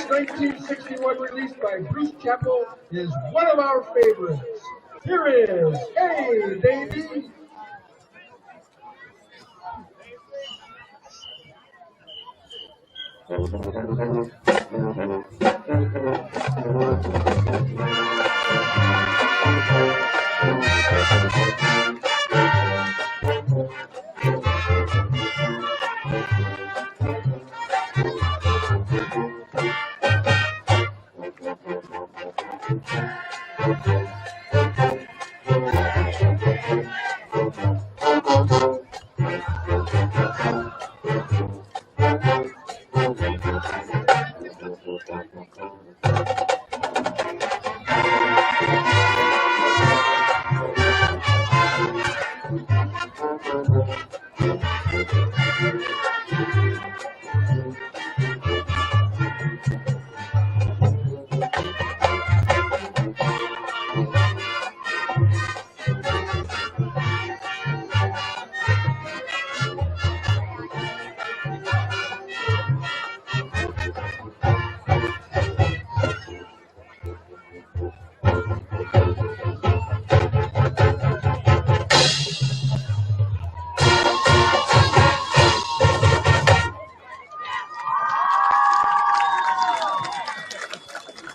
1961 release by Bruce Chappell is one of our favorites. Here is Hey Baby.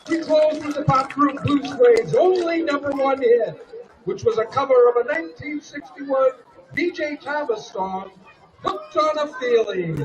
We close with the pop group Blue Suede's only #1 hit, which was a cover of a 1961 B.J. Thomas song, Hooked on a Feeling.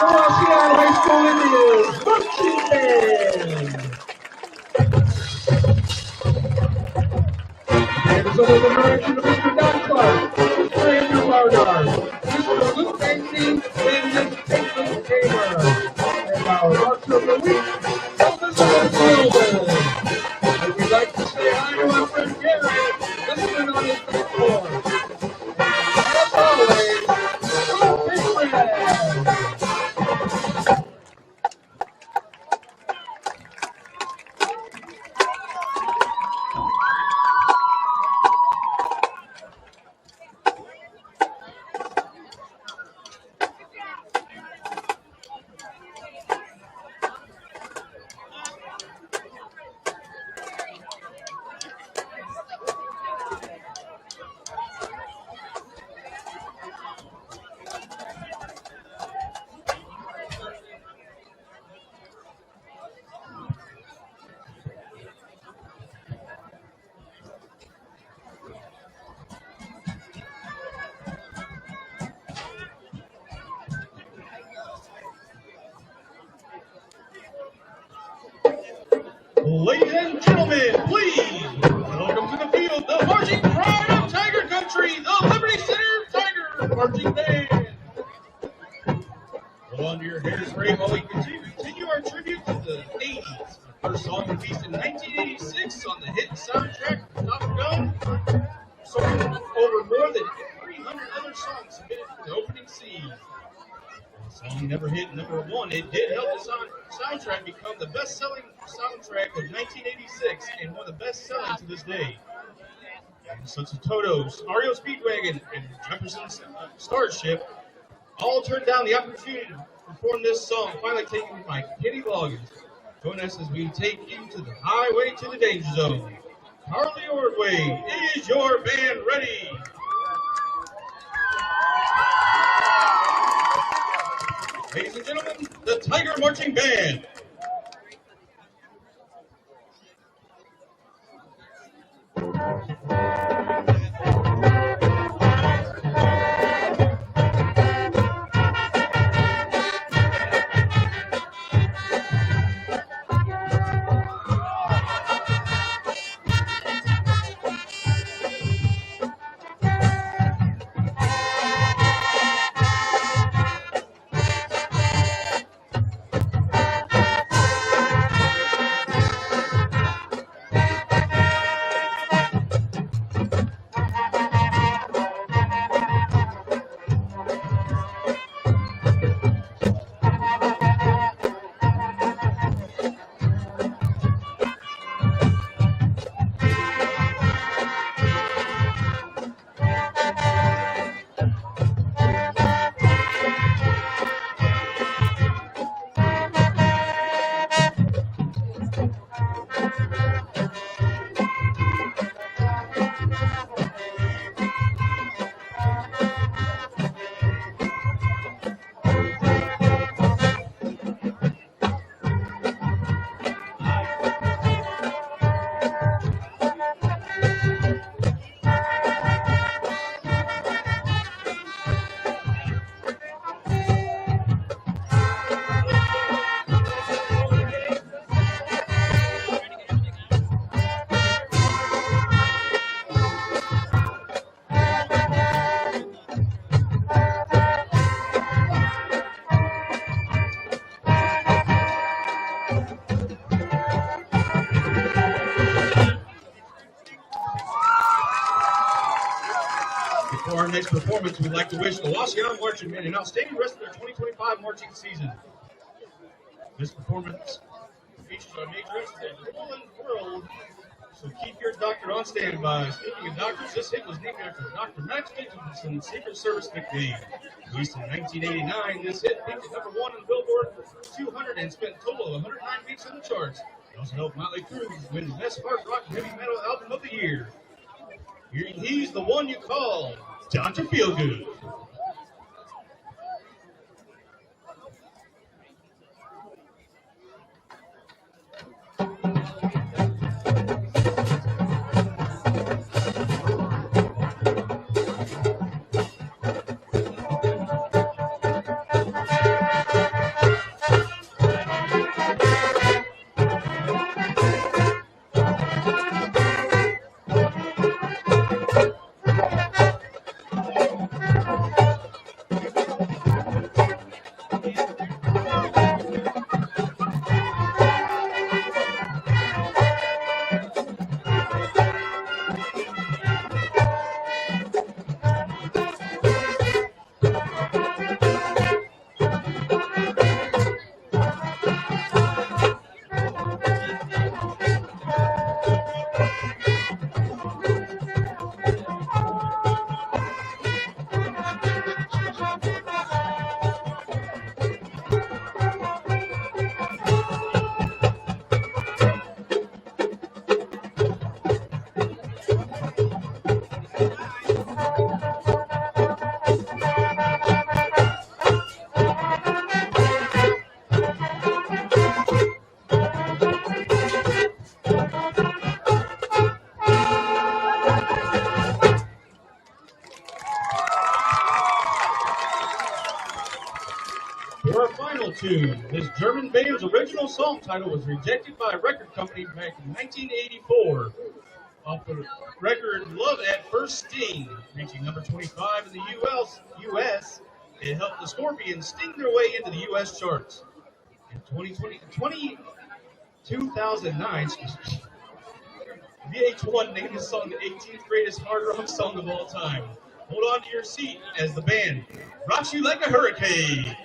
The Wauseon High School Indians Marching Band. It is under the direction of Mr. Don Clark, Mr. Andrew Barnard, Mr. Luke Banksy, and Ladies and gentlemen, please welcome to the field the marching pride of Tiger Country, the Liberty Center Tiger Marching Band. Hold on to your hairspray while we continue our tribute to the 80s. Our first song released in 1986 on the hit soundtrack Top Gun. Sold over more than 300 other songs submitted for the opening scene. The song never hit number one. It did help the soundtrack become the best-selling soundtrack of 1986 and one of the best-selling to this day. Such as Toto's, REO Speedwagon, and Jefferson's Starship all turned down the opportunity to perform this song, finally taken by Kenny Loggins. Join us as we take you to the highway to the danger zone. Harley Ordway, is your band ready? Ladies and gentlemen, the Tiger Marching Band. For our next performance, we'd like to wish the Wauseon Marching Men an outstanding rest of their 2025 marching season. This performance features our major incident, Rolling World, so keep your doctor on standby. Speaking of doctors, this hit was named after Dr. Max Dickinson's Secret Service nickname. Released in 1989, this hit peaked at number 1 on Billboard 200 and spent a total of 109 weeks on the charts. It also helped Motley Crue win the Best Hard Rock and Heavy Metal Album of the Year. He's the one you call Dr. Feelgood. For our final tune, this German band's original song title was rejected by a record company back in 1984. Off the record Love at First Sting, reaching number 25 in the U.S. It helped the Scorpions sting their way into the U.S. charts. In 2009, VH1 named the song the 18th greatest hard rock song of all time. Hold on to your seat as the band rocks you like a hurricane.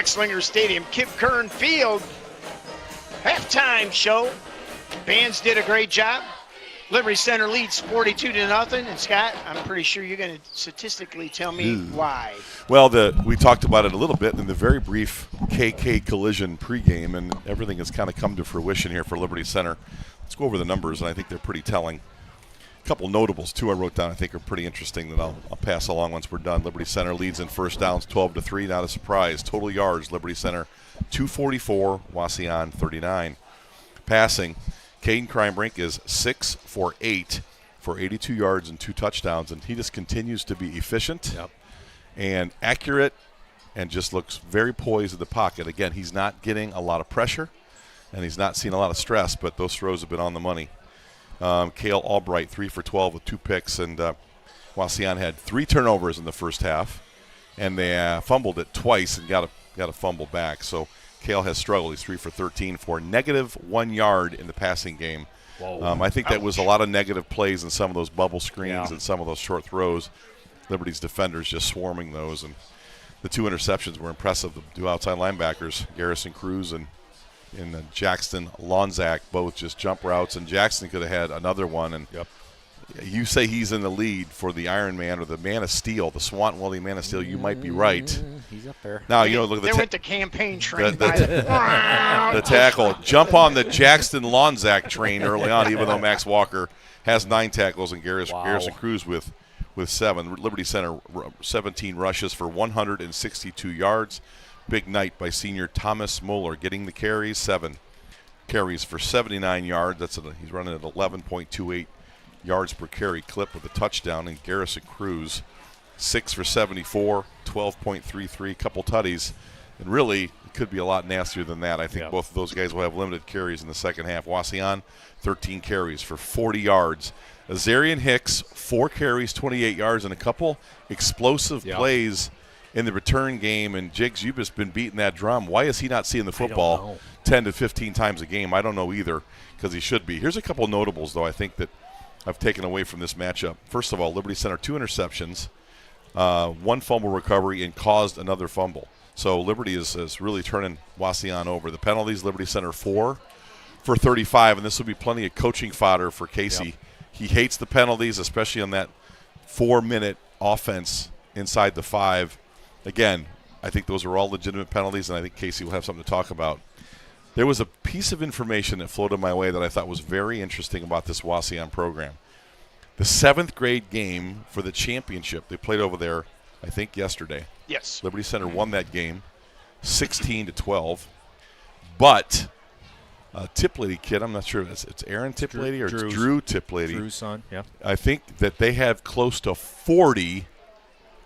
Slinger Stadium, Kip Kern Field. Halftime show. Bands did a great job. Liberty Center leads 42-0. And Scott, I'm pretty sure you're going to statistically tell me why. Well, we talked about it a little bit in the very brief KK Collision pregame, and everything has kind of come to fruition here for Liberty Center. Let's go over the numbers, and I think they're pretty telling. A couple notables, too, I wrote down I think are pretty interesting that I'll pass along once we're done. Liberty Center leads in first downs 12-3, not a surprise. Total yards, Liberty Center 244, Wauseon 39. Passing, Caden Crimebrink is 6 for 8 for 82 yards and 2 touchdowns, and he just continues to be efficient and accurate and just looks very poised in the pocket. Again, he's not getting a lot of pressure, and he's not seeing a lot of stress, but those throws have been on the money. Cale Albright, 3 for 12 with 2 picks, and Wauseon had 3 turnovers in the first half, and they fumbled it twice and got a fumble back. So Cale has struggled. He's 3 for 13 for -1 yard in the passing game. I think that was a lot of negative plays in some of those bubble screens and some of those short throws. Liberty's defenders just swarming those, and the 2 interceptions were impressive. The 2 outside linebackers, Garrison Cruz and Jackson Lonzak, both just jump routes, and Jackson could have had another one. And you say he's in the lead for the Iron Man or the Man of Steel, the Swanton Welding Man of Steel. You might be right. He's up there. Now look at they went the campaign train. The tackle, jump on the Jackson Lonzak train early on, even though Max Walker has 9 tackles and Garrison Cruz with 7. Liberty Center 17 rushes for 162 yards. Big night by senior Thomas Moeller, getting the carries, 7 carries for 79 yards. He's running at 11.28 yards per carry clip with a touchdown. And Garrison Cruz, 6 for 74, 12.33, couple tutties. And really, it could be a lot nastier than that. I think both of those guys will have limited carries in the second half. Wauseon, 13 carries for 40 yards. Azarian Hicks, 4 carries, 28 yards, and a couple explosive plays in the return game. And Jigs, you've just been beating that drum. Why is he not seeing the football 10 to 15 times a game? I don't know either, because he should be. Here's a couple notables, though, I think that I've taken away from this matchup. First of all, Liberty Center 2 interceptions, 1 fumble recovery, and caused another fumble. So Liberty is really turning Wauseon over. The penalties, Liberty Center 4 for 35, and this will be plenty of coaching fodder for Casey. Yep. He hates the penalties, especially on that 4-minute offense inside the 5. Again, I think those are all legitimate penalties, and I think Casey will have something to talk about. There was a piece of information that floated my way that I thought was very interesting about this Wauseon program. The 7th grade game for the championship, they played over there, I think, yesterday. Yes. Liberty Center won that game 16-12. But Tiplady kid, I'm not sure if it's Aaron Tiplady or it's Drew Tiplady. Drew's son, yeah. I think that they have close to 40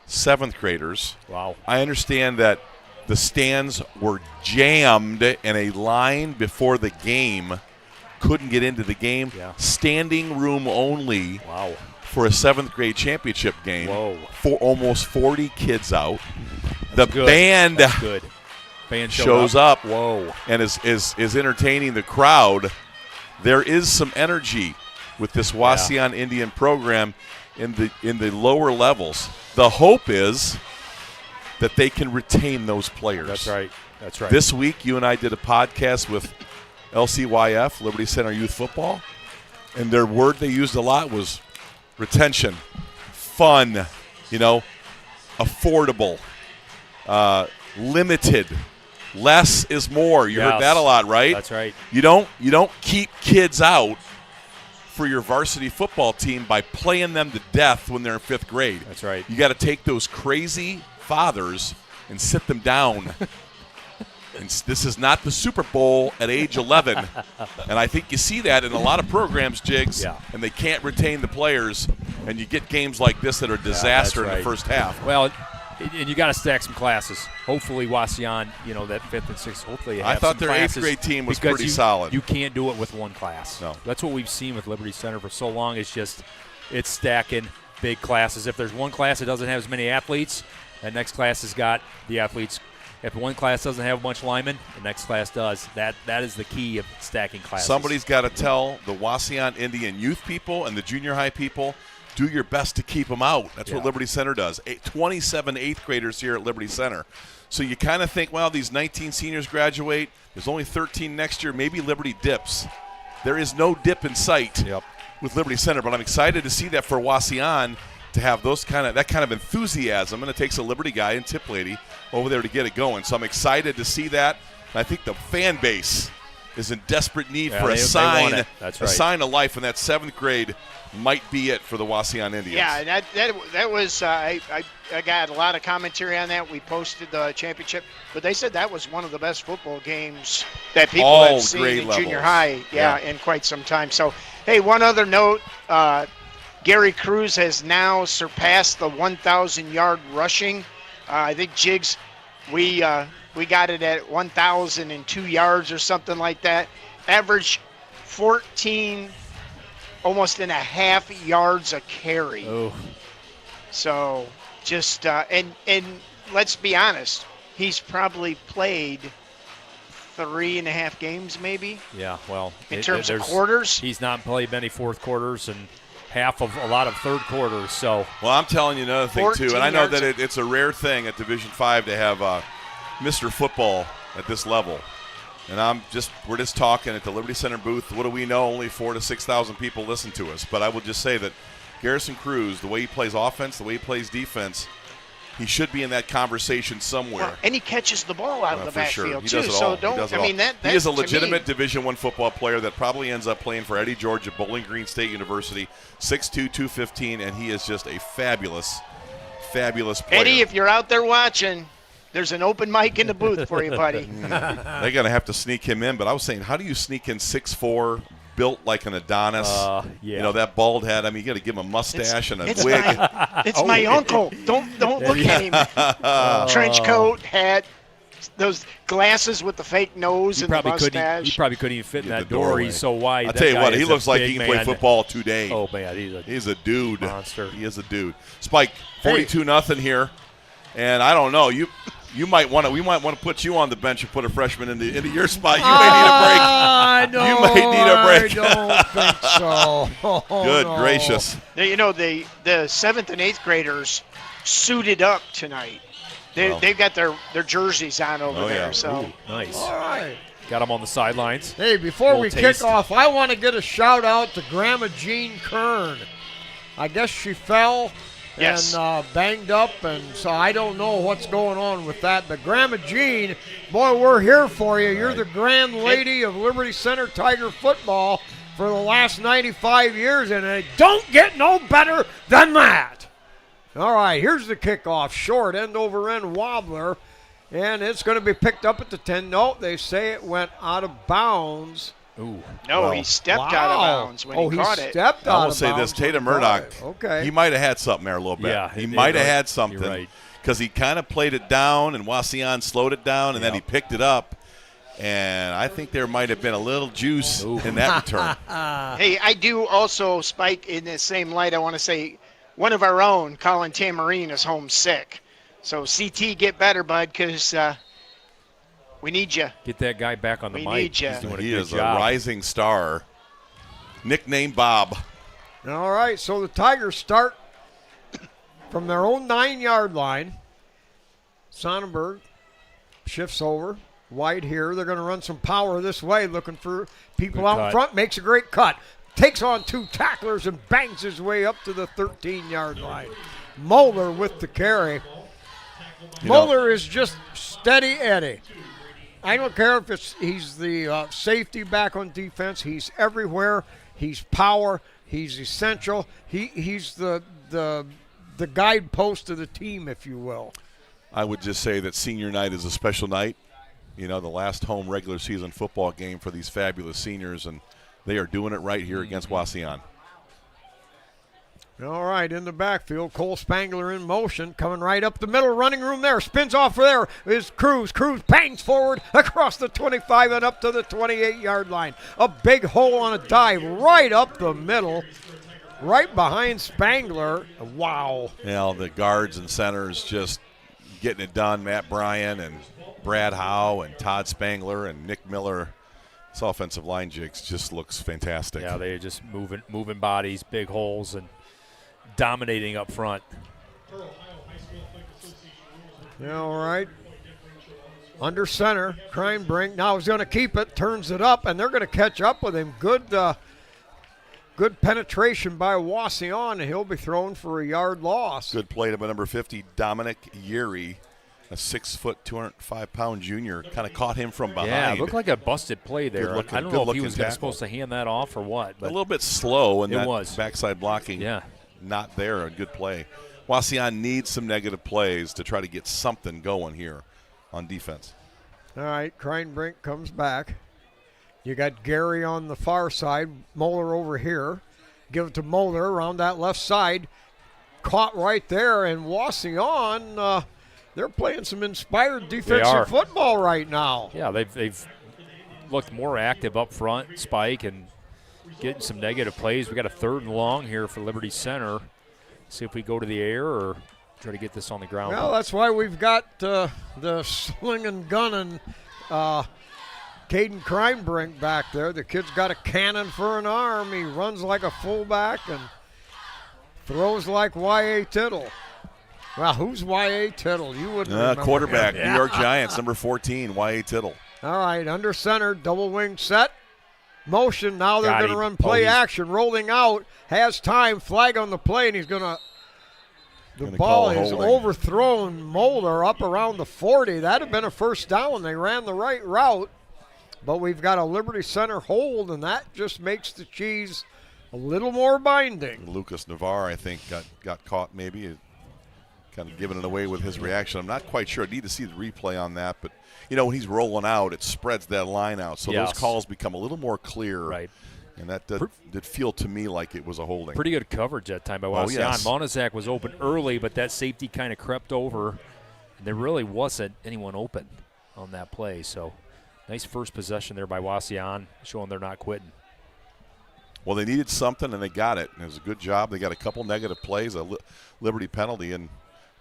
7th graders. Wow. I understand that the stands were jammed in a line before the game. Couldn't get into the game. Yeah. Standing room only. Wow. For a 7th grade championship game. Whoa. For almost 40 kids out. That's the band That's good. Band shows up. Whoa. And is entertaining the crowd. There is some energy with this Wauseon Indian program in the lower levels. The hope is that they can retain those players. That's right. That's right. This week, you and I did a podcast with LCYF, Liberty Center Youth Football, and their word they used a lot was retention, fun, affordable, limited. Less is more. You heard that a lot, right? That's right. You don't keep kids out for your varsity football team by playing them to death when they're in 5th grade. That's right. You got to take those crazy fathers and sit them down. And this is not the Super Bowl at age 11. And I think you see that in a lot of programs, Jigs, and they can't retain the players, and you get games like this that are disaster in the first half. Well, and you got to stack some classes. Hopefully, Wauseon, that 5th and 6th, hopefully you have I thought some their classes 8th grade team was because pretty solid. You can't do it with one class. No. That's what we've seen with Liberty Center for so long. It's stacking big classes. If there's one class that doesn't have as many athletes, that next class has got the athletes. If one class doesn't have a bunch of linemen, the next class does. That is the key of stacking classes. Somebody's got to tell the Wauseon Indian youth people and the junior high people, do your best to keep them out. That's what Liberty Center does. 27 8th graders here at Liberty Center. So you kind of think, well, these 19 seniors graduate. There's only 13 next year. Maybe Liberty dips. There is no dip in sight with Liberty Center, but I'm excited to see that for Wauseon to have that kind of enthusiasm, and it takes a Liberty guy and Tiplady over there to get it going. So I'm excited to see that. And I think the fan base is in desperate need for a sign. That's a sign of life, and that 7th grade might be it for the Wauseon Indians. Yeah, that was I got a lot of commentary on that. We posted the championship, but they said that was one of the best football games that people have seen in junior high in quite some time. So, hey, one other note, Gary Cruz has now surpassed the 1,000-yard rushing. I think Jigs, we got it at 1,002 yards or something like that. Average 14, almost and a half yards a carry. Oh. So just and let's be honest, he's probably played 3.5 games maybe. Yeah, well, in terms of quarters, he's not played many fourth quarters and half of a lot of third quarters. So, well, I'm telling you another thing too, and I know that it's a rare thing at Division 5 to have Mr. Football at this level. And we're just talking at the Liberty Center booth. What do we know? Only 4,000 to 6,000 people listen to us. But I will just say that Garrison Cruz, the way he plays offense, the way he plays defense, he should be in that conversation somewhere. Well, and he catches the ball out of the backfield too. So don't. I mean that. He is a legitimate Division I football player that probably ends up playing for Eddie George at Bowling Green State University. 6'2", 215, and he is just a fabulous player. Eddie, if you're out there watching, there's an open mic in the booth for you, buddy. They're going to have to sneak him in. But I was saying, how do you sneak in 6'4", built like an Adonis? That bald head. I mean, you got to give him a mustache and a wig. It's my uncle. Don't look at him. Trench coat, hat, those glasses with the fake nose and the mustache. He probably couldn't even fit in that door. He's so wide. I'll tell you what, he looks like he can play football today. Oh, man, he's a dude. Monster. He is a dude. Spike, 42-0 here. And I don't know. We might want to put you on the bench and put a freshman into your spot. You may need a break. You may need a break. I don't think so. Oh, Good no. gracious. Now, you know, the 7th and 8th graders suited up tonight. They've got their jerseys on over there. Yeah. So Ooh, nice. All right. Got them on the sidelines. Hey, before we Little taste. kick off, I want to get a shout out to Grandma Jean Kern. I guess she fell Yes. and banged up, and so I don't know what's going on with that. But Grandma Jean, boy, we're here for you. You're the grand lady of Liberty Center Tiger football for the last 95 years, and it don't get no better than that. All right, here's the kickoff. Short end over end wobbler, and it's going to be picked up at the 10. No, they say it went out of bounds. Ooh. no, he stepped out of bounds when he caught it. Stepped I out will of say bounds this, Tatum when he caught Murdoch, it. Okay. he might have had something there a little bit. Yeah, he you're might have right. had something You're right. because he kind of played it down, and Wauseon slowed it down, and then he picked it up. And I think there might have been a little juice in that return. Hey, I do also, Spike, in the same light, I want to say one of our own, Colin Tamarine, is home sick. So, CT, get better, bud, because we need you. Get that guy back on the We mic. need ya. He's doing a He good is job. a rising star. Nicknamed Bob. All right, so the Tigers start from their own 9-yard line. Sonnenberg shifts over. Wide here. They're going to run some power this way, looking for people Good out in cut. front. Makes a great cut. Takes on 2 tacklers and bangs his way up to the 13-yard line. Moeller with the carry. Moeller is just steady Eddie. I don't care if he's the safety back on defense. He's everywhere. He's power. He's essential. He's the guidepost of the team, if you will. I would just say that senior night is a special night. You know, the last home regular season football game for these fabulous seniors, and they are doing it right here against Wauseon. All right, in the backfield, Cole Spangler in motion, coming right up the middle, running room there, spins off there is Cruz. Cruz bangs forward across the 25 and up to the 28-yard line. A big hole on a dive right up the middle, right behind Spangler. Wow. You know, the guards and centers just getting it done. Matt Bryan and Brad Howe and Todd Spangler and Nick Miller. This offensive line jigs just looks fantastic. Yeah, they're just moving bodies, big holes, and dominating up front. Yeah, all right. Under center, Kreinbrink. Now he's going to keep it, turns it up, and they're going to catch up with him. Good penetration by Wauseon, and he'll be thrown for a yard loss. Good play by number 50, Dominic Yeri, a 6', 205-pound junior. Kind of caught him from behind. Yeah, it looked like a busted play there. Good-looking- I don't know if he good-looking was tackle. supposed to hand that off or what. A But little bit slow, and It that was. backside blocking Yeah. not there. A good play. Wauseon needs some negative plays to try to get something going here on defense. All right, Kreinbrink comes back. You got Gary on the far side, Moeller over here. Give it to Moeller around that left side. Caught right there, and Wauseon, they're playing some inspired defensive football right now. Yeah, they've looked more active up front, Spike, and getting some negative plays. We got a 3rd and long here for Liberty Center. See if we go to the air or try to get this on the ground. Well, that's why we've got the slinging gunning Caden Kreinbrink back there. The kid's got a cannon for an arm. He runs like a fullback and throws like Y.A. Tittle. Well, who's Y.A. Tittle? You wouldn't remember Quarterback, him. New York Giants, number 14, Y.A. Tittle. All right, under center, double wing set. Motion, now they're Got going to him. run play he's- action. Rolling out, has time, flag on the play, and he's going to the Gonna ball call is holding. overthrown Moeller up around the 40. That'd have been a first down. They ran the right route, but we've got a Liberty Center hold, and that just makes the cheese a little more binding. Lucas Navarre, I think, got caught maybe, kind of giving it away with his reaction. I'm not quite sure. I need to see the replay on that, but, you know, when he's rolling out, it spreads that line out, so Yes. those calls become a little more clear. Right. And that did feel to me like it was a holding. Pretty good coverage that time by Wauseon. yes. Monazak was open early, but that safety kind of crept over. And there really wasn't anyone open on that play. So nice first possession there by Wauseon, showing they're not quitting. Well, they needed something, and they got it. And it was a good job. They got a couple negative plays, a Liberty penalty, and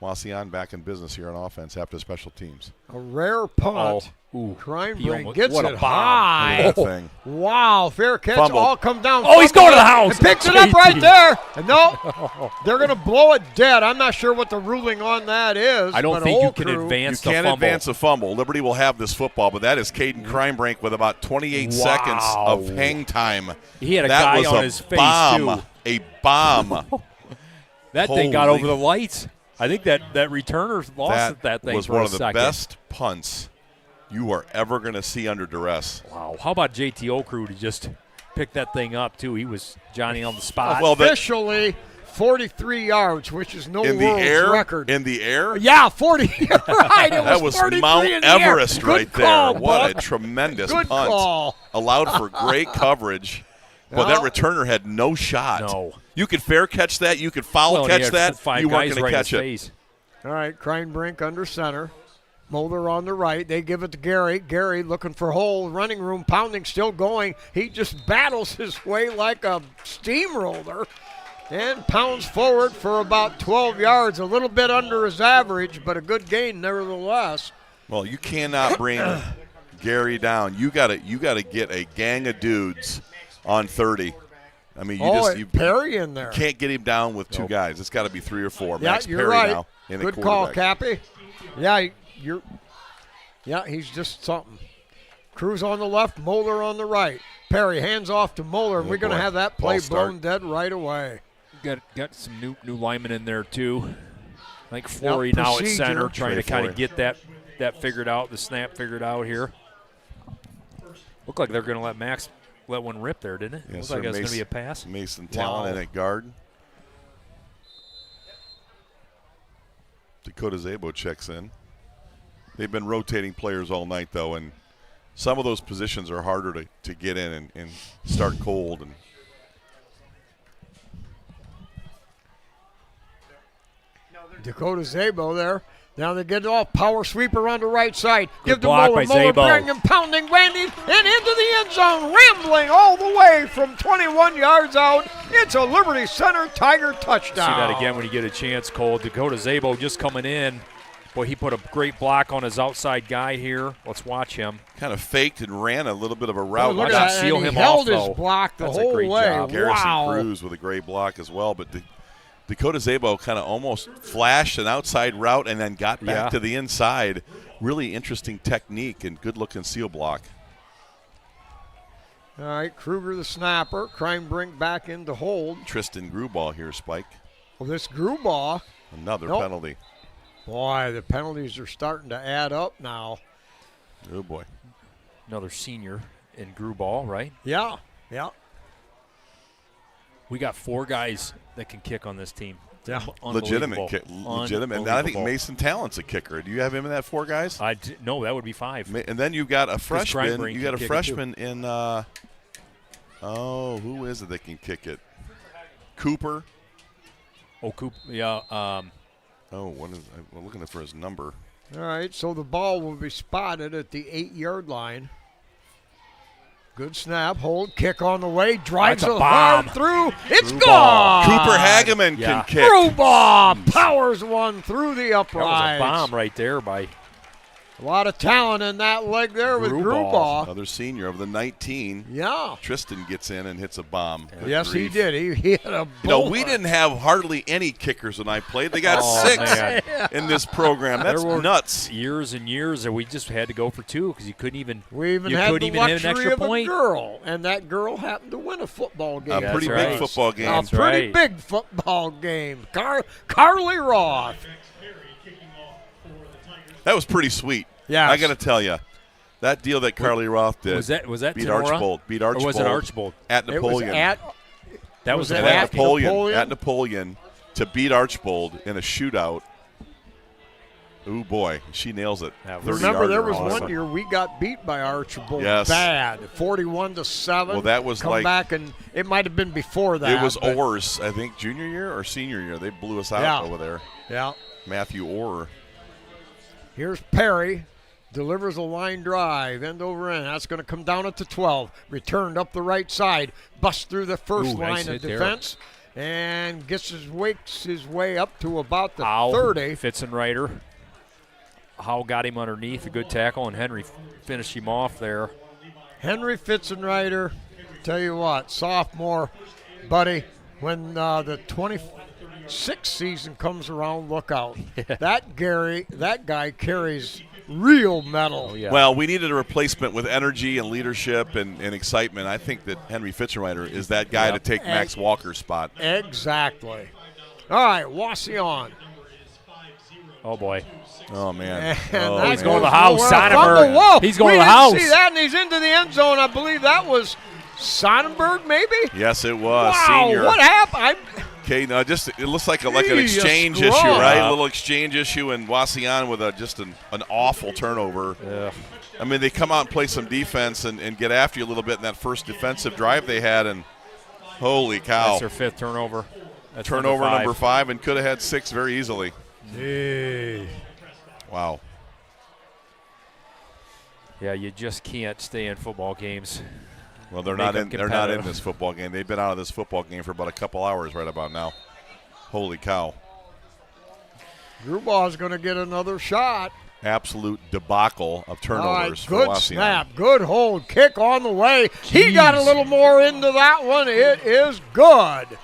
Wauseon back in business here on offense after special teams. A rare punt. Ooh. Kreinbrink gets what a it bomb. high. Look at that thing. Wow, fair catch. Fumbled. All come down. Oh, he's going to the house. And picked it up right there. And no, they're going to blow it dead. I'm not sure what the ruling on that is. I don't but think you Old can Crew- advance You the can't fumble. advance a fumble. Liberty will have this football, but that is Caden Kreinbrink with about 28 seconds of hang time. He had a that guy was on a his face, bomb. too. A bomb. That thing got Holy- over the lights. I think that returner lost that thing was for one a of the second. best punts you are ever going to see under duress. Wow. How about JT Crew to just pick that thing up, too? He was Johnny on the spot. Well, Officially 43 yards, which is no in the world's air, record. in the air, Yeah, 40. You're right. It that was 43 Mount in the air. Everest Good right call, there. What a Buck. tremendous Good punt! call. Allowed for great coverage, but that Yeah. returner had no shot. No. You could fair catch that. You could foul Well, and he catch had that. 5 You weren't guys going right to in catch his it. face. All right, Kreinbrink under center. Mulder on the right. They give it to Gary. Gary looking for hole. Running room pounding, still going. He just battles his way like a steamroller and pounds forward for about 12 yards. A little bit under his average, but a good gain nevertheless. Well, you cannot bring Gary down. You got to get a gang of dudes on 30. I mean, you Perry in there. can't get him down with 2 guys. It's got to be 3 or 4. Yeah, Max you're Perry right. now. And Good a call, quarterback. Cappy. Yeah, he's just something. Cruz on the left, Moeller on the right. Perry hands off to Moeller, and Oh, we're going to boy. have that play False start. blown dead right away. Got some new linemen in there, too. I think Flory now at procedure. center, trying to Trey kind of Flory. get that figured out, the snap figured out here. Looked like they're going to let Max let one rip there, didn't it? Yes, Looked like sir. it was going to be a pass. Mason Talon in at guard. Dakota Zabo checks in. They've been rotating players all night, though, and some of those positions are harder to get in and start cold. And Dakota Zabo there. Now they get it off. Power sweeper on the right side. Good Give to block Moeller. by Moeller Zabo. bring him pounding, landing, and into the end zone. Rambling all the way from 21 yards out. It's a Liberty Center Tiger touchdown. See that again when you get a chance, Cole. Dakota Zabo just coming in. Boy, he put a great block on his outside guy here. Let's watch him. kind of faked and ran a little bit of a Oh, route. look at Watch him that. seal And he him held off, his though. block the That's a whole great way. job. Garrison Wow. Cruz with a great block as well, but Dakota Zabo kind of almost flashed an outside route and then got back Yeah. to the inside. Really interesting technique and good-looking seal block. All right, Kruger the snapper. Kreinbrink back into hold. Tristan Gruball here, Spike. Well, this Grubaugh, Another Nope. penalty. boy, the penalties are starting to add up now. Oh, boy. Another senior in Gruball, right? Yeah. We got 4 guys that can kick on this team. Yeah. Legitimate kick. Legitimate. And I think Unbelievable. Mason Talent's a kicker. Do you have him in that 4 guys? No, that would be 5. And then you've got a freshman. Kreinbrink You got can a kick it, freshman in. Who is it that can kick it? Cooper. Oh, Coop. Yeah. What is? I'm looking for his number. All right, so the ball will be spotted at the 8-yard line. Good snap, hold, kick on the way, drives That's a it hard bomb. through. It's Through gone. Cooper Hageman Yeah. can kick. Grubaugh powers one through the That was uprights. a bomb right there by A lot of talent in that leg there with Grubaugh. Grubaugh. Another senior of the 19. Yeah. Tristan gets in and hits a bomb. Good Yes, grief. he did. He had a You know, bullet. we didn't have hardly any kickers when I played. They got Oh, 6 man. in this program. That's There were nuts. years and years that we just had to go for 2 because you couldn't even. We even you had couldn't the even hit an luxury extra of point. a girl, and that girl happened to win a football game. A That's pretty right. big football game. That's a pretty right. big football game. Carly Roth. That was pretty sweet. Yes. I got to tell you, that deal that Carly Roth did. Was that beat Tenora? Archbold? Beat Archbold. Or was it Archbold? At It was Napoleon. That was it at at Napoleon? Napoleon. At Napoleon to beat Archbold in a shootout. Ooh, boy, she nails it. That was- 30 Remember, there yarder. was Awesome. one year we got beat by Archibald Yes. bad, 41-7. Well, that was Come like- back, and it might have been before that. It was but- Orr's, I think, junior year or senior year. They blew us out Yeah. over there. Yeah. Matthew Orr. Here's Perry. Delivers a line drive, end over end. That's going to come down at the 12. Returned up the right side. Bust through the first Ooh, nice line of hit there. defense. and wakes his way up to about the Howe, 30. Fitzenreiter. Howe got him underneath, a good tackle, and Henry finished him off there. Henry Fitzenreiter, tell you what, sophomore, buddy, when the 26th season comes around, look out. That guy carries real metal. Oh, yeah. Well, we needed a replacement with energy and leadership and excitement. I think that Henry Fitzenreiter is that guy to take Max Walker's spot. Exactly. All right, Wauseon. Oh, boy. Oh, man. And he's going to the house. Sonnenberg. Whoa. He's going we to the didn't house. See that, and he's into the end zone. I believe that was Sonnenberg, maybe? Yes, it was. Wow, Senior. what happened? Okay, no, just it looks like an exchange scrub. issue, right? A little exchange issue, and Wauseon with just an awful turnover. Yeah. I mean, they come out and play some defense and get after you a little bit in that first defensive drive they had, and holy cow. That's their 5th turnover. That's Turnover number 5, and could have had 6 very easily. Hey. Wow. Yeah, you just can't stay in football games. Well, they're not in this football game. They've been out of this football game for about a couple hours right about now. Holy cow. Grubaugh's going to get another shot. Absolute debacle of turnovers for Good Wauseon. snap, good hold, kick on the way. He got a little more into that one. It is good.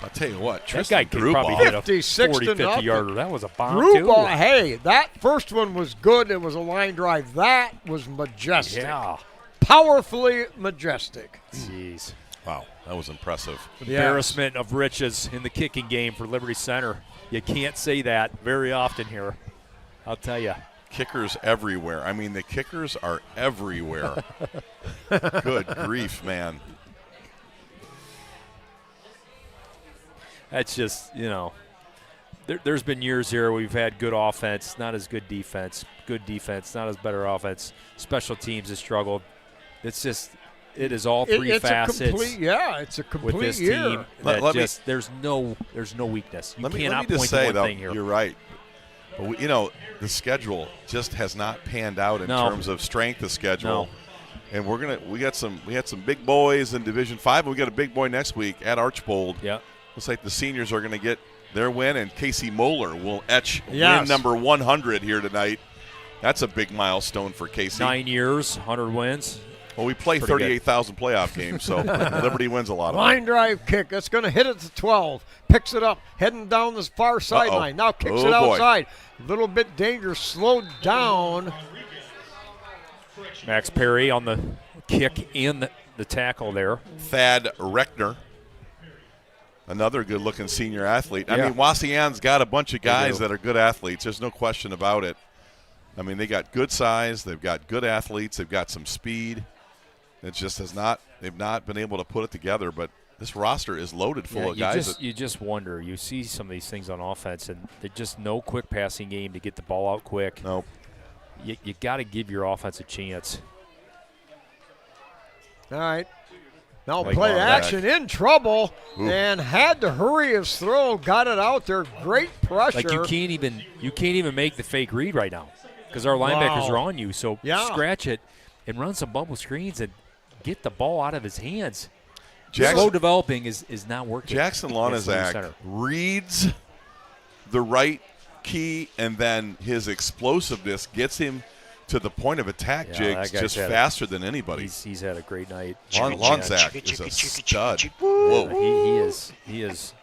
I'll tell you what, That Tristan guy could Grubaugh, probably hit a 56 to 40, 50 nothing. yarder. That was a bomb, Grubaugh, too. hey, that first one was good. It was a line drive. That was majestic. Yeah. Powerfully majestic. Jeez. wow, that was impressive. Embarrassment of riches in the kicking game for Liberty Center. You can't say that very often here. I'll tell you. Kickers everywhere. I mean, the kickers are everywhere. Good grief, man. That's just, there's been years here we've had good offense, not as good defense, not as better offense. Special teams has struggled. It's just, it is all three facets. It's a complete with this year. team. There's no weakness. You Let me cannot just point say, to one though, thing here. you're right. But the schedule just has not panned out in No. terms of strength of schedule. No. And we had some big boys in Division 5, and we got a big boy next week at Archbold. Yeah. Looks like the seniors are going to get their win, and Casey Moeller will etch Yes. win number 100 here tonight. That's a big milestone for Casey. 9 years, 100 wins. Well, we play Pretty good. 38,000 playoff games, so Liberty wins a lot of them. Line drive kick. That's going to hit it to 12. Picks it up, heading down this far sideline. Now kicks it boy. outside. A little bit dangerous. Slowed down. Max Perry on the kick and the tackle there. Thad Reckner, another good-looking senior athlete. I Yeah. mean, Wauseon's got a bunch of guys do. that are good athletes. There's no question about it. I mean, they got good size. They've got good athletes. They've got some speed. It just they've not been able to put it together, but this roster is loaded full of guys. You just wonder. You see some of these things on offense, and there's just no quick passing game to get the ball out quick. No. You got to give your offense a chance. All right. Now Like play on action back. in trouble Ooh. and had to hurry his throw. Got it out there. Great pressure. Like you can't even make the fake read right now because our linebackers Wow. are on you. So Yeah. scratch it and run some bubble screens and get the ball out of his hands. Jackson- Slow developing is not working. Jackson against Liberty Lonazak Center. reads the right key, and then his explosiveness gets him to the point of attack, Yeah, Jigs, that guy's just had faster than anybody. He's had a great night. Lonzak is a stud. Whoa. He is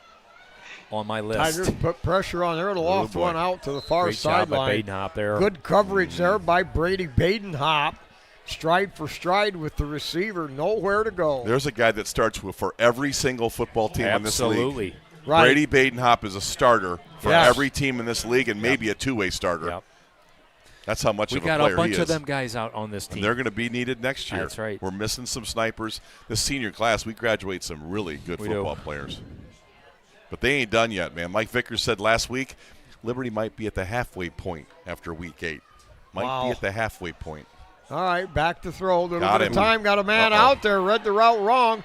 on my list. Tigers put pressure on there. It'll Oh, loft boy. one out to the far Great job by sideline. Badenhop there. Good coverage there by Brady Badenhop. Stride for stride with the receiver. Nowhere to go. There's a guy that starts for every single football team in this league. Absolutely. Right. Brady Badenhop is a starter for Yes. every team in this league and maybe a two-way starter. Yep. That's how much We of a got player a bunch he of is. them guys out on this team. And they're going to be needed next year. That's right. We're missing some snipers. This senior class, we graduate some really good We do. football players. But they ain't done yet, man. Mike Vickers said last week, Liberty might be at the halfway point after week 8. Might Wow. be at the halfway point. All right, back to throw. Little Got bit of him. time. Got a man Uh-oh. out there. Read the route wrong.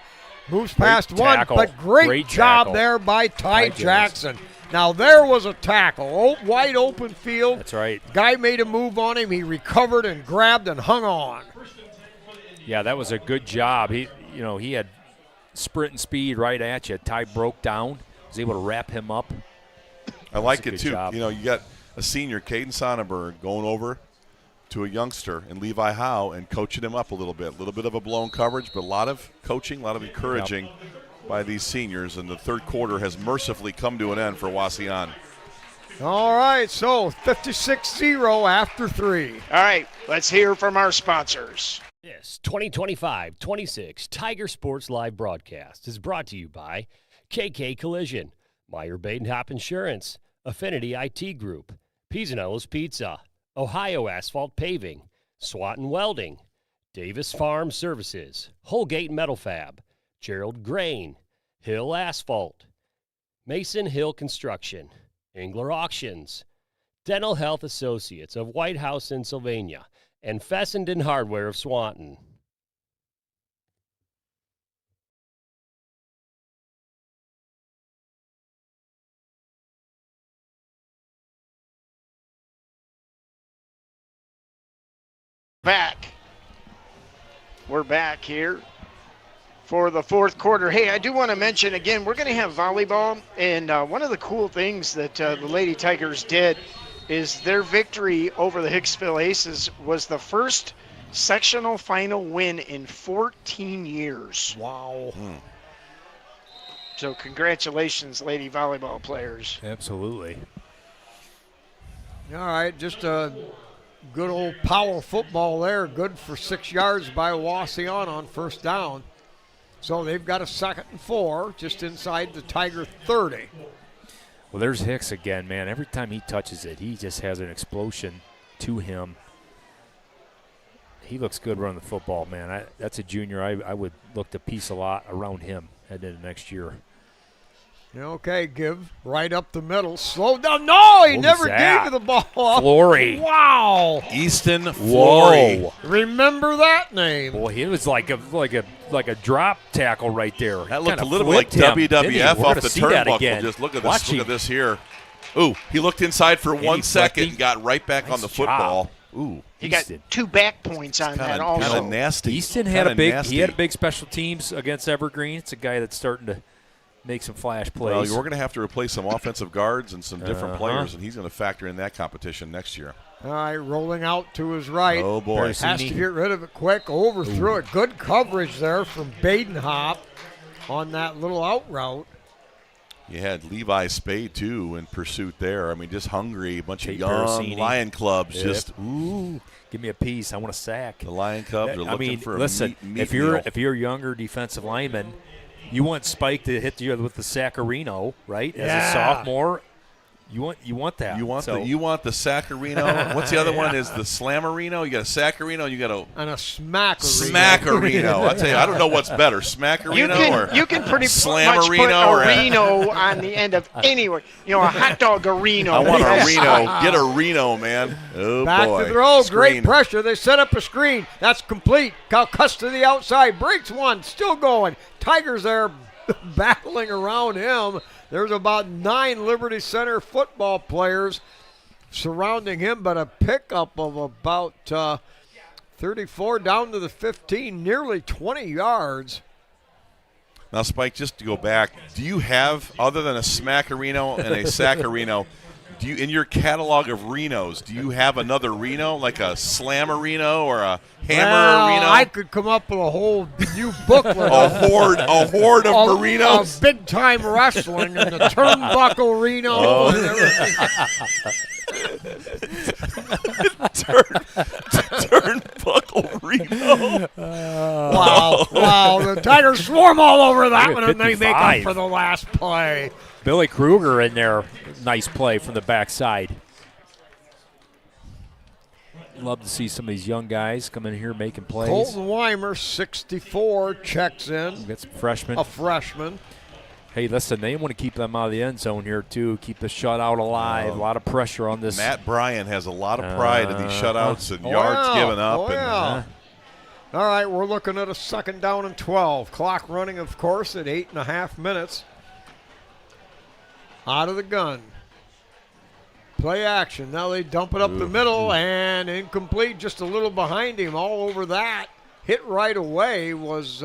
Moves past one, tackle. but great Great job tackle. there by Ty Ty Jackson. Now there was a tackle. Wide open field. That's right. Guy made a move on him. He recovered and grabbed and hung on. Yeah, that was a good job. He had sprint and speed right at you. Ty broke down, was able to wrap him up. I like it, too. Job. You know, you got a senior, Caden Sonnenberg, going over to a youngster and Levi Howe and coaching him up a little bit. A little bit of a blown coverage, but a lot of coaching, a lot of encouraging by these seniors. And the third quarter has mercifully come to an end for Wauseon. All right, so 56-0 after 3. All right, let's hear from our sponsors. This 2025-26 Tiger Sports Live broadcast is brought to you by KK Collision, Meyer Badenhop Insurance, Affinity IT Group, Pisanello's Pizza, Ohio Asphalt Paving, Swanton Welding, Davis Farm Services, Holgate Metal Fab, Gerald Grain, Hill Asphalt, Mason Hill Construction, Engler Auctions, Dental Health Associates of White House in Sylvania, and Fessenden Hardware of Swanton. We're back here for the fourth quarter. Hey, I do want to mention again, we're going to have volleyball, and one of the cool things that the Lady Tigers did is their victory over the Hicksville Aces was the first sectional final win in 14 years. Wow. So congratulations, Lady volleyball players. Absolutely. All right, just a good old power football there. Good for 6 yards by Wauseon on first down. So they've got a 2nd and 4 just inside the Tiger 30. Well, there's Hicks again, man. Every time he touches it, he just has an explosion to him. He looks good running the football, man. That's a junior. I would look to piece a lot around him heading into next year. Okay, give right up the middle. Slow down. No, he never gave you the ball. Flory. Wow. Easton Flory. Whoa. Remember that name. Boy, he was like a drop tackle right there. That looked Kinda a little bit like flipped him, didn't he? WWF We're off gonna the see that turnbuckle. again. Just look at Watch this. Look him. at this here. Ooh, he looked inside for 1 second, flipped. got right back on Nice the job. football. Ooh, He got 2 back points on that also. kind of nasty. Easton had Kinda a big. nasty. He had a big special teams against Evergreen. It's a guy that's starting to make some flash Well, plays. we're going to have to replace some offensive guards and some different players, and he's going to factor in that competition next year. All right, rolling out to his right. Oh, boy. Has to get rid of it quick. Overthrew it. Good coverage there from Badenhop on that little out route. You had Levi Spade, too, in pursuit there. I mean, just hungry. A bunch of Tate young Parasini. Lion Clubs. Yep. Just, ooh, give me a piece. I want a sack. the Lion Cubs are looking for a listen, meat if you're meal. if you're a younger defensive lineman, you want Spike to hit you with the Saccarino, right? As a sophomore, you want that. You want So- the Saccarino. What's the other one? Is the Slammerino? You got a Saccarino and you got a And a smackerino. Smackarino. I tell you, I don't know what's better, Smackarino or You can pretty much put Slammerino or a Reno on the end of anywhere. You know, a hot dog Reno. I want a Reno. Get a Reno, man. Oh, Back boy. to throw. Great Screen. pressure. They set up a screen. That's complete. Cuts to the outside. Breaks one. Still going. Tigers there battling around him. There's about 9 Liberty Center football players surrounding him, but a pickup of about 34 down to the 15, nearly 20 yards. Now, Spike, just to go back, do you have, other than a Smackarino and a Saccarino, do you, in your catalog of Renos, do you have another Reno, like a Slammerino or a Hammer Reno? I could come up with a whole new booklet. a horde of Marinos. Of big-time wrestling and the turnbuckle Reno. Oh. And everything. Turnbuckle Reno. Wow. The Tigers swarm all over that Look one, at and they make up 55. for the last play. Billy Kruger in there. Nice play from the backside. Love to see some of these young guys come in here making plays. Colton Weimer, 64, checks in. We got some freshmen. A freshman. Hey, listen, they want to keep them out of the end zone here, too. Keep the shutout alive. A lot of pressure on this. Matt Bryan has a lot of pride in these shutouts and yards yeah. given up. Oh, and, yeah. All right, we're looking at a 2nd down and 12. Clock running, of course, at 8.5 minutes. Out of the gun. Play action. Now they dump it up the middle and incomplete. Just a little behind him. All over that. Hit right away was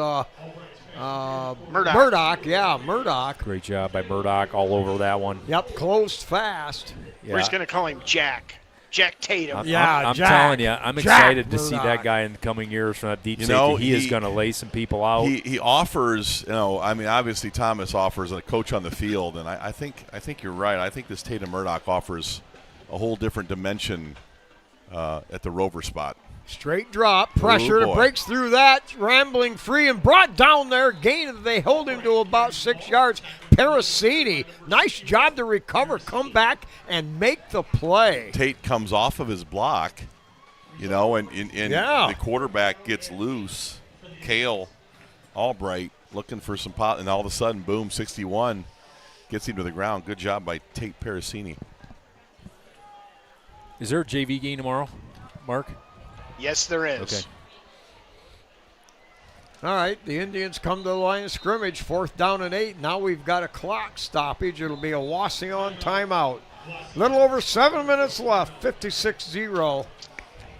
Murdoch. Yeah, Murdoch. Great job by Murdoch all over that one. Yep, closed fast. We're just going to call him Jack. Jack Tatum. I'm Jack. telling you, I'm Jack excited to see Murdoch. that guy in the coming years from that deep You safety. know, he is going to lay some people out. He offers, I mean, obviously Thomas offers a coach on the field, and I think you're right. I think this Tatum Murdoch offers a whole different dimension at the rover spot. Straight drop, pressure, boy. breaks through that, rambling free and brought down there. Gain, they hold him to about 6 yards. Parasini, nice job to recover, come back and make the play. Tate comes off of his block, and the quarterback gets loose. Cale Albright looking for some pot, and all of a sudden, boom, 61 gets him to the ground. Good job by Tate Parasini. Is there a JV game tomorrow, Mark? Yes, there is. Okay. All right, the Indians come to the line of scrimmage, 4th down and 8. Now we've got a clock stoppage. It'll be a Wauseon timeout. Little over 7 minutes left, 56-0,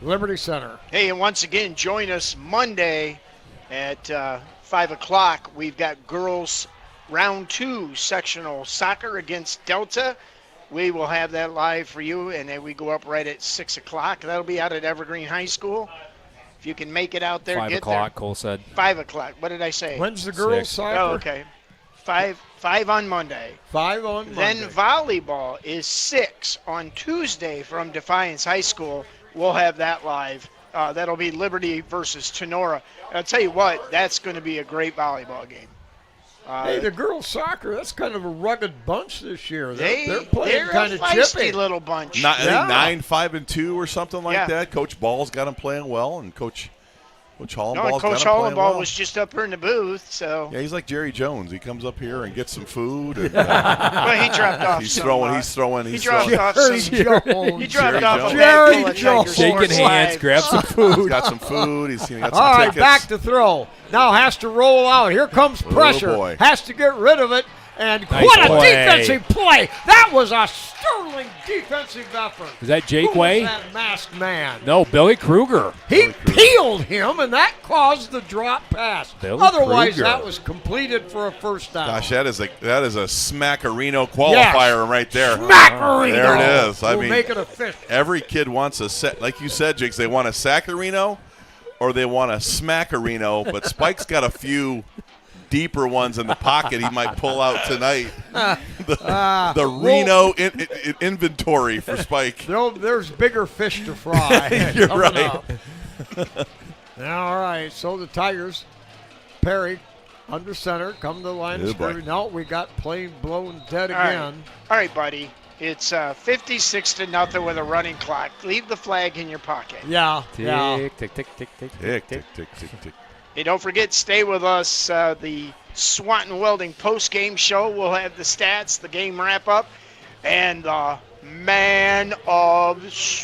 Liberty Center. Hey, and once again, join us Monday at 5 o'clock. We've got girls round 2 sectional soccer against Delta. We will have that live for you, and then we go up right at 6 o'clock. That'll be out at Evergreen High School. If you can make it out there, 5 get o'clock, there. Cole said. 5 o'clock. What did I say? When's the girls' 6. soccer? Oh, okay. 5 on Monday. 5 on Monday. Then volleyball is 6 on Tuesday from Defiance High School. We'll have that live. That'll be Liberty versus Tenora. And I'll tell you what, that's going to be a great volleyball game. Hey, the girls' soccer, that's kind of a rugged bunch this year. They're playing They're kind a of feisty chippy. little bunch. I think 9-5-2 or something like Yeah. that. Coach Ball's got him playing well, and Coach Hollenball's No, and Coach got him playing Hollenball well. was just up here in the booth, so Yeah, he's like Jerry Jones. He comes up here and gets some food. And, well, he dropped off. he's some, throwing. uh, He's throwing. He He's dropped throwing. off some. Jerry Jones. He dropped Jerry off Jones. a Jerry bag full of Jones. Tiger Shaking Sports hands, Live. grab some He's food. got some food. He's got some All right, tickets. back to throw. Now has to roll out. Here comes pressure. boy. Has to get rid of it. And Nice what a play. defensive play. That was a sterling defensive effort. Is that Jake Who Way? was that masked man? No, Billy Kruger. He peeled him, and that caused the drop pass. Billy Otherwise, Kruger. that was completed for a first down. Gosh, that is a Smackarino qualifier right there. Smackarino. There it is. I We'll mean, make it official. every kid wants a set, like you said, Jigs. They want a Saccarino, or they want a Smackarino. But Spike's got a few deeper ones in the pocket he might pull out tonight. The Reno inventory for Spike. There's bigger fish to fry. You're coming right. up. All right, so the Tigers, Perry, under center, come to the line of Good boy. scrimmage. No, we got plain blown dead All right. again. All right, buddy. It's 56-0 with a running clock. Leave the flag in your pocket. Yeah, Tick, yeah. tick, tick, tick, tick, Tick, tick, tick, tick, tick. Hey, don't forget, stay with us. The Swanton Welding post-game show. We'll have the stats, the game wrap-up, and the man of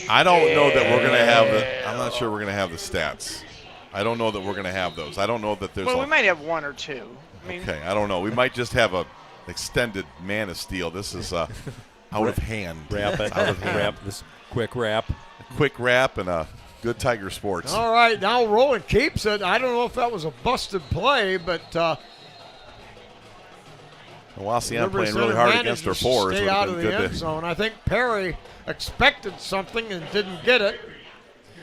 I don't know that we're going to have the. I'm not sure we're going to have the stats. I don't know that we're going to have those. I don't know that there's. Well, a- we might have one or two. I mean, Okay, I don't know. We might just have a extended Man of Steel. This is out of hand. Wrap it. Out of hand. Wrap this quick wrap. Quick wrap and a good Tiger Sports. All right, now Roland keeps it. I don't know if that was a busted play, but Wauseon Liberty playing really Center hard managed against their to fours. stay Would out have of been the good end to. zone. I think Perry expected something and didn't get it,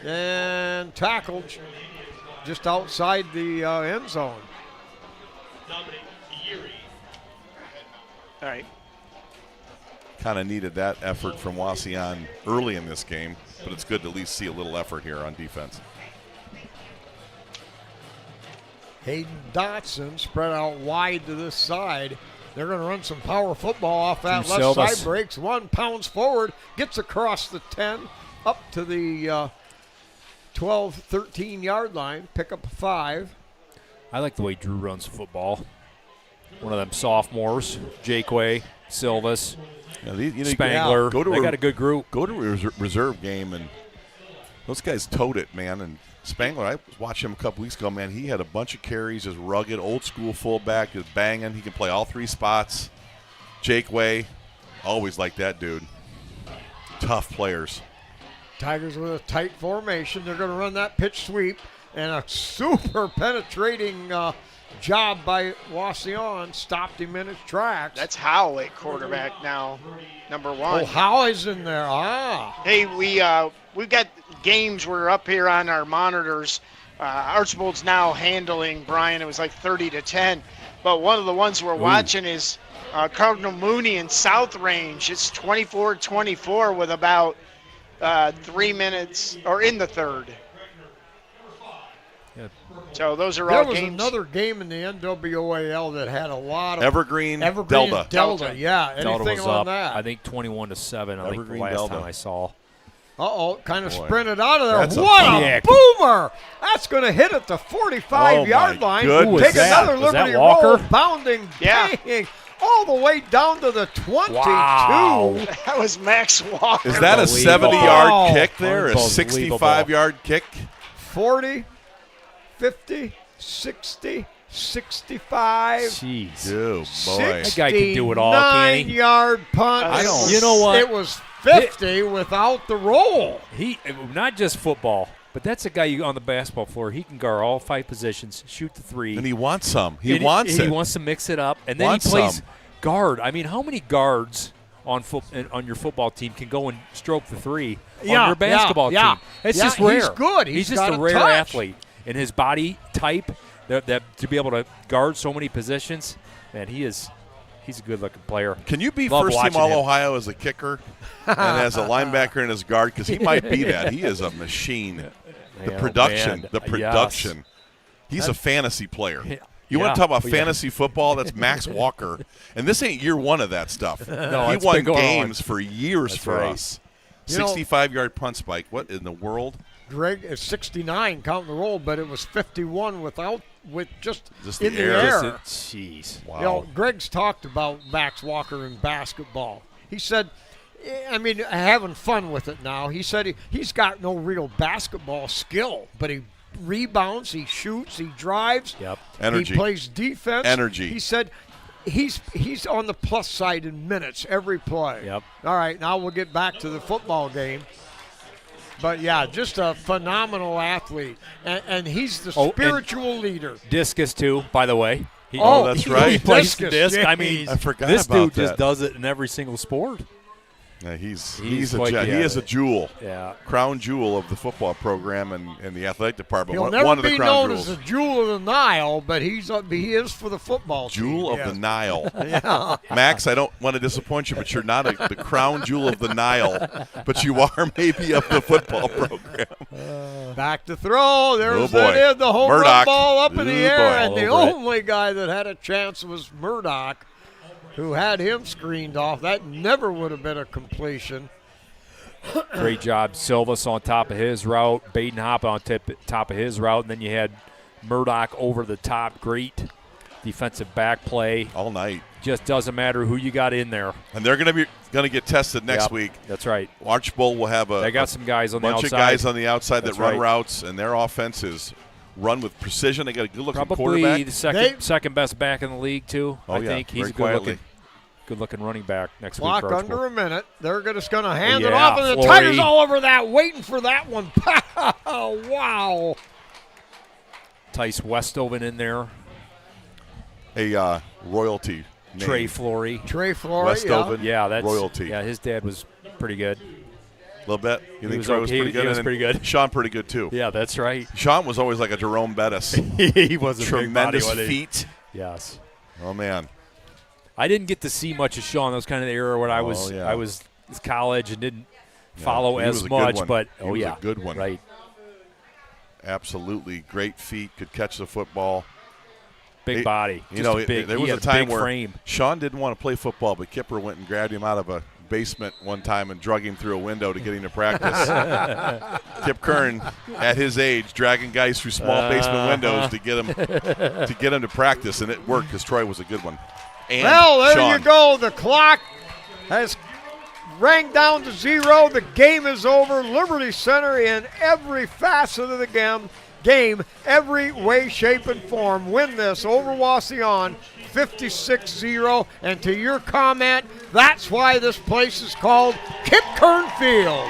and tackled just outside the end zone. all right. Kind of needed that effort from Wauseon early in this game, but it's good to at least see a little effort here on defense. Hayden Dotson spread out wide to this side. They're going to run some power football off that Two left Silvas. side. Breaks one, pounds forward, gets across the 10, up to the 12, 13-yard line. Pick up 5. I like the way Drew runs football. One of them sophomores, Jake Way, Silvas, Yeah, these, Spangler. Go to They a- got a good group. Go to a reserve game, and those guys towed it, man. And Spangler, I watched him a couple weeks ago, man. He had a bunch of carries, just rugged, old-school fullback, just banging. He can play all 3 spots. Jake Way, always like that dude. Tough players. Tigers with a tight formation. They're going to run that pitch sweep and a super penetrating job by Wauseon. Stopped him in his tracks. That's Howe at quarterback now, number 1. Oh, Howe is in there. Hey, we've got games. We're up here on our monitors. Archibald's now handling Brian. It was like 30-10. But one of the ones we're watching is Cardinal Mooney in South Range. It's 24-24 with about 3 minutes, or in the third. Yeah. So those are all games. There was another game in the NWAL that had a lot of Evergreen Delta. Delta. Yeah, Delta anything was on up, that? I think 21-7. I think the Evergreen last Delta. time I saw. Kind of Boy. sprinted out of there. That's a What a kick. boomer! That's going to hit at the 45-yard Oh, my line. goodness. Who was Take that? another Was that Liberty Walker? roll, bounding, Yeah. bang, all the way down to the 22. Wow. That was Max Walker. Is that a Unbelievable. 70-yard Wow. kick there? A Unbelievable. 65-yard kick? 40, 50, 60, 65. Jeez. Oh, boy. That guy can do it all, can he? 69-yard punt. I don't- You know what? It was 50 without the roll. He not just football, but that's a guy you on the basketball floor. He can guard all 5 positions, shoot the 3. And he wants some. He And wants it. He wants to mix it up, and then Wants he plays some. guard. I mean, how many guards on your football team can go and stroke the 3 on Yeah, your basketball yeah, team? It's yeah, just rare. he's good. He's He's just got a a rare touch. athlete, and his body type that to be able to guard so many positions. Man, he's a good-looking player. Can you be Love first team watching All him. Ohio as a kicker and as a linebacker and as guard? Because he might be that. He is a machine. The Man, production. man. The production. He's a fantasy player. You want Yeah. to talk about Oh, yeah. fantasy football? That's Max Walker. And this ain't year 1 of that stuff. No, he it's won been going on. games for years That's for right. us. You know- 65-yard punt spike. What in the world? Greg is 69 counting the roll, but it was 51 with just Just in the the air. air. Jeez. Wow. You know, Greg's talked about Max Walker in basketball. He said, I mean, having fun with it now. He said he's got no real basketball skill, but he rebounds, he shoots, he drives. Yep. Energy. He plays defense. Energy. He said he's on the plus side in minutes every play. Yep. All right, now we'll get back to the football game. But, yeah, just a phenomenal athlete. And he's the Oh, and- spiritual leader. Discus too, by the way. He, Oh, that's he right. He plays discus, disc. I jeez. mean, I forgot this about dude just that. does it in every single sport. Yeah, he's quite he the is a jewel. Yeah. Crown jewel of the football program and the athletic department. He'll One never of the be crown known jewels. as the Jewel of the Nile, but he is for the football Jewel team. of the Nile. Yeah. Max, I don't want to disappoint you, but you're not the crown jewel of the Nile, but you are maybe of the football program. Back to throw. There's Oh, boy. that in the home run Murdoch. ball up in the Oh, air, boy. and the All over it. only guy that had a chance was Murdoch, who had him screened off. That never would have been a completion. Great job. Silvas on top of his route. Baden Hop on top of his route. And then you had Murdoch over the top. Great defensive back play. All night. Just doesn't matter who you got in there. And they're going to get tested next Yep, week. That's right. Archbold will have They got some guys on the bunch outside. of guys on the outside That's that run right. routes, and their offense is run with precision. They got a good-looking Probably quarterback. the second best back in the league, too. Oh, I yeah, think he's very a good-looking quietly. running back next Clock week for under Archbold. a minute. They're just going to hand it yeah, off, and the Flory. Tigers all over that, waiting for that one. Wow. Tice Westoven in there. A royalty name. Trey Flory. Trey Flory, Westoven. Yeah, that's royalty. Yeah, his dad was pretty good. A little bit. You think was Trey was okay. pretty good? He was And then pretty good. Sean pretty good, too. Yeah, that's right. Sean was always like a Jerome Bettis. He was a Tremendous big body, wasn't he? feet. Yes. Oh, man. I didn't get to see much of Sean. That was kind of the era when I was yeah. I was in college and didn't follow he as was a good much. one. But He was a good one. right? Absolutely. Great feet. Could catch the football. Big He- body. You Just know, a big, there he was a had time big where frame. Sean didn't want to play football, but Kipper went and grabbed him out of a basement one time and drug him through a window to get him to practice. Kip Kern, at his age, dragging guys through small basement windows to get him to practice, and it worked because Troy was a good one. And Well, there Sean. you go. The clock has rang down to 0. The game is over. Liberty Center in every facet of the game, every way, shape, and form, win this over Wauseon 56-0. And to your comment, that's why this place is called Kip Kern Field.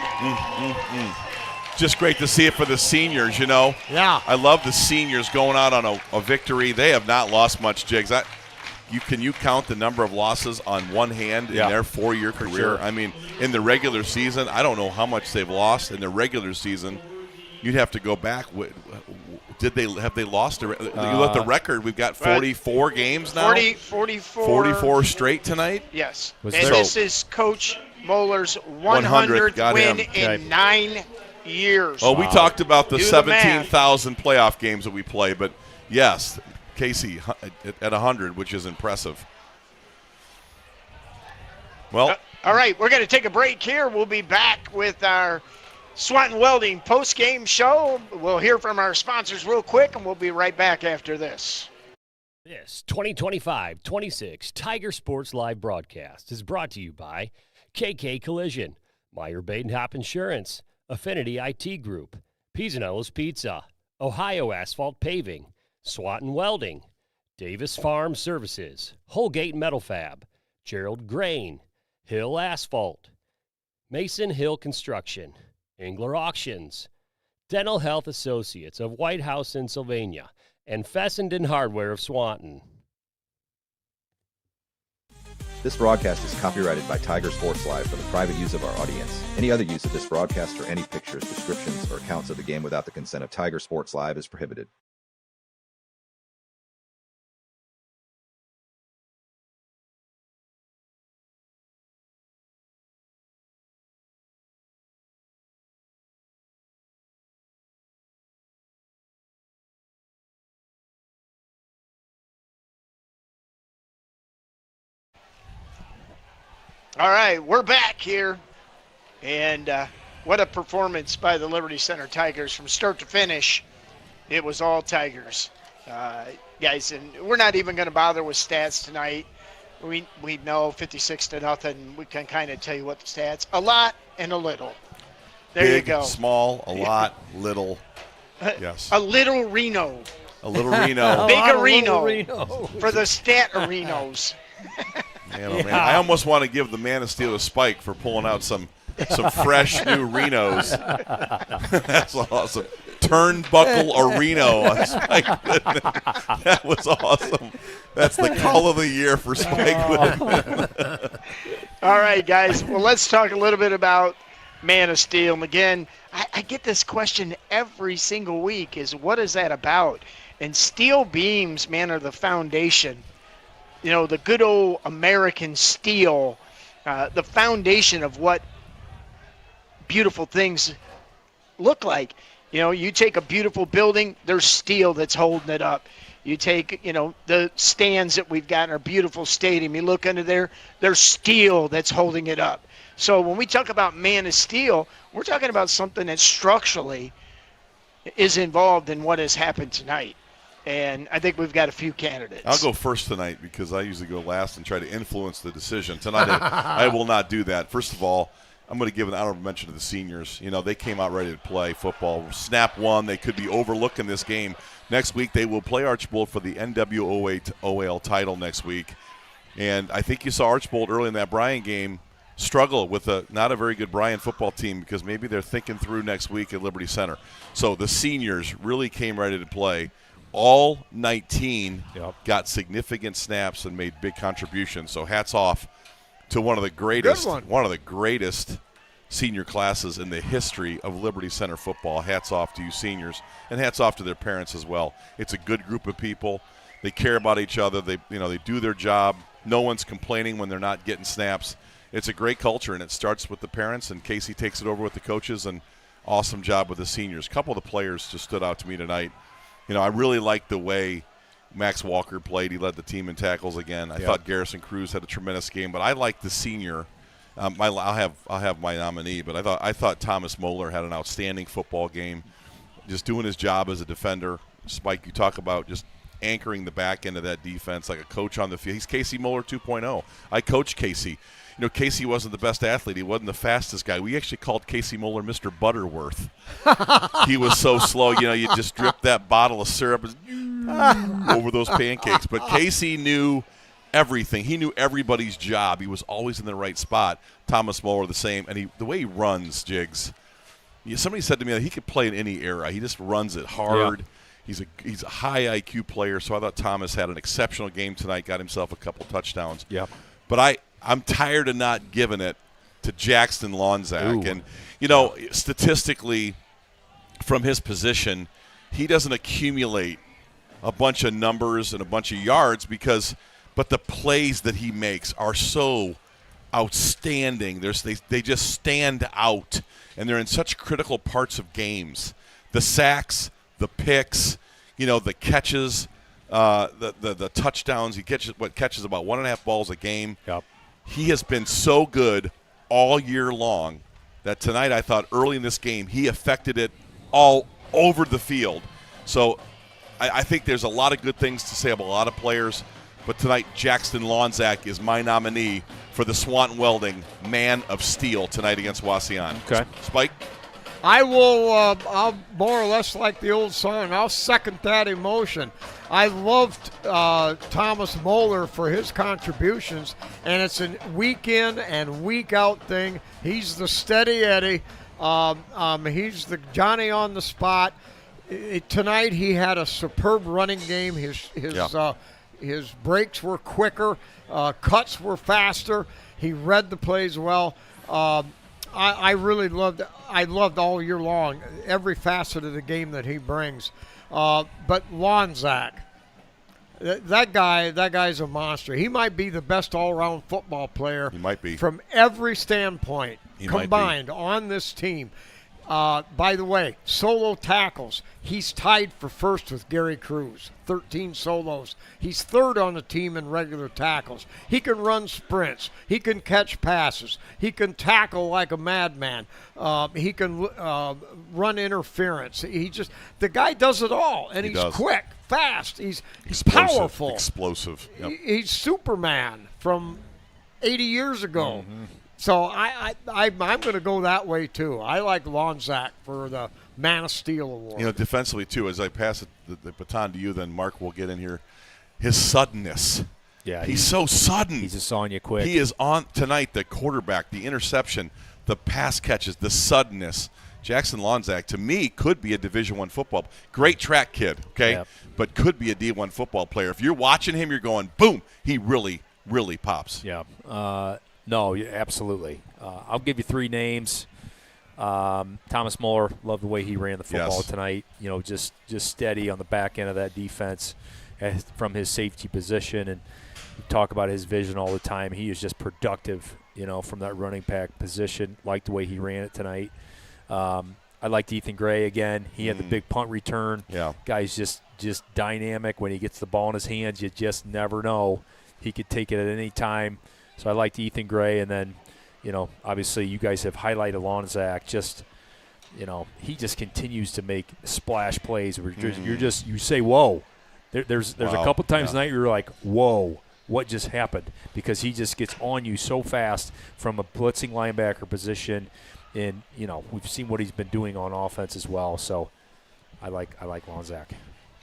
just great to see it for the seniors, you know. Yeah. I love the seniors going out on a victory. They have not lost much, Jigs. Can you count the number of losses on one hand in their 4-year career? Sure. I mean, in the regular season, I don't know how much they've lost in the regular season. You'd have to go back. Have they lost? You look at the record. We've got 44 games now. 44 straight tonight. Yes. Was And there- this is Coach Moeller's 100th got win him. in 9 years. Oh, we talked about the Do the math. 17,000 playoff games that we play, but yes, Casey at 100, which is impressive. Well, All right, we're going to take a break here. We'll be back with our Swanton Welding post-game show. We'll hear from our sponsors real quick, and we'll be right back after this. This 2025-26 Tiger Sports Live broadcast is brought to you by KK Collision, Meyer Badenhop Insurance, Affinity IT Group, Pisanello's Pizza, Ohio Asphalt Paving, Swanton Welding, Davis Farm Services, Holgate Metal Fab, Gerald Grain, Hill Asphalt, Mason Hill Construction, Engler Auctions, Dental Health Associates of White House in Sylvania, and Fessenden Hardware of Swanton. This broadcast is copyrighted by Tiger Sports Live for the private use of our audience. Any other use of this broadcast or any pictures, descriptions, or accounts of the game without the consent of Tiger Sports Live is prohibited. All right, we're back here. And what a performance by the Liberty Center Tigers from start to finish. It was all Tigers. Guys, and we're not even going to bother with stats tonight. We know 56-0. We can kind of tell you what the stats. A lot and a little. There big, you go. small, a lot, little. Yes. A little Reno. A little Reno. Big Little Reno. Reno. For the stat arenos. Man, oh man. I almost want to give the Man of Steel a spike for pulling out some fresh new Renos. That's awesome. Turnbuckle a Reno. Spike Goodman. That was awesome. That's the call of the year for Spike Goodman. All right, guys. Well, let's talk a little bit about Man of Steel. And again, I get this question every single week is what is that about? And steel beams, man, are the foundation. You know, the good old American steel, the foundation of what beautiful things look like. You know, you take a beautiful building, there's steel that's holding it up. You take, you know, the stands that we've got in our beautiful stadium, you look under there, there's steel that's holding it up. So when we talk about Man of Steel, we're talking about something that structurally is involved in what has happened tonight. And I think we've got a few candidates. I'll go first tonight because I usually go last and try to influence the decision. Tonight I will not do that. First of all, I'm going to give an honorable mention to the seniors. You know, they came out ready to play football. Snap one. They could be overlooking this game. Next week they will play Archbold for the NWO8 OAL title next week. And I think you saw Archbold early in that Bryan game struggle with not a very good Bryan football team because maybe they're thinking through next week at Liberty Center. So the seniors really came ready to play. All 19 got significant snaps and made big contributions. So hats off to one of the greatest senior classes in the history of Liberty Center football. Hats off to you seniors, and hats off to their parents as well. It's a good group of people. They care about each other. They do their job. No one's complaining when they're not getting snaps. It's a great culture, and it starts with the parents, and Casey takes it over with the coaches, and awesome job with the seniors. A couple of the players just stood out to me tonight. You know, I really liked the way Max Walker played. He led the team in tackles again. I thought Garrison Cruz had a tremendous game, but I liked the senior. I'll have my nominee, but I thought Thomas Moeller had an outstanding football game, just doing his job as a defender. Spike, you talk about just anchoring the back end of that defense like a coach on the field. He's Casey Moeller 2.0. I coached Casey. You know, Casey wasn't the best athlete. He wasn't the fastest guy. We actually called Casey Moeller Mr. Butterworth. He was so slow. You know, you just drip that bottle of syrup over those pancakes. But Casey knew everything. He knew everybody's job. He was always in the right spot. Thomas Moeller the same. And the way he runs, Jigs, somebody said to me that he could play in any era. He just runs it hard. Yeah. He's a high IQ player, so I thought Thomas had an exceptional game tonight, got himself a couple touchdowns. Yeah. But I'm tired of not giving it to Jackson Lonzak. Ooh. And, you know, statistically, from his position, he doesn't accumulate a bunch of numbers and a bunch of yards but the plays that he makes are so outstanding. They just stand out, and they're in such critical parts of games. The sacks, the picks, the catches, the touchdowns. He catches about 1.5 balls a game. Yep. He has been so good all year long that tonight I thought early in this game he affected it all over the field. So I think there's a lot of good things to say about a lot of players, but tonight Jackson Lonzak is my nominee for the Swanton Welding Man of Steel tonight against Wauseon. Okay. Spike? I will, I'll more or less like the old song. I'll second that emotion. I loved Thomas Moeller for his contributions, and it's a week in and week out thing. He's the steady Eddie. He's the Johnny on the spot. Tonight he had a superb running game. His breaks were quicker, cuts were faster. He read the plays well. I really loved all year long every facet of the game that he brings. But Lonzak, that guy's a monster. He might be the best all-around football player. He might be. From every standpoint He might be. combined on this team. By the way, solo tackles. He's tied for first with Gary Cruz, 13 solos. He's third on the team in regular tackles. He can run sprints. He can catch passes. He can tackle like a madman. He can run interference. The guy does it all, and he's quick, fast. He's powerful, explosive. Yep. He's Superman from 80 years ago. Mm-hmm. So I'm going to go that way, too. I like Lonzak for the Man of Steel award. Defensively, too, as I pass the baton to you, then Mark will get in here. His suddenness. Yeah, he's so sudden. He's just on you quick. He is on tonight, the quarterback, the interception, the pass catches, the suddenness. Jackson Lonzak, to me, could be a Division I football. Great track kid, okay? Yep. But could be a D1 football player. If you're watching him, you're going, boom, he really, really pops. Yeah. No, absolutely. I'll give you 3 names. Thomas Moeller, love the way he ran the football tonight. Just steady on the back end of that defense from his safety position. And we talk about his vision all the time. He is just productive, from that running back position. Like the way he ran it tonight. I liked Ethan Gray again. He had the big punt return. Yeah. Guy's just dynamic. When he gets the ball in his hands, you just never know. He could take it at any time. So I liked Ethan Gray, and then, obviously you guys have highlighted Lonzak. He just continues to make splash plays where you say, whoa. There's a couple times tonight you're like, whoa, what just happened? Because he just gets on you so fast from a blitzing linebacker position, and we've seen what he's been doing on offense as well. So I like Lonzak.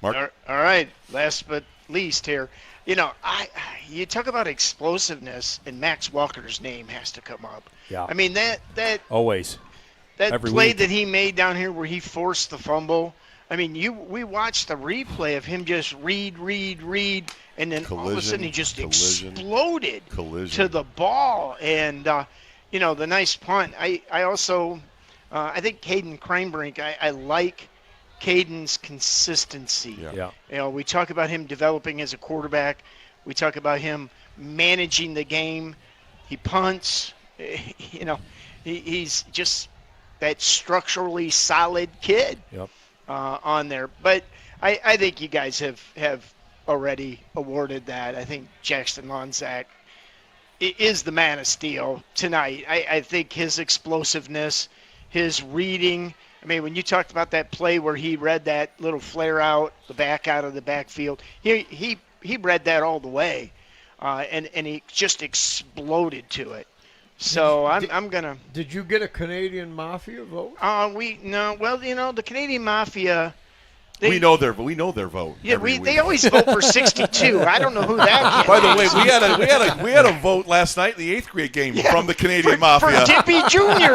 Mark? All right, last but least here. You talk about explosiveness, and Max Walker's name has to come up. Yeah. I mean, that always. That Every play week. that he made down here where he forced the fumble. I mean, we watched the replay of him just read, and then all of a sudden he just exploded to the ball. And, the nice punt. I also I think Caden Kranebrink, I like Caden's consistency. Yeah. We talk about him developing as a quarterback. We talk about him managing the game. He punts. He's just that structurally solid kid on there. But I think you guys have already awarded that. I think Jackson Lonzak is the Man of Steel tonight. I think his explosiveness, his reading. I mean, when you talked about that play where he read that little flare out, the back out of the backfield, he read that all the way, and he just exploded to it. So I'm gonna. Did you get a Canadian Mafia vote? No. Well, the Canadian Mafia, We know their vote. Yeah, every they week. always vote for 62. I don't know who that By the way, is. we had a vote last night in the 8th grade game from the Canadian for Mafia. Dippy Jr.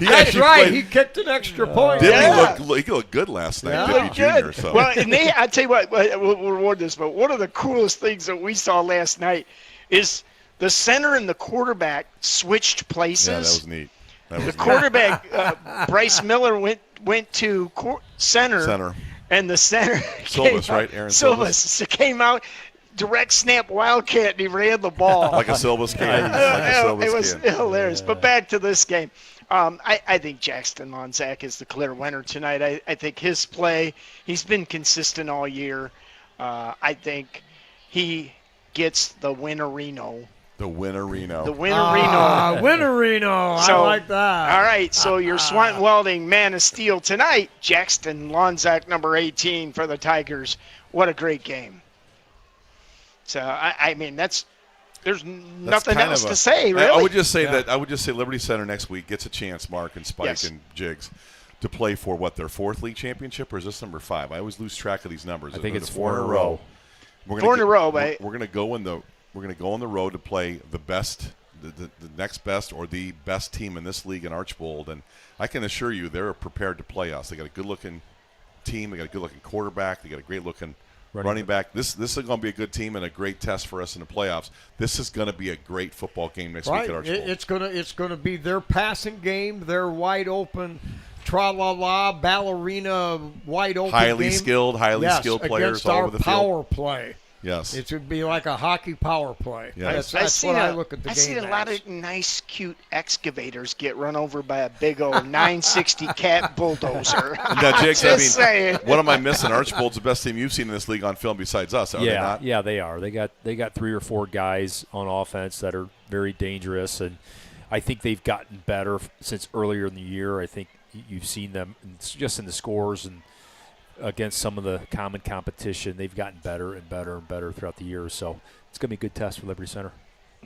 That's right. He kicked an extra point. Dippy looked good last night. Yeah. Dippy Good. Jr. So. Well, and I tell you what, we'll reward this, but one of the coolest things that we saw last night is the center and the quarterback switched places. Yeah, that was neat. The quarterback, Bryce Miller, went to center. And the center Silvas, right? Aaron Silvas came out, direct snap Wildcat, and he ran the ball. Like a Silvas can. It was hilarious. But back to this game. I think Jackson Lonzak is the clear winner tonight. I think his play, he's been consistent all year. I think he gets the winnerino. The winnerino. Winnerino. So, I like that. All right, so your Swanton Welding Man of Steel tonight, Jackson Lonzak, number 18 for the Tigers. What a great game. So, I mean, there's nothing else to say, really. I would just say Liberty Center next week gets a chance, Mark and Spike and Jigs, to play for their 4th league championship, or is this number 5? I always lose track of these numbers. I think it's 4 in a row. We're going to go in the We're going to go on the road to play the best, the next best, or the best team in this league in Archbold, and I can assure you they're prepared to play us. They got a good-looking team. They got a good-looking quarterback. They got a great-looking running back. This is going to be a good team and a great test for us in the playoffs. This is going to be a great football game next week at Archbold. It's gonna be their passing game, their wide open. Tra-la-la, ballerina, wide open highly game. skilled players all over the field. Power play. Yes. It would be like a hockey power play. Yes. That's what I look at the game I see a as. lot of nice, cute excavators get run over by a big old 960 cat bulldozer. Now, Jakes, saying. What am I missing? Archbold's the best team you've seen in this league on film besides us, are they not? Yeah, they are. They got 3 or 4 guys on offense that are very dangerous, and I think they've gotten better since earlier in the year. I think you've seen them just in the scores and against some of the common competition. They've gotten better and better and better throughout the year. So it's going to be a good test for Liberty Center.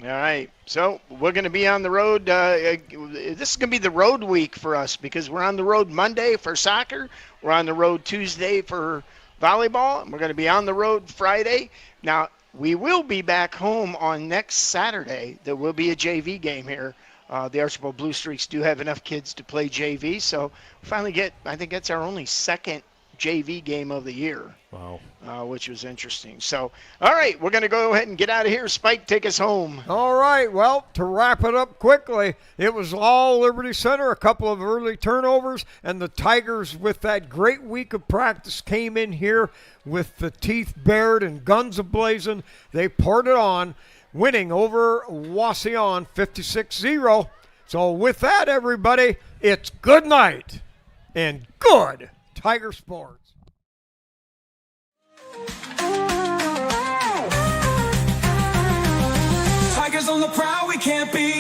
All right. So we're going to be on the road. This is going to be the road week for us because we're on the road Monday for soccer. We're on the road Tuesday for volleyball. And we're going to be on the road Friday. Now, we will be back home on next Saturday. There will be a JV game here. The Archbold Blue Streaks do have enough kids to play JV. So finally I think that's our only second JV game of the year. Wow. Which was interesting. So, all right, we're going to go ahead and get out of here. Spike, take us home. All right, well, to wrap it up quickly, it was all Liberty Center, a couple of early turnovers, and the Tigers, with that great week of practice, came in here with the teeth bared and guns a-blazing. They poured it on, winning over Wauseon 56-0. So with that, everybody, it's good night and good Tiger Sports. Tigers on the prowl, we can't be